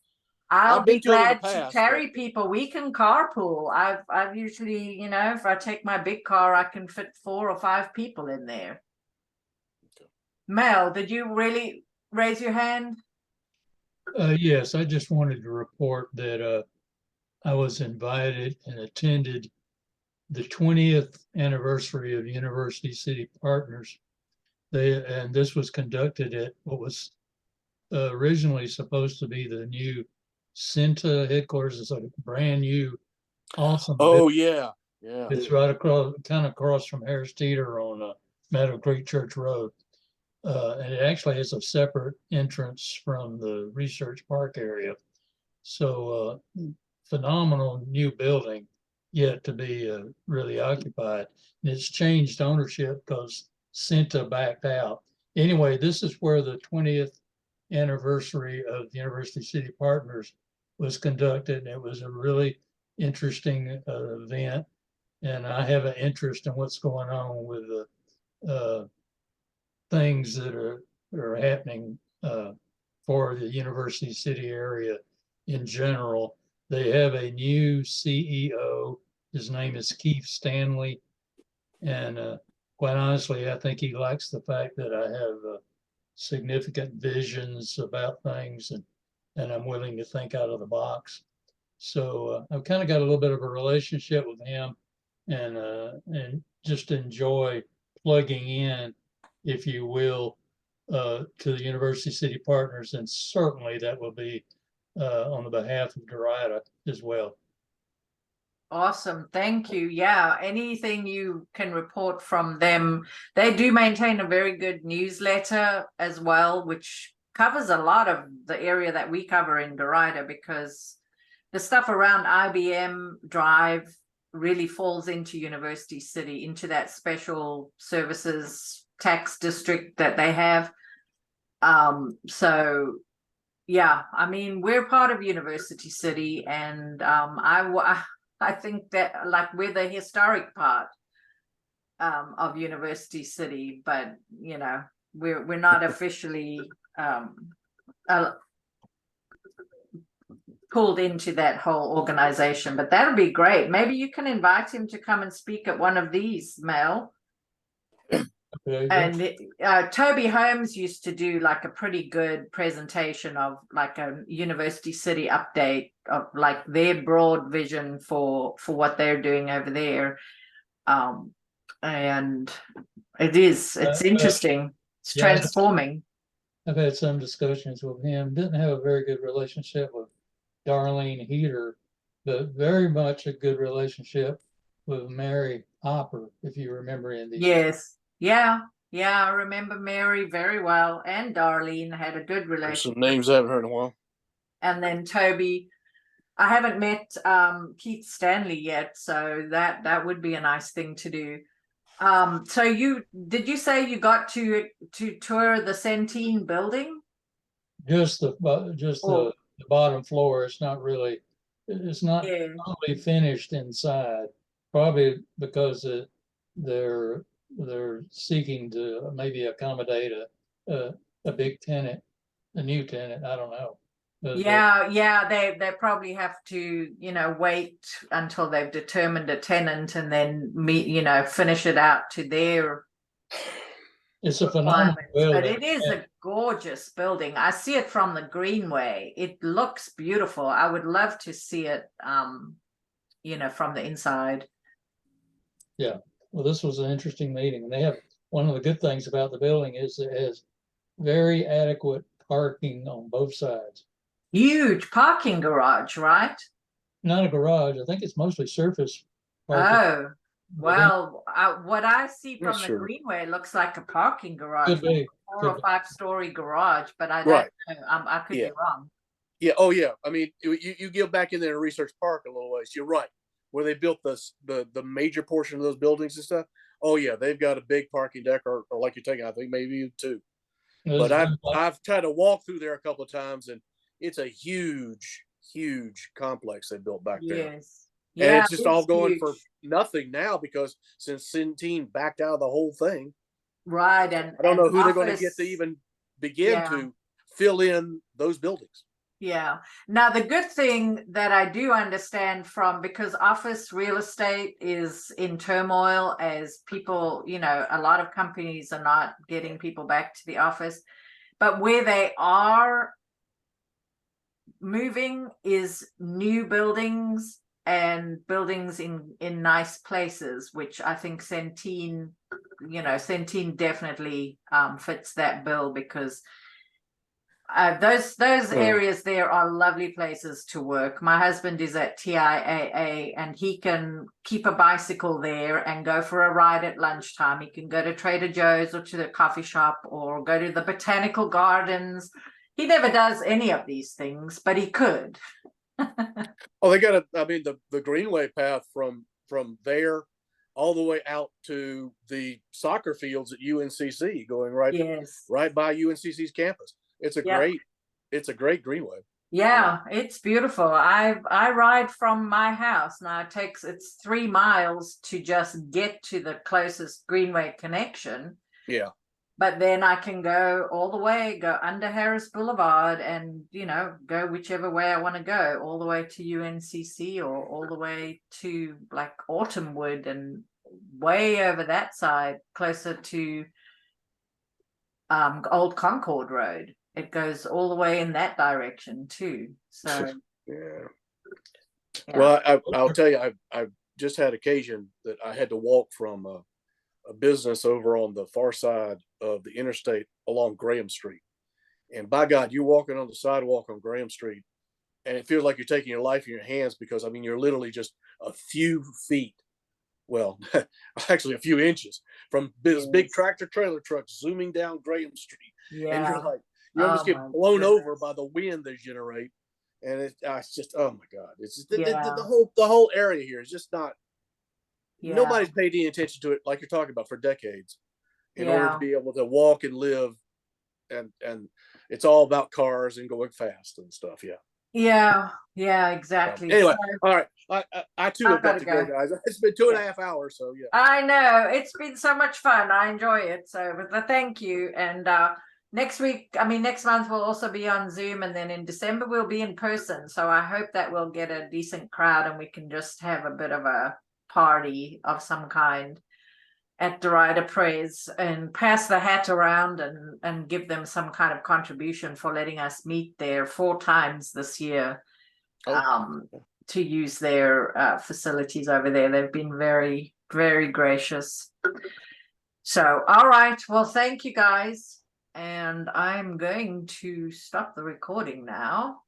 I'll be glad to carry people. We can carpool. I've usually, you know, if I take my big car, I can fit 4 or 5 people in there. Mel, did you really raise your hand? Yes, I just wanted to report that I was invited and attended the 20th anniversary of University City Partners. And this was conducted at what was originally supposed to be the new Cinta headquarters. It's like a brand new, awesome. Oh, yeah. Yeah. It's right across, kind of across from Harris Teeter on Meadow Creek Church Road. And it actually has a separate entrance from the Research Park area. So phenomenal new building yet to be really occupied. And it's changed ownership because Cinta backed out. Anyway, this is where the 20th anniversary of the University City Partners was conducted. And it was a really interesting event. And I have an interest in what's going on with the things that are happening for the University City area in general. They have a new CEO. His name is Keith Stanley. And quite honestly, I think he likes the fact that I have significant visions about things, and I'm willing to think out of the box. So I've kind of got a little bit of a relationship with him, and just enjoy plugging in, if you will, to the University City Partners, and certainly that will be on the behalf of Derita as well. Awesome, thank you. Yeah, anything you can report from them. They do maintain a very good newsletter as well, which covers a lot of the area that we cover in Derita, because the stuff around IBM Drive really falls into University City, into that special services tax district that they have. So yeah, I mean, we're part of University City, and I think that like we're the historic part of University City, but you know, we're not officially uh, pulled into that whole organization. But that'll be great. Maybe you can invite him to come and speak at one of these, Mel. Okay, And Toby Holmes used to do like a pretty good presentation of like a University City update of like their broad vision for what they're doing over there. And it's interesting. It's yeah, transforming. I've had some discussions with him. Didn't have a very good relationship with Darlene Heater, but very much a good relationship with Mary Hopper, if you remember in the Yes. Yeah. Yeah. I remember Mary very well, and Darlene had a good There's relationship. some names I haven't heard in a while. And then Toby, I haven't met Keith Stanley yet, so that would be a nice thing to do. So did you say you got to tour the Centene building? just the Oh. the bottom floor. It's not Yeah. totally finished inside, probably because they're seeking to maybe accommodate a big tenant, a new tenant. I don't know. But, Yeah, they probably have to, wait until they've determined a tenant and then finish it out to their it's a phenomenal requirements. But building. it is a gorgeous building. I see it from the Greenway. It looks beautiful. I would love to see it from the inside. Yeah. Well, this was an interesting meeting. And they have, one of the good things about the building is it has very adequate parking on both sides. Huge parking garage, right? Not a garage. I think it's mostly surface parking. Oh, well, what I see Not from the sure. Greenway looks like a parking garage, Could be. 4 or 5 story garage, but I don't Right. know. I could Yeah. be wrong. Yeah. Oh, yeah. I mean, you go back in there and Research Park a little ways. You're right. Where they built the major portion of those buildings and stuff. Oh, yeah. They've got a big parking deck, or like you're taking, I think maybe 2. But I've tried to walk through there a couple of times, and it's a huge complex they built back there. Yes. And Yeah, it's just all going for huge. nothing now, because since Centene backed out of the whole thing, Right. And I don't know who they're going to office- get to even begin Yeah. to fill in those buildings. Yeah. Now, the good thing that I do understand because office real estate is in turmoil, as people, a lot of companies are not getting people back to the office, but where they are moving is new buildings and buildings in nice places, which I think Centene definitely fits that bill, because those areas there are lovely places to work. My husband is at TIAA, and he can keep a bicycle there and go for a ride at lunchtime. He can go to Trader Joe's or to the coffee shop or go to the botanical gardens. He never does any of these things, but he could. Oh, they got the Greenway path from there all the way out to the soccer fields at UNCC, going Yes. right by UNCC's campus. It's a great Greenway. Yeah, it's beautiful. I ride from my house now. It's 3 miles to just get to the closest Greenway connection. Yeah. But then I can go all the way, go under Harris Boulevard, and go whichever way I want to go, all the way to UNCC or all the way to like Autumnwood and way over that side, closer to Old Concord Road. It goes all the way in that direction too. So Yeah. yeah. Well, I'll tell you, I've just had occasion that I had to walk from a business over on the far side of the interstate along Graham Street. And by God, you're walking on the sidewalk on Graham Street, and it feels like you're taking your life in your hands, because I mean, you're literally just a few feet, well, actually a few inches from this big tractor trailer truck zooming down Graham Street. Yeah. And you're like, you almost get blown over by the wind they generate. And it's just, oh my God, it's just the whole area here is just not Yeah. nobody's paid any attention to it like you're talking about for decades in order Yeah. to be able to walk and live. And it's all about cars and going fast and stuff. Yeah. Yeah, exactly. Anyway, So, all right. I too I've have got gotta to go, go. guys. It's been 2.5 hours, so yeah. I know it's been so much fun. I enjoy it. So, but thank you. And next month we'll also be on Zoom, and then in December we'll be in person. So I hope that we'll get a decent crowd and we can just have a bit of a party of some kind at Derita Prayers and pass the hat around and give them some kind of contribution for letting us meet there 4 times this year. Oh. To use their facilities over there. They've been very, very gracious. So, all right. Well, thank you guys. And I'm going to stop the recording now.